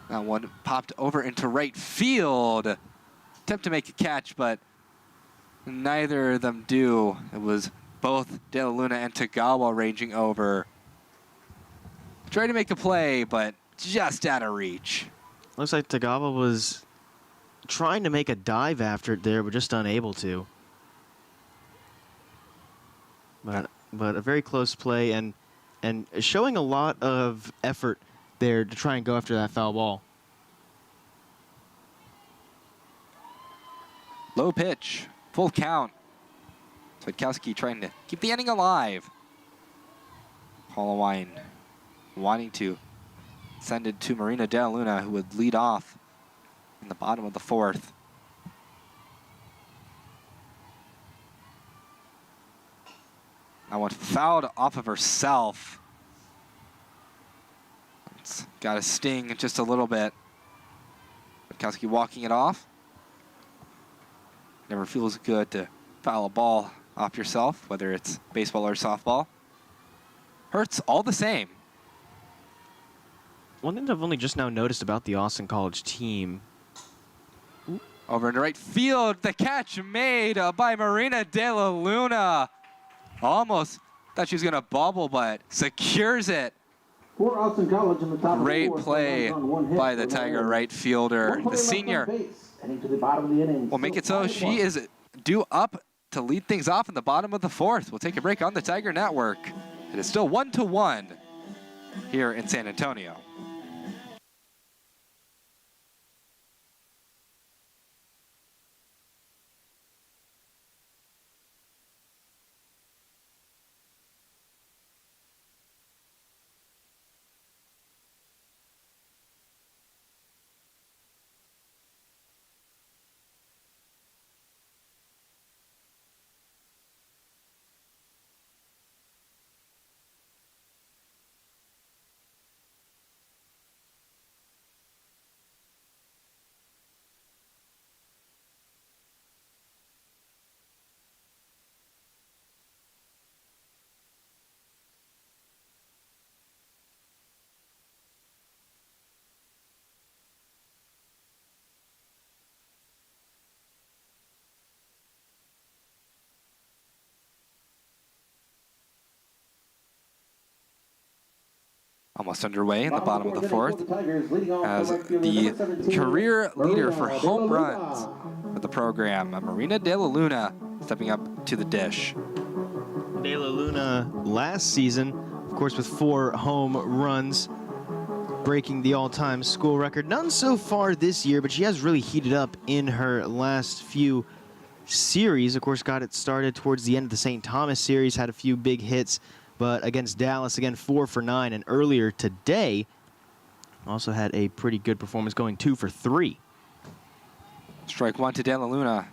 That one popped over into right field. Attempt to make a catch, but neither of them do. It was both De La Luna and Tagawa ranging over. Tried to make a play, but just out of reach.
Looks like Tagawa was trying to make a dive after it there, but just unable to. But a very close play and showing a lot of effort there to try and go after that foul ball.
Low pitch, full count. Swiatkowski trying to keep the inning alive. Collowine wanting to send it to Marina De La Luna, who would lead off in the bottom of the fourth. That one fouled off of herself. It's got a sting just a little bit. Swiatkowski walking it off. Never feels good to foul a ball off yourself, whether it's baseball or softball. Hurts all the same.
One thing that I've only just now noticed about the Austin College team.
Over in the right field, the catch made by Marina De La Luna. Almost thought she was going to bobble, but secures it.
For Austin College in the top
Great
of the
play by the Tiger right fielder. The senior will make it so she is due up to lead things off in the bottom of the fourth. We'll take a break on the Tiger Network. It is still 1-1 here in San Antonio. Almost underway in the bottom of the fourth, as the career leader for home runs for the program, Marina De La Luna, stepping up to the dish.
De La Luna last season, of course, with 4 home runs, breaking the all-time school record. None so far this year, but she has really heated up in her last few series. Of course, got it started towards the end of the St. Thomas series, had a few big hits. But against Dallas, again, 4 for 9. And earlier today, also had a pretty good performance, going 2 for 3.
Strike one to De La Luna.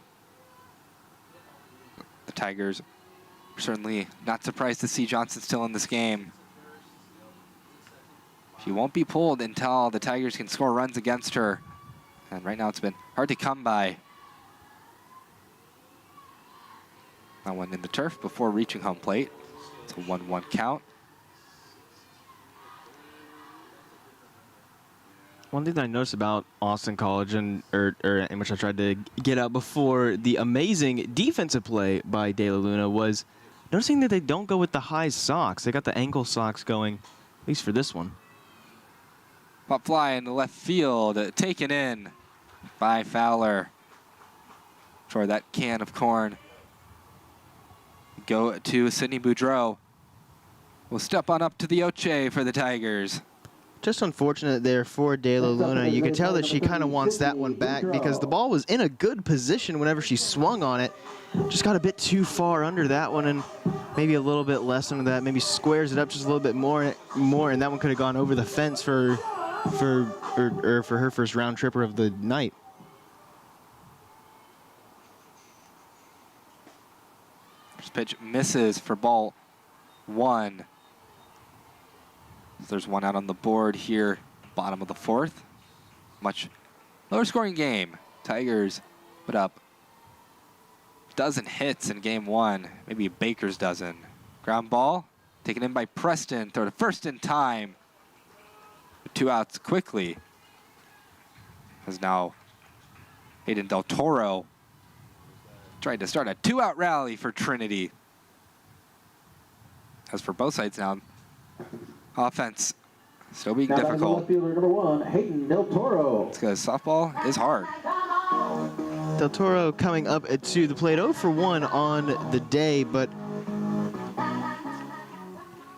The Tigers are certainly not surprised to see Johnson still in this game. She won't be pulled until the Tigers can score runs against her. And right now it's been hard to come by. That one in the turf before reaching home plate. It's a 1-1 count.
One thing that I noticed about Austin College, and in which I tried to get out before, the amazing defensive play by De La Luna, was noticing that they don't go with the high socks. They got the ankle socks going, at least for this one.
Pop fly in the left field, taken in by Fowler. For that can of corn. Go to Sydney Boudreau. We'll step on up to the Oche for the Tigers.
Just unfortunate there for De La Luna. You could tell that she kind of wants that one back because the ball was in a good position whenever she swung on it. Just got a bit too far under that one, and maybe a little bit less under that. Maybe squares it up just a little bit more, and that one could have gone over the fence for her first round tripper of the night.
First pitch misses for ball 1. There's one out on the board here, bottom of the fourth. Much lower scoring game. Tigers put up a dozen hits in game 1, maybe a baker's dozen. Ground ball taken in by Preston, throw to first in time. 2 outs quickly. As now Hayden Del Toro tried to start a 2-out rally for Trinity. As for both sides now, offense still being difficult.
Left fielder number 1, Hayden Del Toro.
It's because softball is hard.
Del Toro coming up to the plate 0 for 1 on the day, but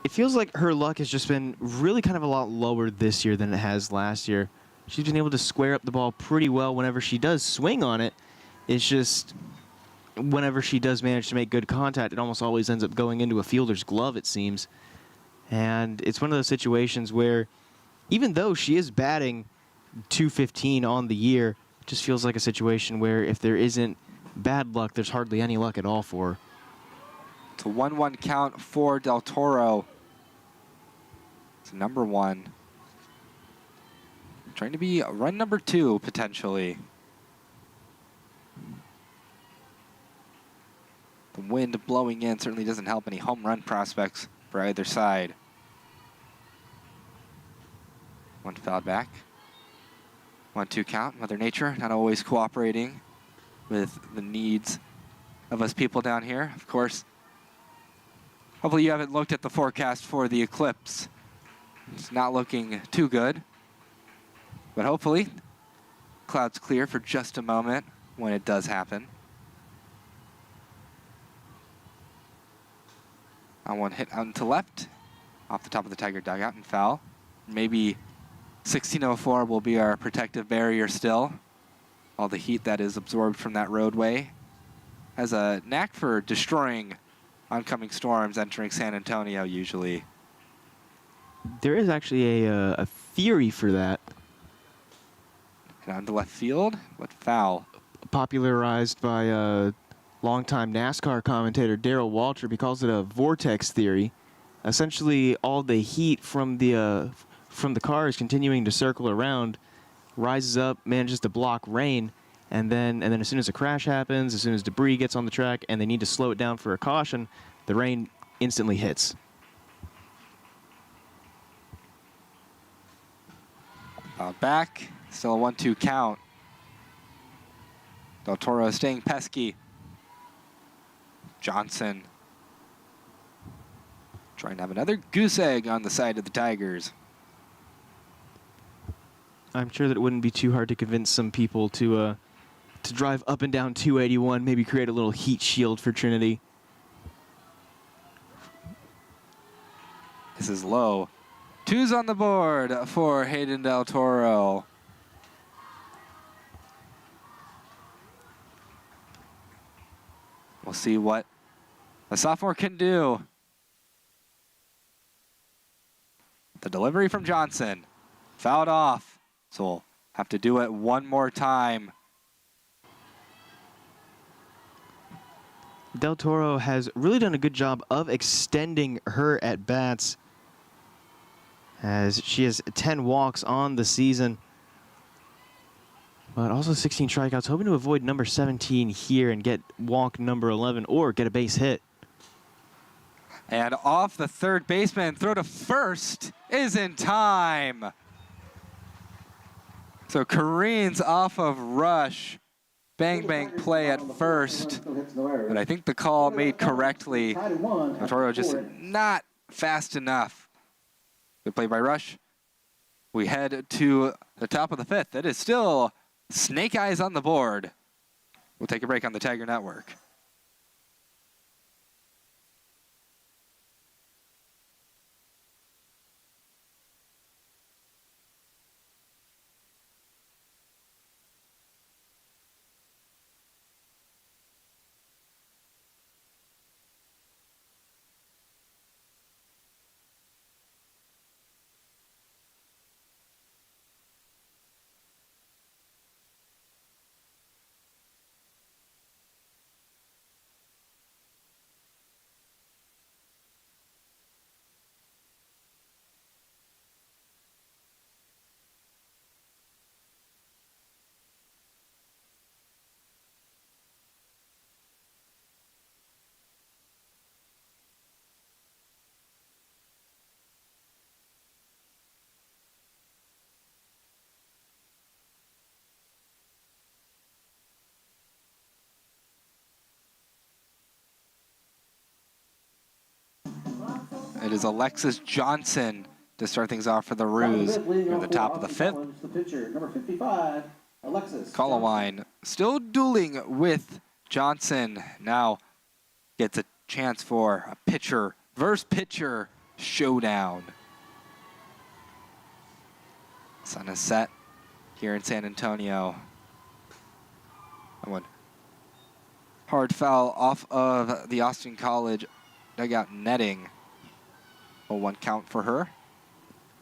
it feels like her luck has just been really kind of a lot lower this year than it has last year. She's been able to square up the ball pretty well whenever she does swing on it. It's just whenever she does manage to make good contact, it almost always ends up going into a fielder's glove, it seems. And it's one of those situations where even though she is batting .215 on the year, it just feels like a situation where if there isn't bad luck, there's hardly any luck at all for her.
It's a 1-1 count for Del Toro. It's number 1. Trying to be run number 2, potentially. The wind blowing in certainly doesn't help any home run prospects for either side. One foul back. 1-2 count. Mother Nature not always cooperating with the needs of us people down here. Of course, hopefully you haven't looked at the forecast for the eclipse. It's not looking too good. But hopefully, clouds clear for just a moment when it does happen. On one hit out to left, off the top of the Tiger dugout and foul. Maybe 1604 will be our protective barrier still. All the heat that is absorbed from that roadway has a knack for destroying oncoming storms entering San Antonio usually.
There is actually a theory for that.
And on to left field, what foul?
Popularized by longtime NASCAR commentator Darrell Waltrip. He calls it a vortex theory. Essentially, all the heat from the cars continuing to circle around rises up, manages to block rain, and then as soon as a crash happens, as soon as debris gets on the track, and they need to slow it down for a caution, the rain instantly hits.
Back, still a 1-2 count. Del Toro staying pesky. Johnson trying to have another goose egg on the side of the Tigers.
I'm sure that it wouldn't be too hard to convince some people to drive up and down 281, maybe create a little heat shield for Trinity.
This is low. 2's on the board for Hayden Del Toro. We'll see what the sophomore can do. The delivery from Johnson. Fouled off. So we'll have to do it one more time.
Del Toro has really done a good job of extending her at-bats, as she has 10 walks on the season, but also 16 strikeouts, hoping to avoid number 17 here and get walk number 11 or get a base hit.
And off the third baseman, throw to first is in time. So careens off of Rush. Bang, bang play at first. But I think the call made correctly. Del Toro just not fast enough. Good play by Rush. We head to the top of the fifth. It is still snake eyes on the board. We'll take a break on the Tiger Network. It is Alexis Johnson to start things off for the Roos. Here at the top of the fifth.
The pitcher, number 55, Alexis
Colowine still dueling with Johnson. Now gets a chance for a pitcher versus pitcher showdown. Sun is set here in San Antonio. That one hard foul off of the Austin College dugout netting. A 1 count for her.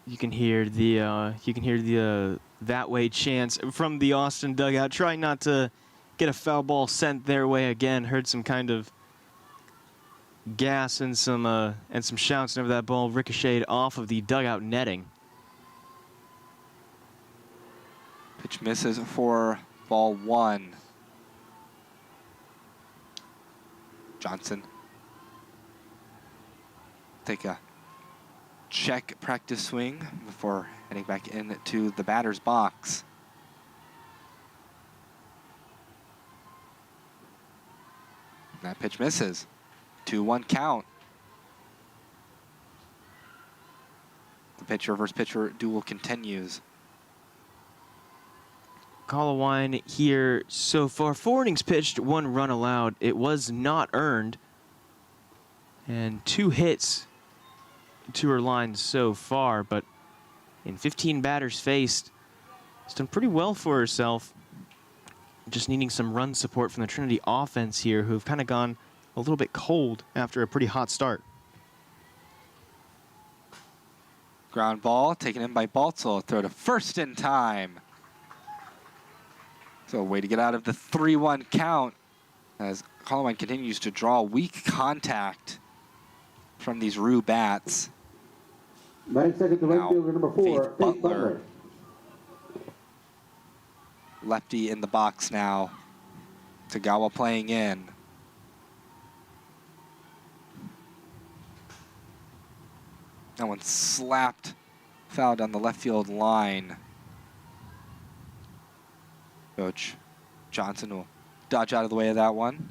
You can hear the that way chants from the Austin dugout, trying not to get a foul ball sent their way again. Heard some kind of gas and some shouts whenever that ball ricocheted off of the dugout netting.
Pitch misses for ball 1. Johnson. Take a check practice swing before heading back into the batter's box. That pitch misses. 2-1 count. The pitcher versus pitcher duel continues.
Colawine here so far. 4 innings pitched, 1 run allowed. It was not earned. And 2 hits to her line so far, but in 15 batters faced, she's done pretty well for herself. Just needing some run support from the Trinity offense here, who've kind of gone a little bit cold after a pretty hot start.
Ground ball taken in by Baltzel. Throw to first in time. So a way to get out of the 3-1 count as Colawine continues to draw weak contact from these Rue bats.
Batting second to right
Now,
fielder number 4,
Faith
Faith
Butler.
Butler.
Lefty in the box now. Tagawa playing in. That one slapped foul down the left field line. Coach Johnson will dodge out of the way of that one.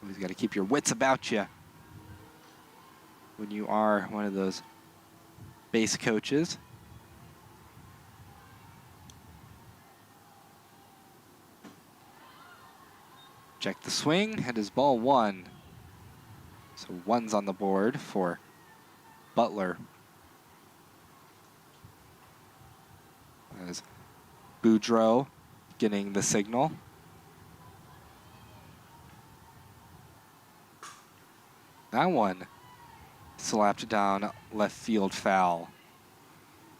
Always got to keep your wits about you when you are one of those base coaches. Check the swing, and his ball 1. So 1's on the board for Butler. As Boudreaux getting the signal. That one slapped down left field foul.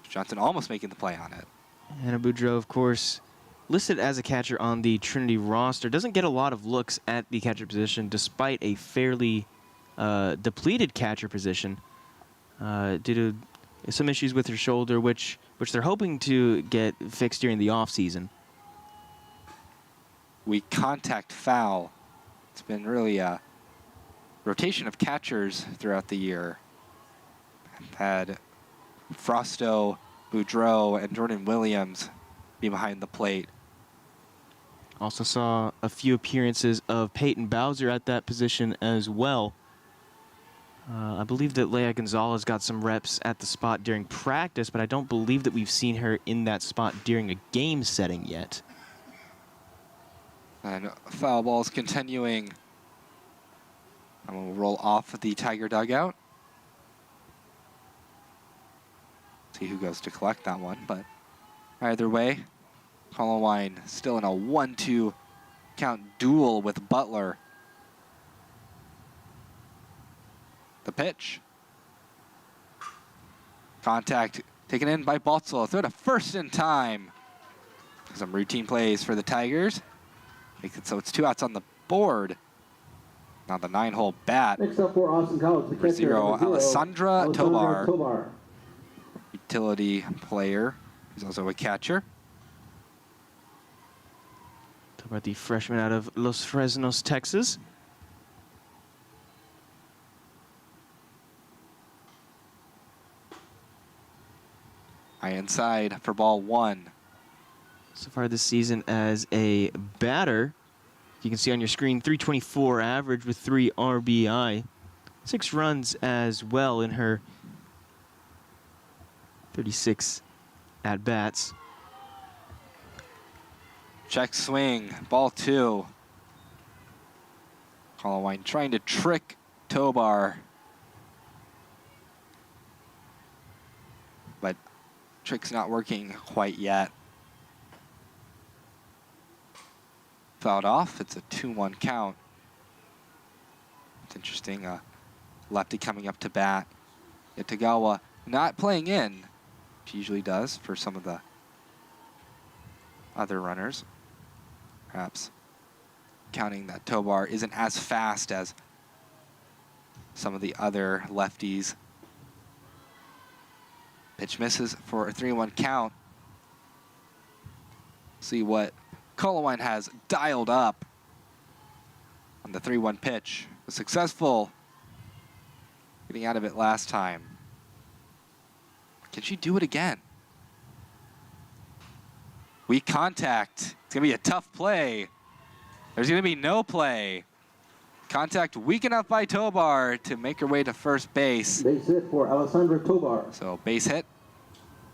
Johnson almost making the play on it.
And Boudreaux, of course, listed as a catcher on the Trinity roster, doesn't get a lot of looks at the catcher position despite a fairly depleted catcher position due to some issues with her shoulder, which they're hoping to get fixed during the offseason.
Weak contact foul. It's been really a rotation of catchers throughout the year. Had Frosto, Boudreaux, and Jordan Williams be behind the plate.
Also saw a few appearances of Peyton Bowser at that position as well. I believe that Leia Gonzalez got some reps at the spot during practice, but I don't believe that we've seen her in that spot during a game setting yet.
And foul balls continuing. And we'll roll off the Tiger dugout. See who goes to collect that one, but either way, Colawine still in a 1-2 count duel with Butler. The pitch. Contact taken in by Baltzel. Throw to first in time. Some routine plays for the Tigers. Makes it so it's 2 outs on the board. Now the 9-hole bat.
Next up for Austin College, the
For
catcher,
zero,
number 0,
Alessandra Tobar.
Tobar.
Utility player. He's also a catcher.
Tobar, the freshman out of Los Fresnos, Texas.
High inside for ball 1.
So far this season as a batter, you can see on your screen 324 average with 3 RBI. 6 runs as well in her 36 at-bats.
Check swing, ball 2. Colawine trying to trick Tobar. But trick's not working quite yet. Fouled off, it's a 2-1 count. It's interesting, lefty coming up to bat. Tagawa not playing in. She usually does for some of the other runners. Perhaps counting that Tobar isn't as fast as some of the other lefties. Pitch misses for a 3-1 count. See what Colawine has dialed up on the 3-1 pitch. Was successful getting out of it last time. Can she do it again? Weak contact. It's going to be a tough play. There's going to be no play. Contact weak enough by Tobar to make her way to first base.
Base hit for Alessandra Tobar.
So base hit.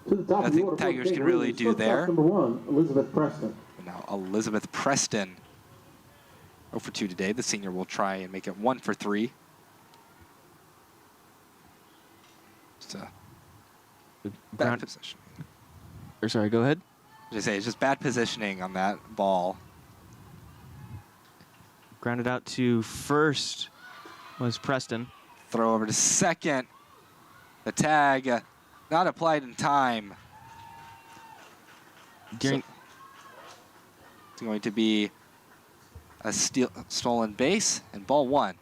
To the top
Nothing
of the order
Tigers
for
can really do there.
Number 1, Elizabeth Preston.
And now Elizabeth Preston. 0 for 2 today. The senior will try and make it 1 for 3. Just a bad positioning.
Or sorry, go ahead.
As I say, it's just bad positioning on that ball.
Grounded out to first was Preston.
Throw over to second. The tag not applied in time.
During
It's going to be a stolen base and ball 1.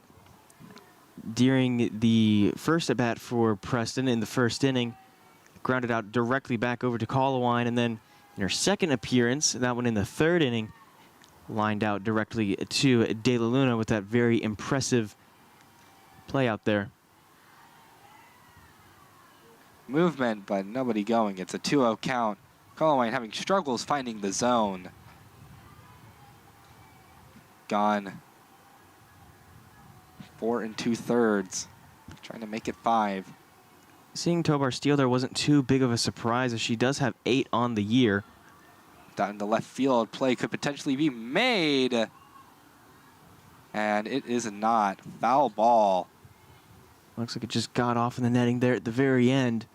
During the first at bat for Preston in the first inning, grounded out directly back over to Colawine, and then in her second appearance, that one in the third inning, lined out directly to De La Luna with that very impressive play out there.
Movement, but nobody going. It's a 2-0 count. Colawine having struggles finding the zone. Gone 4 2/3. Trying to make it 5.
Seeing Tobar steal there wasn't too big of a surprise, as she does have 8 on the year.
Down in the left field, play could potentially be made. And it is not. Foul ball.
Looks like it just got off in the netting there at the very end.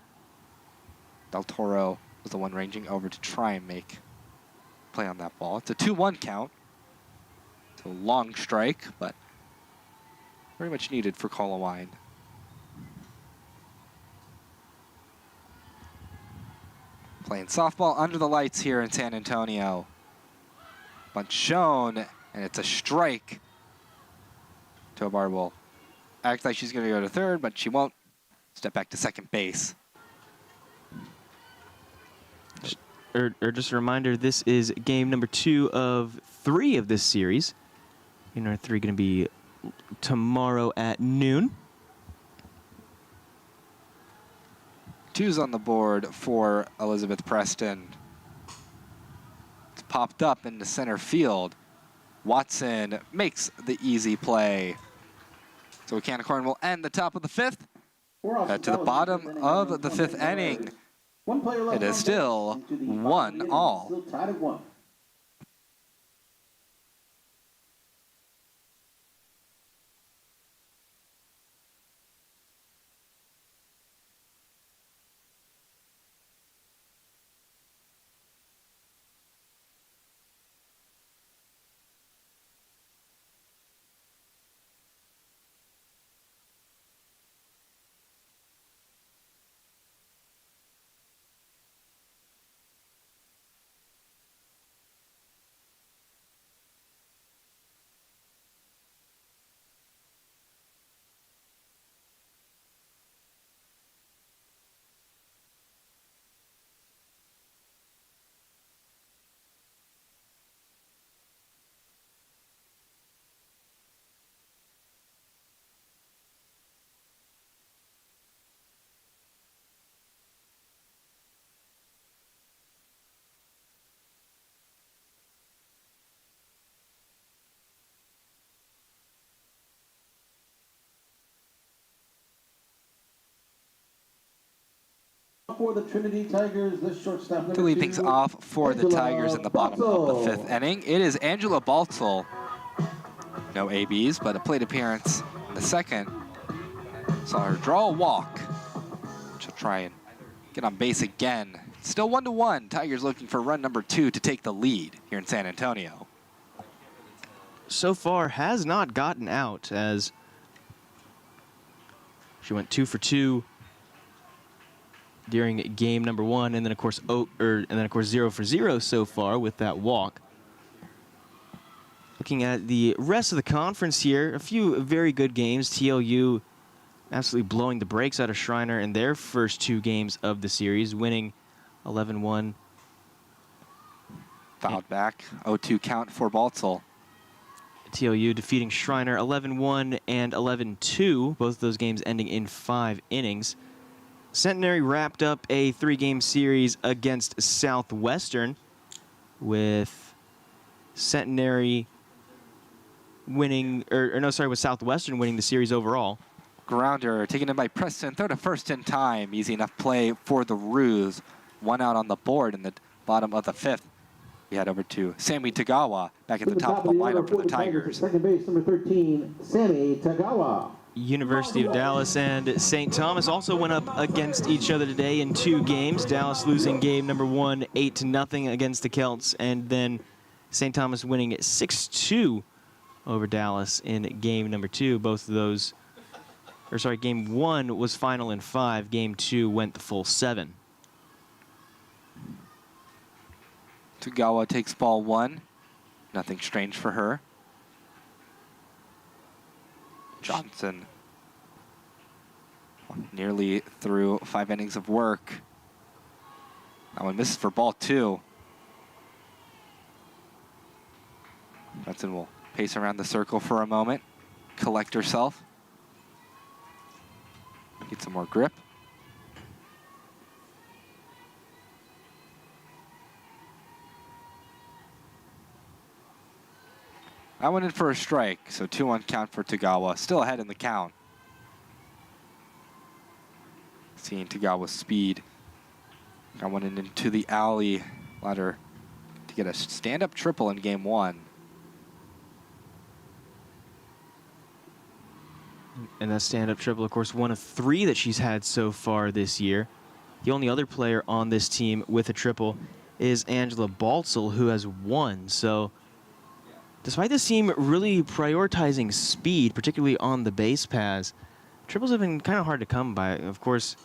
Del Toro was the one ranging over to try and make play on that ball. It's a 2-1 count. It's a long strike, but very much needed for Colawine. Playing softball under the lights here in San Antonio. Bunt shown, and it's a strike. Tobar will act like she's going to go to third, but she won't. Step back to second base.
Just a reminder, this is game number 2 of 3 of this series. Game number 3 going to be tomorrow at noon.
2's on the board for Elizabeth Preston. It's popped up into center field. Watson makes the easy play. So Canicorn will end the top of the 5th. To the bottom of the 5th inning. It is still 1-all.
Still tied at 1. For the Trinity Tigers, this shortstop number
To lead
2,
things off for the Tigers in the bottom of the 5th inning, it is Angela Baltzel. No ABs, but a plate appearance in the second. Saw her draw a walk. She'll try and get on base again. Still 1-1. Tigers looking for run number 2 to take the lead here in San Antonio.
So far has not gotten out, as she went 2 for 2 during game number 1, and then of course 0 for 0 so far with that walk. Looking at the rest of the conference here, a few very good games. TLU absolutely blowing the brakes out of Shriner in their first 2 games of the series, winning 11-1.
Fouled back, 0-2 count for Baltzel.
TLU defeating Schreiner 11-1 and 11-2, both of those games ending in 5 innings. Centenary wrapped up a 3-game series against Southwestern, with Centenary winning, with Southwestern winning the series overall.
Grounder taken in by Preston, throw to first in time. Easy enough play for the Roos. 1 out on the board in the bottom of the 5th. We head over to Sammy Tagawa, back at the top of the lineup for the Tigers.
Second base, number 13, Sammy Tagawa.
University of Dallas and St. Thomas also went up against each other today in 2 games. Dallas losing game number 1, 8-0 against the Celts, and then St. Thomas winning 6-2 over Dallas in game number 2. Both of those, game 1 was final in 5. Game 2 went the full 7.
Tagawa takes ball 1. Nothing strange for her. Johnson nearly through 5 innings of work. That one misses for ball 2. Johnson will pace around the circle for a moment, collect herself, get some more grip. I went in for a strike, so 2-1 count for Tagawa. Still ahead in the count. Seeing Tagawa's speed. I went into the alley, allowed her to get a stand-up triple in game 1.
And that stand-up triple, of course, one of 3 that she's had so far this year. The only other player on this team with a triple is Angela Baltzel, who has 1. So despite this team really prioritizing speed, particularly on the base paths, triples have been kind of hard to come by. Of course,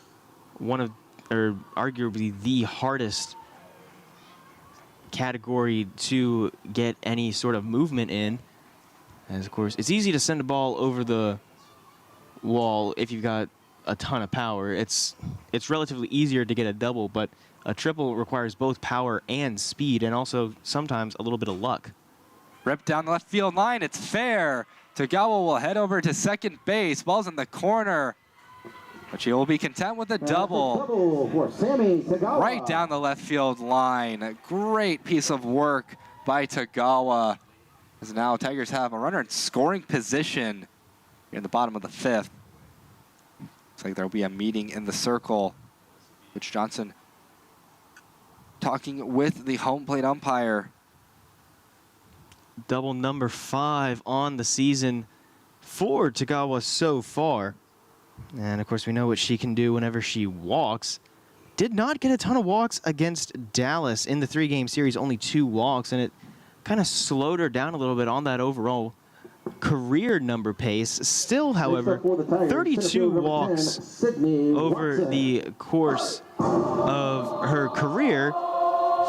arguably the hardest category to get any sort of movement in. As of course, it's easy to send a ball over the wall if you've got a ton of power. It's relatively easier to get a double, but a triple requires both power and speed, and also sometimes a little bit of luck.
Rip down the left field line, it's fair. Tagawa will head over to second base. Ball's in the corner, but she will be content with a double.
Double for Sammy Tagawa.
Right down the left field line. A great piece of work by Tagawa. As now Tigers have a runner in scoring position in the bottom of the 5th. Looks like there'll be a meeting in the circle. Which Johnson talking with the home plate umpire.
Double number 5 on the season for Tagawa so far. And of course we know what she can do whenever she walks. Did not get a ton of walks against Dallas in the 3-game series, only 2 walks, and it kind of slowed her down a little bit on that overall career number pace. Still, however, 32 walks over the course of her career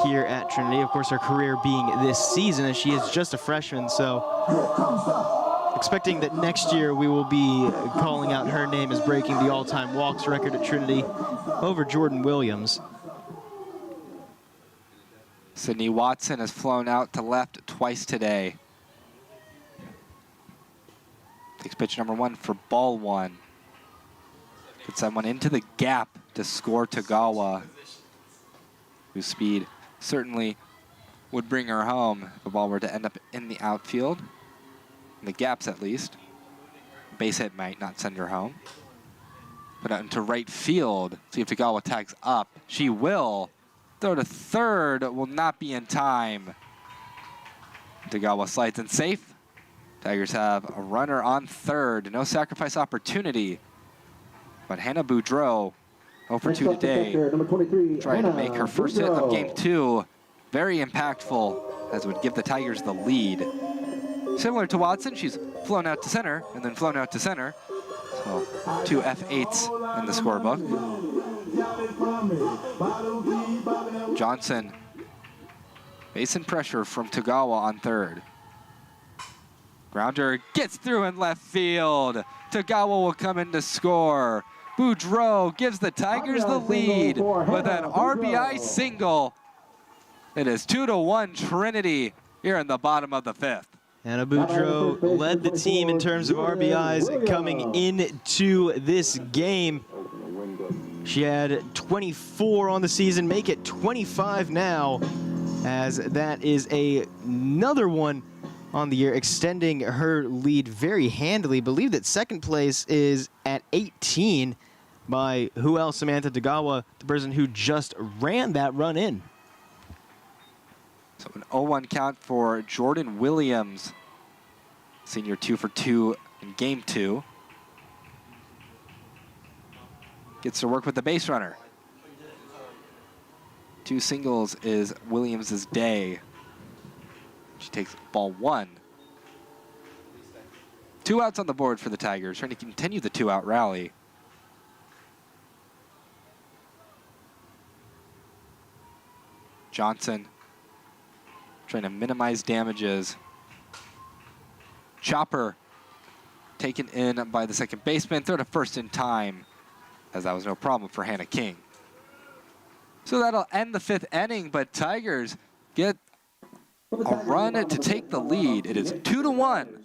here at Trinity. Of course, her career being this season, as she is just a freshman, so expecting that next year we will be calling out her name as breaking the all-time walks record at Trinity over Jordan Williams.
Sydney Watson has flown out to left twice today. Takes pitch number 1 for ball 1. Gets someone into the gap to score Tagawa, whose speed certainly would bring her home if the ball were to end up in the outfield. In the gaps, at least. Base hit might not send her home. Put out into right field. See if Tagawa tags up. She will. Throw to third will not be in time. Tagawa slides in safe. Tigers have a runner on third. No sacrifice opportunity. But Hannah Boudreau, 0 for 2 today, trying to make her first hit of game 2 very impactful, as would give the Tigers the lead. Similar to Watson, she's flown out to center and then flown out to center. So 2 F8s in the scorebook. Johnson facing pressure from Tagawa on third. Grounder gets through in left field. Tagawa will come in to score. Boudreau gives the Tigers the lead with an RBI single. It is 2-1 Trinity here in the bottom of the 5th.
And Abudro led the team in terms of RBIs coming into this game. She had 24 on the season, make it 25 now, as that is another one on the year, extending her lead very handily. Believe that second place is at 18 by who else? Samantha Tagawa, the person who just ran that run in.
So an 0-1 count for Jordan Williams, senior 2 for 2 in game 2. Gets to work with the base runner. 2 singles is Williams' day. She takes ball 1. 2 outs on the board for the Tigers, trying to continue the 2-out rally. Johnson trying to minimize damages. Chopper taken in by the second baseman. Throw to first in time, as that was no problem for Hannah King. So that'll end the 5th inning, but Tigers get a run to take the lead. It is 2-1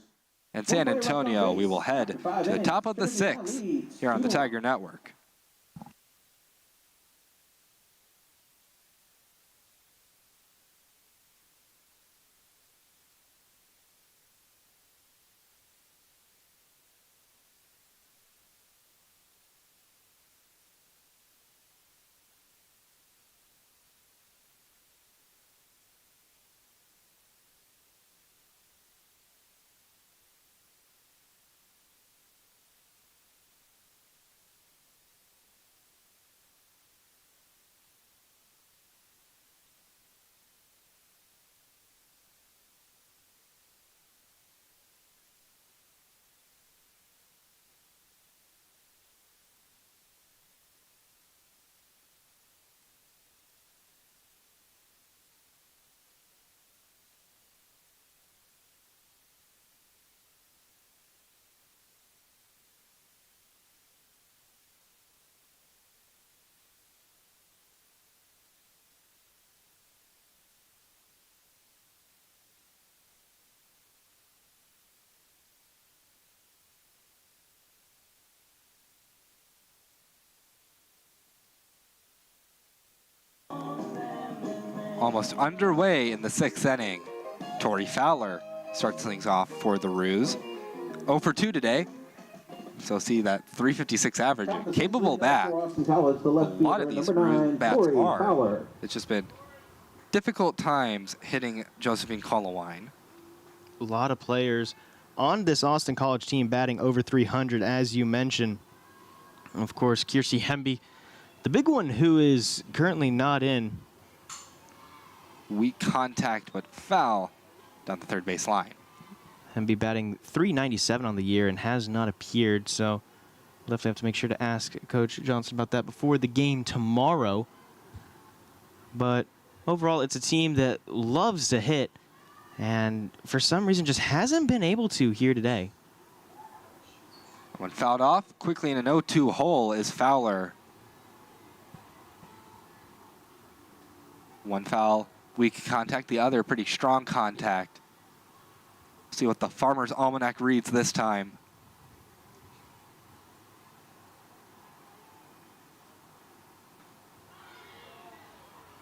in San Antonio. We will head to the top of the 6th here on the Tiger Network. Almost underway in the 6th inning. Tori Fowler starts things off for the Roos. 0 for 2 today. So see that 356 average. Capable bat. A lot of these Roos bats are. It's just been difficult times hitting Josephine Colowine.
A lot of players on this Austin College team batting over 300, as you mentioned. Of course, Kiersey Hemby, the big one who is currently not in.
Weak contact, but foul down the third base line.
Hemby batting .397 on the year and has not appeared, so we'll definitely have to make sure to ask Coach Johnson about that before the game tomorrow. But overall, it's a team that loves to hit and for some reason just hasn't been able to here today.
When fouled off, quickly in an 0-2 hole is Fowler. One foul, weak contact, the other pretty strong contact. See what the Farmer's Almanac reads this time.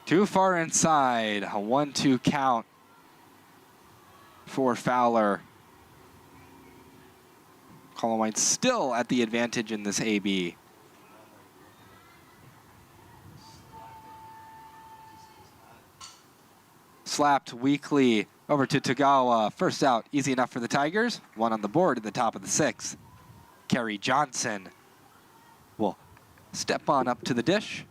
Too far inside, a 1-2 count for Fowler. Colowine still at the advantage in this AB. Slapped weakly over to Tagawa. First out, easy enough for the Tigers. One on the board at the top of the 6th. Carrie Johnson will step on up to the dish.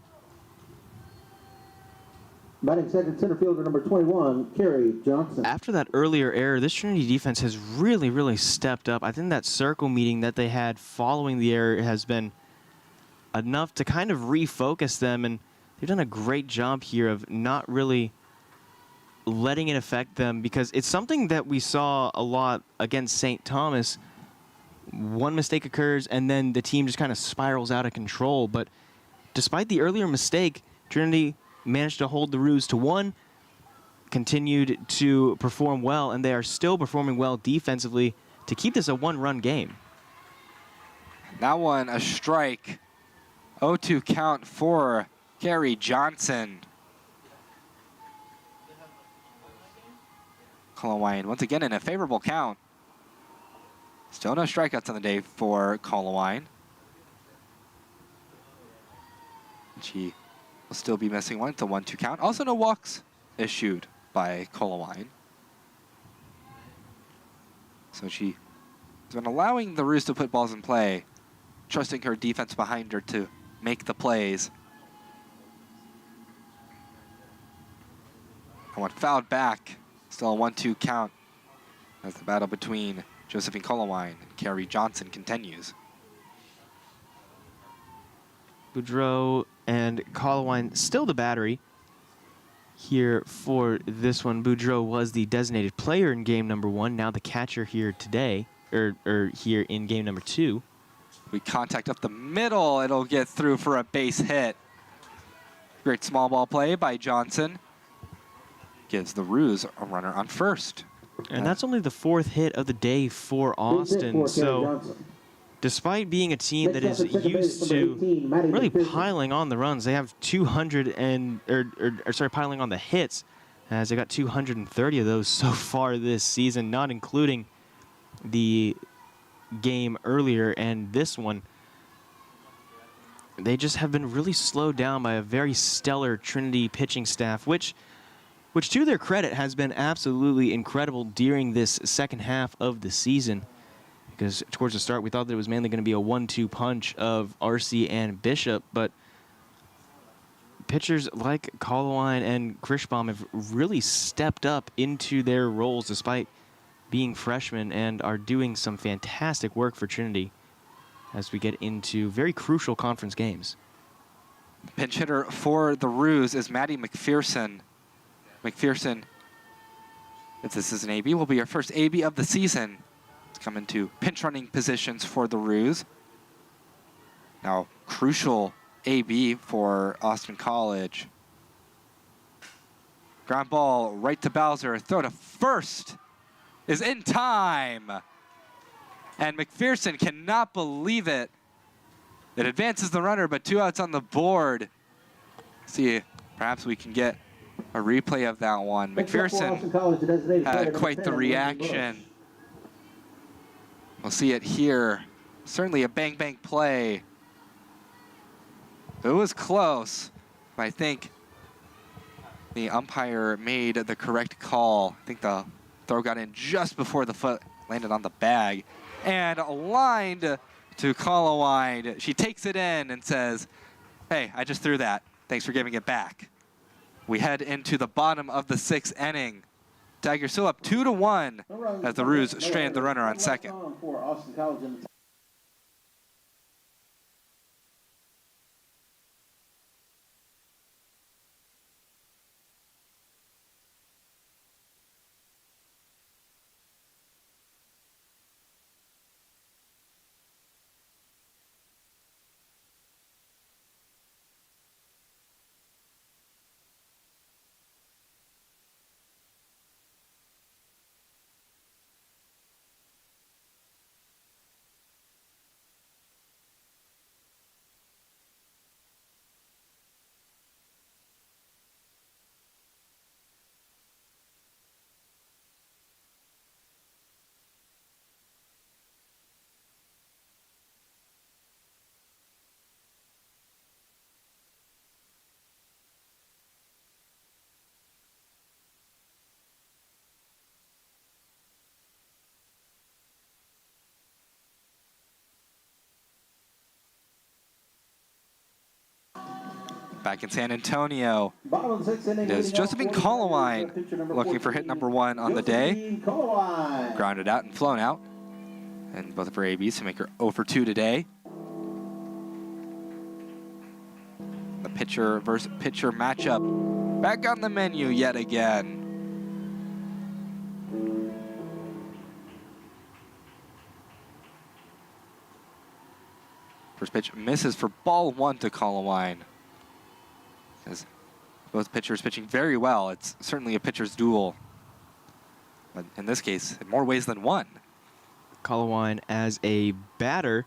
Batting second, center fielder number 21, Carrie Johnson.
After that earlier error, this Trinity defense has really stepped up. I think that circle meeting that they had following the error has been enough to kind of refocus them, and they've done a great job here of not really letting it affect them, because it's something that we saw a lot against St. Thomas. One mistake occurs and then the team just kind of spirals out of control. But despite the earlier mistake, Trinity managed to hold the Roos to 1, continued to perform well, and they are still performing well defensively to keep this a one-run game.
That one, a strike. 0-2 count for Gary Johnson. Colowine once again in a favorable count. Still no strikeouts on the day for Colowine. She will still be missing one. It's a 1-2 count. Also no walks issued by Colowine. So she has been allowing the Roos to put balls in play, trusting her defense behind her to make the plays. And one fouled back. Still a 1-2 count as the battle between Josephine Colowine and Carrie Johnson continues.
Boudreau and Colowine still the battery here for this one. Boudreau was the designated player in game number 1, now the catcher here today, or here in game number 2.
We contact up the middle. It'll get through for a base hit. Great small ball play by Johnson. Gives the Roos a runner on first.
And that's only the 4th hit of the day for Austin. So despite being a team that is used to really piling on the runs, they have 200 and, piling on the hits, as they got 230 of those so far this season, not including the game earlier and this one. They just have been really slowed down by a very stellar Trinity pitching staff, which to their credit has been absolutely incredible during this second half of the season. Because towards the start we thought that it was mainly going to be a 1-2 punch of RC and Bishop, but pitchers like Colowine and Krischbaum have really stepped up into their roles despite being freshmen and are doing some fantastic work for Trinity as we get into very crucial conference games.
Pinch hitter for the Roos is Maddie McPherson. McPherson, if this is an AB, will be her first AB of the season. It's come into pinch running positions for the Roos. Now, crucial AB for Austin College. Ground ball right to Bowser. Throw to first is in time. And McPherson cannot believe it. It advances the runner, but 2 outs on the board. See, perhaps we can get a replay of that one. McPherson had quite the reaction. We'll see it here. Certainly a bang-bang play. It was close, but I think the umpire made the correct call. I think the throw got in just before the foot landed on the bag. And lined to Colowine. She takes it in and says, "Hey, I just threw that. Thanks for giving it back." We head into the bottom of the 6th inning. Tigers still up 2-1 as the Roos strand the runner on second. Back in San Antonio, it is Josephine Colowine looking for hit number 1 on the day. Grounded out and flown out. And both of her ABs to make her 0 for 2 today. The pitcher versus pitcher matchup back on the menu yet again. First pitch misses for ball 1 to Colowine. As Both pitchers pitching very well. It's certainly a pitcher's duel. But in this case, in more ways than one.
Colowine as a batter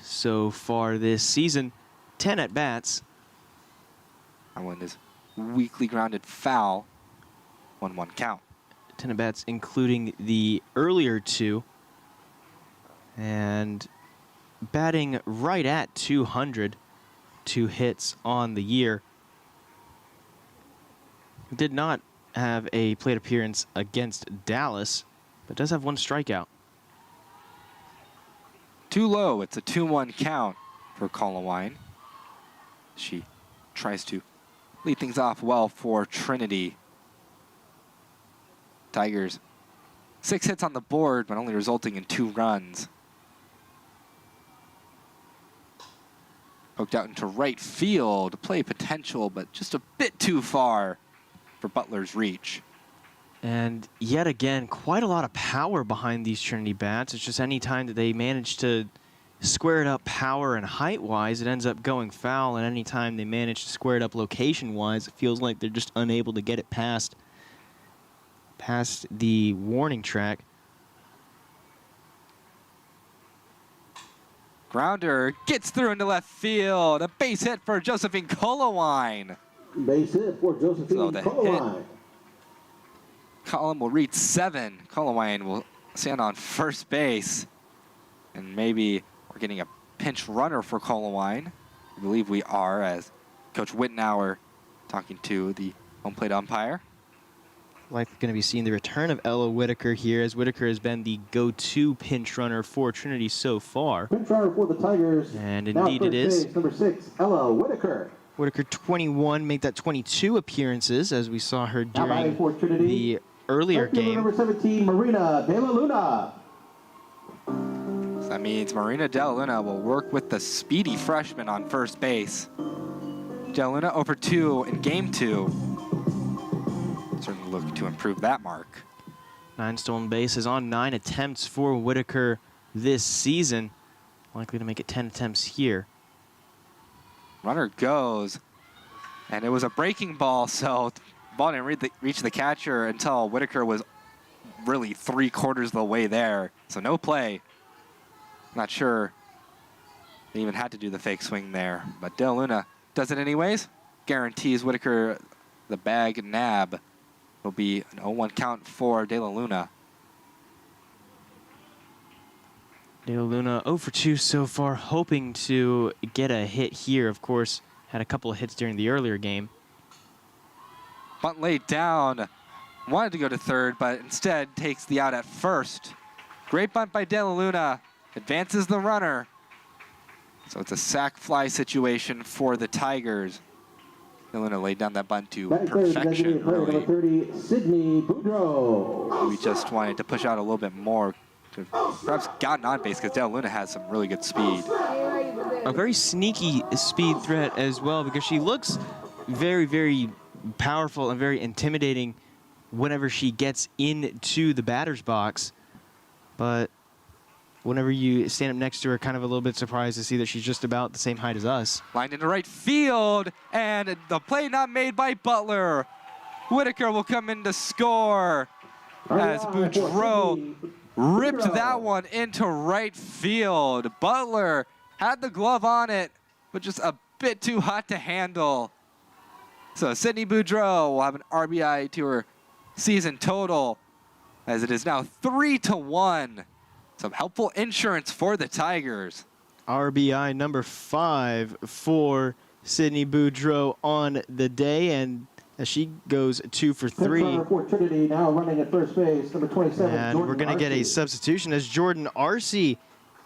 so far this season, 10 at-bats.
That one is weakly grounded foul. 1-1 count.
10 at-bats, including the earlier 2. And batting right at 200. 2 hits on the year. Did not have a plate appearance against Dallas, but does have 1 strikeout.
Too low. It's a 2-1 count for Colowine. She tries to lead things off well for Trinity. Tigers, 6 hits on the board, but only resulting in 2 runs. Poked out into right field. Play potential, but just a bit too far for Butler's reach.
And yet again, quite a lot of power behind these Trinity bats. It's just any time that they manage to square it up power and height-wise, it ends up going foul. And any time they manage to square it up location-wise, it feels like they're just unable to get it past the warning track.
Grounder gets through into left field. A base hit for Josephine Colowine.
Base hit for Josephine
So the
Colowine.
Column will reach 7. Colowine will stand on first base. And maybe we're getting a pinch runner for Colowine. I believe we are, as Coach Wittenauer talking to the home plate umpire.
Likely going to be seeing the return of Ella Whitaker here, as Whitaker has been the go-to pinch runner for Trinity so far.
Pinch runner for the Tigers.
And
Now
indeed it is.
base, number 6, Ella Whitaker.
Whitaker 21, made that 22 appearances, as we saw her
Now batting
during
for Trinity.
the earlier
Right fielder
game.
number 17, Marina De La Luna.
So that means Marina De La Luna will work with the speedy freshman on first base. De La Luna over 2 in game 2. Certainly looking to improve that mark.
9 stolen bases on 9 attempts for Whitaker this season. Likely to make it 10 attempts here.
Runner goes, and it was a breaking ball, so the ball didn't reach the catcher until Whitaker was really 3/4 of the way there. So no play. Not sure they even had to do the fake swing there, but De La Luna does it anyways. Guarantees Whitaker the bag nab. Will be an 0-1 count for De La Luna.
De La Luna 0 for 2 so far, hoping to get a hit here. Of course, had a couple of hits during the earlier game.
Bunt laid down. Wanted to go to third, but instead takes the out at first. Great bunt by De La Luna. Advances the runner. So it's a sac fly situation for the Tigers. De La Luna laid down that bunt to perfection.
Number 30, Sydney Boudreau.
We just wanted to push out a little bit more. Perhaps gotten on base because De La Luna has some really good speed.
A very sneaky speed threat as well, because she looks very, very powerful and very intimidating whenever she gets into the batter's box. But whenever you stand up next to her, kind of a little bit surprised to see that she's just about the same height as us.
Lined into right field, and the play not made by Butler. Whitaker will come in to score as Boudreau ripped that one into right field. Butler had the glove on it, but just a bit too hot to handle. So Sydney Boudreau will have an RBI to her season total, as it is now 3-1. Some helpful insurance for the Tigers.
RBI number 5 for Sydney Boudreau on the day, and as she goes 2 for 3.
For Trinity, now running at first base, number 27.
And
Jordan
we're going to get a
Arce.
substitution as Jordan Arce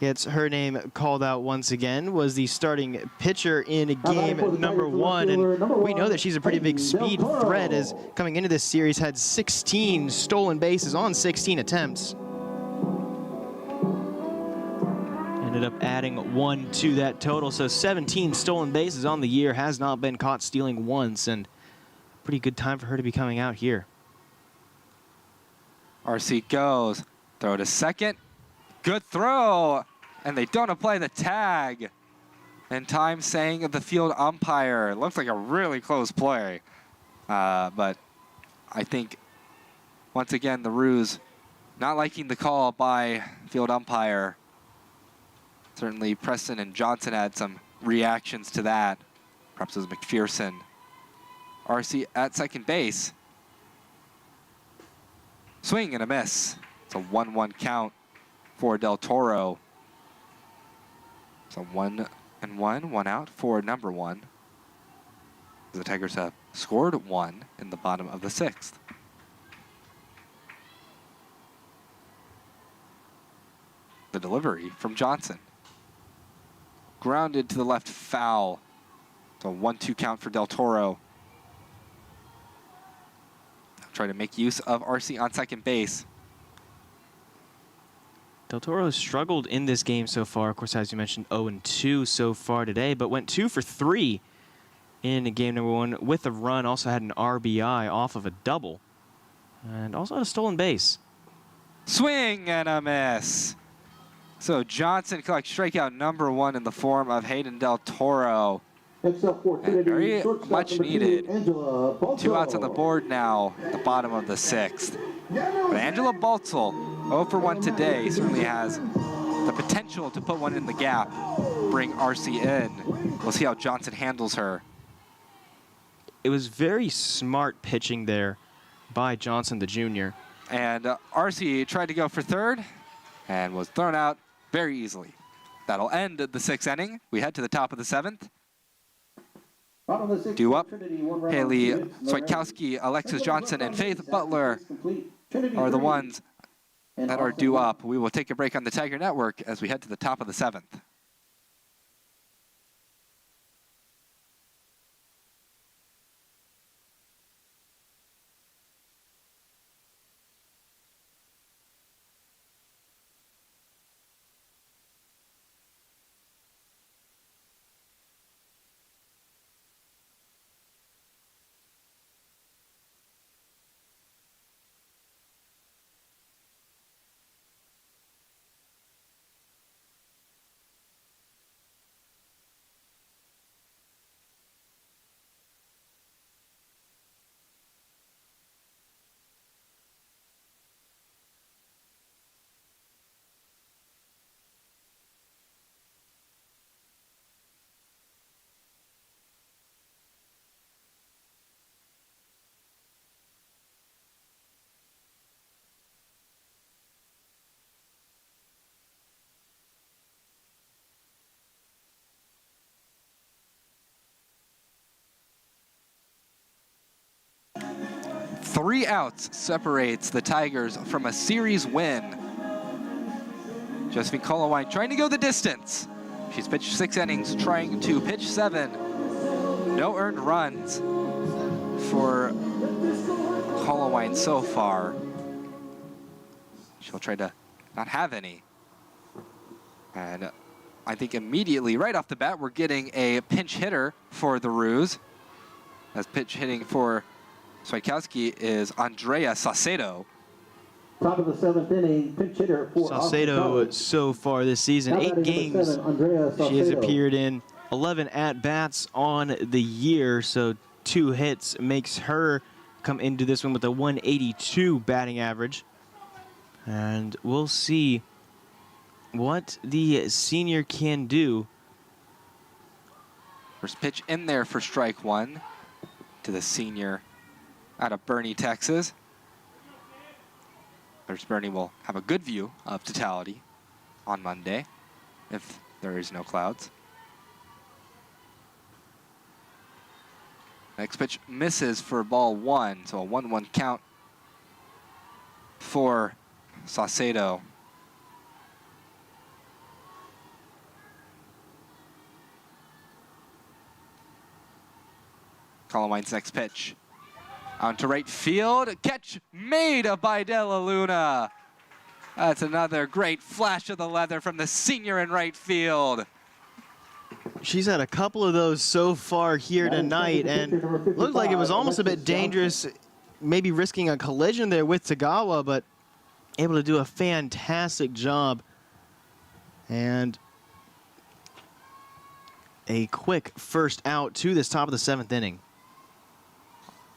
gets her name called out once again. Was the starting pitcher in game number 1, and we know that she's a pretty big speed threat, as coming into this series had 16 stolen bases on 16 attempts. Ended up adding 1 to that total, so 17 stolen bases on the year, has not been caught stealing once, and pretty good time for her to be coming out here.
RC goes, throw to second, good throw, and they don't apply the tag. And time saying of the field umpire, it looks like a really close play. But I think, once again, the Roos not liking the call by field umpire. Certainly Preston and Johnson had some reactions to that. Perhaps it was McPherson. RC at second base. Swing and a miss. It's a 1-1 count for Del Toro. So 1-1, 1 out for number 1. The Tigers have scored 1 in the bottom of the 6th. The delivery from Johnson. Grounded to the left, foul. So 1-2 count for Del Toro. Try to make use of RC on second base.
Del Toro has struggled in this game so far. Of course, as you mentioned, 0-2 so far today, but went 2 for 3 in game number 1 with a run. Also had an RBI off of a double. And also had a stolen base.
Swing and a miss. So Johnson collects strikeout number 1 in the form of Hayden Del Toro. And very much needed. 2 outs on the board now at the bottom of the 6th. But Angela Baltzel, 0 for 1 today, certainly has the potential to put one in the gap, bring RC in. We'll see how Johnson handles her.
It was very smart pitching there by Johnson, the junior.
And RC tried to go for third and was thrown out very easily. That'll end the 6th inning. We head to the top of the 7th. Due up, Haley Swiatkowski, Alexis Johnson, and Faith Butler are the ones that are due up. We will take a break on the Tiger Network as we head to the top of the 7th. Three outs separates the Tigers from a series win. Josephine Colowine trying to go the distance. She's pitched 6 innings, trying to pitch 7. No earned runs for Colowine so far. She'll try to not have any. And I think immediately, right off the bat, we're getting a pinch hitter for the Roos. As pitch hitting for Swiatkowski is Andrea Saucedo.
Top of the 7th inning, pinch hitter for
Saucedo so far this season, 8 games she has appeared in, 11 at-bats on the year, so 2 hits makes her come into this one with a 182 batting average. And we'll see what the senior can do.
First pitch in there for strike 1 to the senior out of Bernie, Texas. There's Bernie will have a good view of totality on Monday if there is no clouds. Next pitch misses for ball 1, so a 1-1 count for Saucedo. Colowine's next pitch. On to right field, catch made by Della Luna. That's another great flash of the leather from the senior in right field.
She's had a couple of those so far here tonight, and looked like it was almost a bit dangerous, maybe risking a collision there with Tagawa, but able to do a fantastic job. And a quick first out to this top of the 7th inning.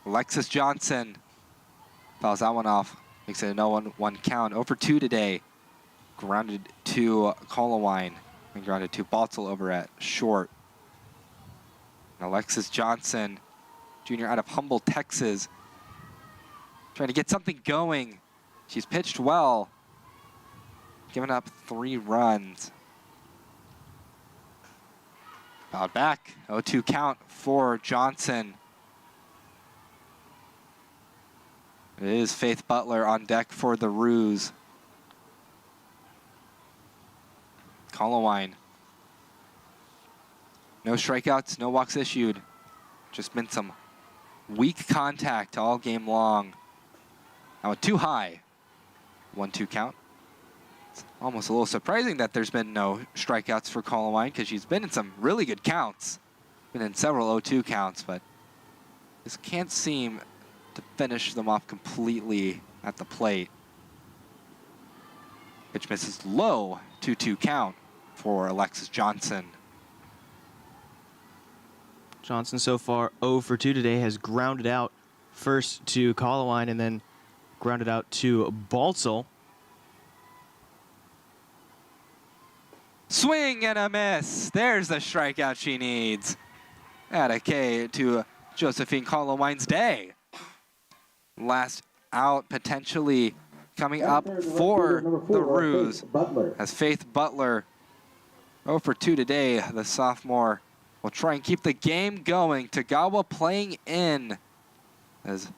Alexis Johnson fouls that one off. Makes it a 0-1 count. 0 for 2 today. Grounded to Colowine and grounded to Baltzl over at short. And Alexis Johnson, junior out of Humboldt, Texas, trying to get something going. She's pitched well, giving up 3 runs. Fouled back, 0-2 count for Johnson. It is Faith Butler on deck for the Roos. Colowine. No strikeouts, no walks issued. Just been some weak contact all game long. That one too high. 1-2 count. It's almost a little surprising that there's been no strikeouts for Colowine because she's been in some really good counts. Been in several 0-2 counts, but just can't seem to finish them off completely at the plate. Pitch misses low, 2-2 count for Alexis Johnson.
Johnson so far 0 for 2 today, has grounded out first to Colowine and then grounded out to Baltzl.
Swing and a miss. There's the strikeout she needs. Add a K to Josephine Colowine's day. Last out potentially coming up for the Roos as Faith Butler, 0 for 2 today. The sophomore will try and keep the game going. Tagawa playing in as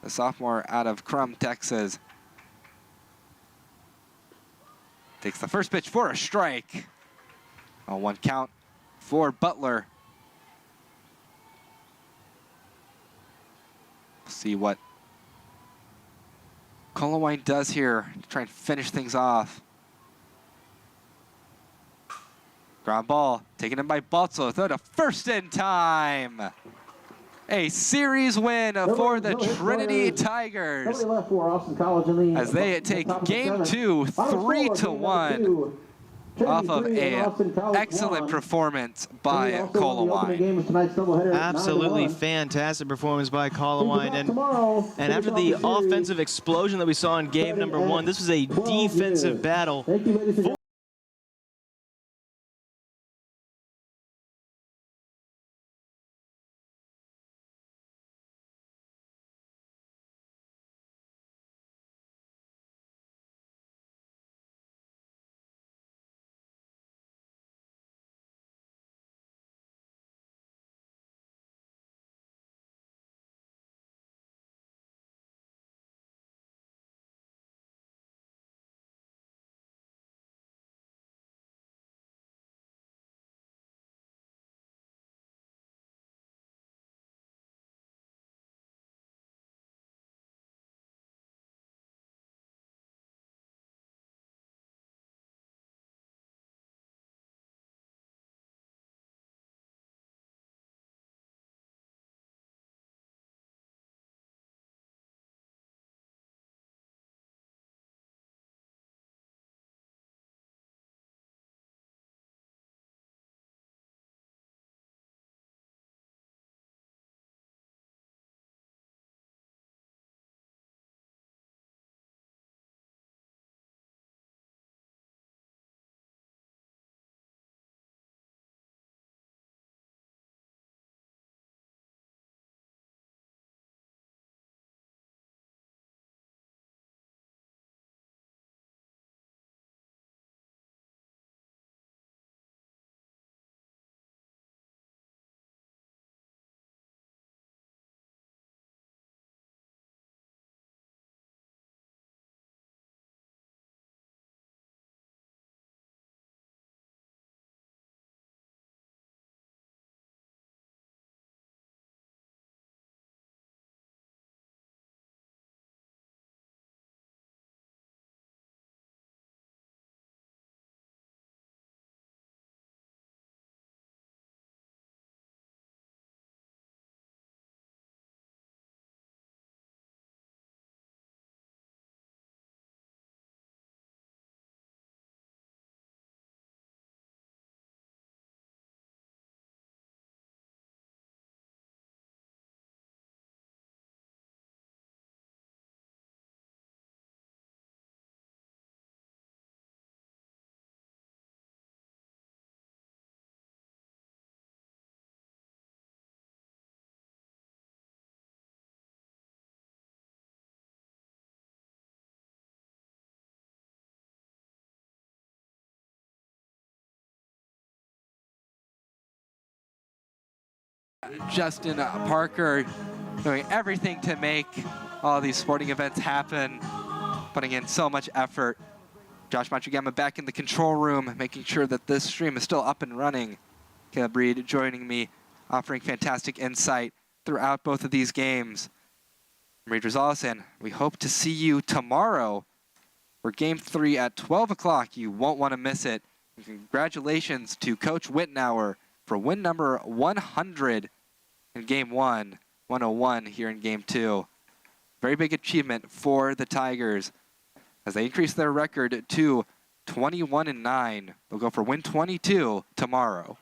the sophomore out of Crum, Texas. Takes the first pitch for a strike. 0-1 count for Butler. See what Colowine does here to try and finish things off. Ground ball taken in by Baltzl. Throw to first in time. A series win for the Trinity Tigers as they take game 2, 3-1 off of an excellent performance by Colowine.
Absolutely fantastic performance by Colowine. And after the offensive explosion that we saw in game number 1, this was a defensive battle.
Justin Parker doing everything to make all these sporting events happen, putting in so much effort. Josh Matrigama back in the control room, making sure that this stream is still up and running. Caleb Reed joining me, offering fantastic insight throughout both of these games. Reed Rosales, we hope to see you tomorrow for Game 3 at 12 o'clock. You won't want to miss it. And congratulations to Coach Wittenauer for win number 100 in Game 1, 101 here in Game 2. Very big achievement for the Tigers as they increase their record to 21-9. They'll go for win 22 tomorrow.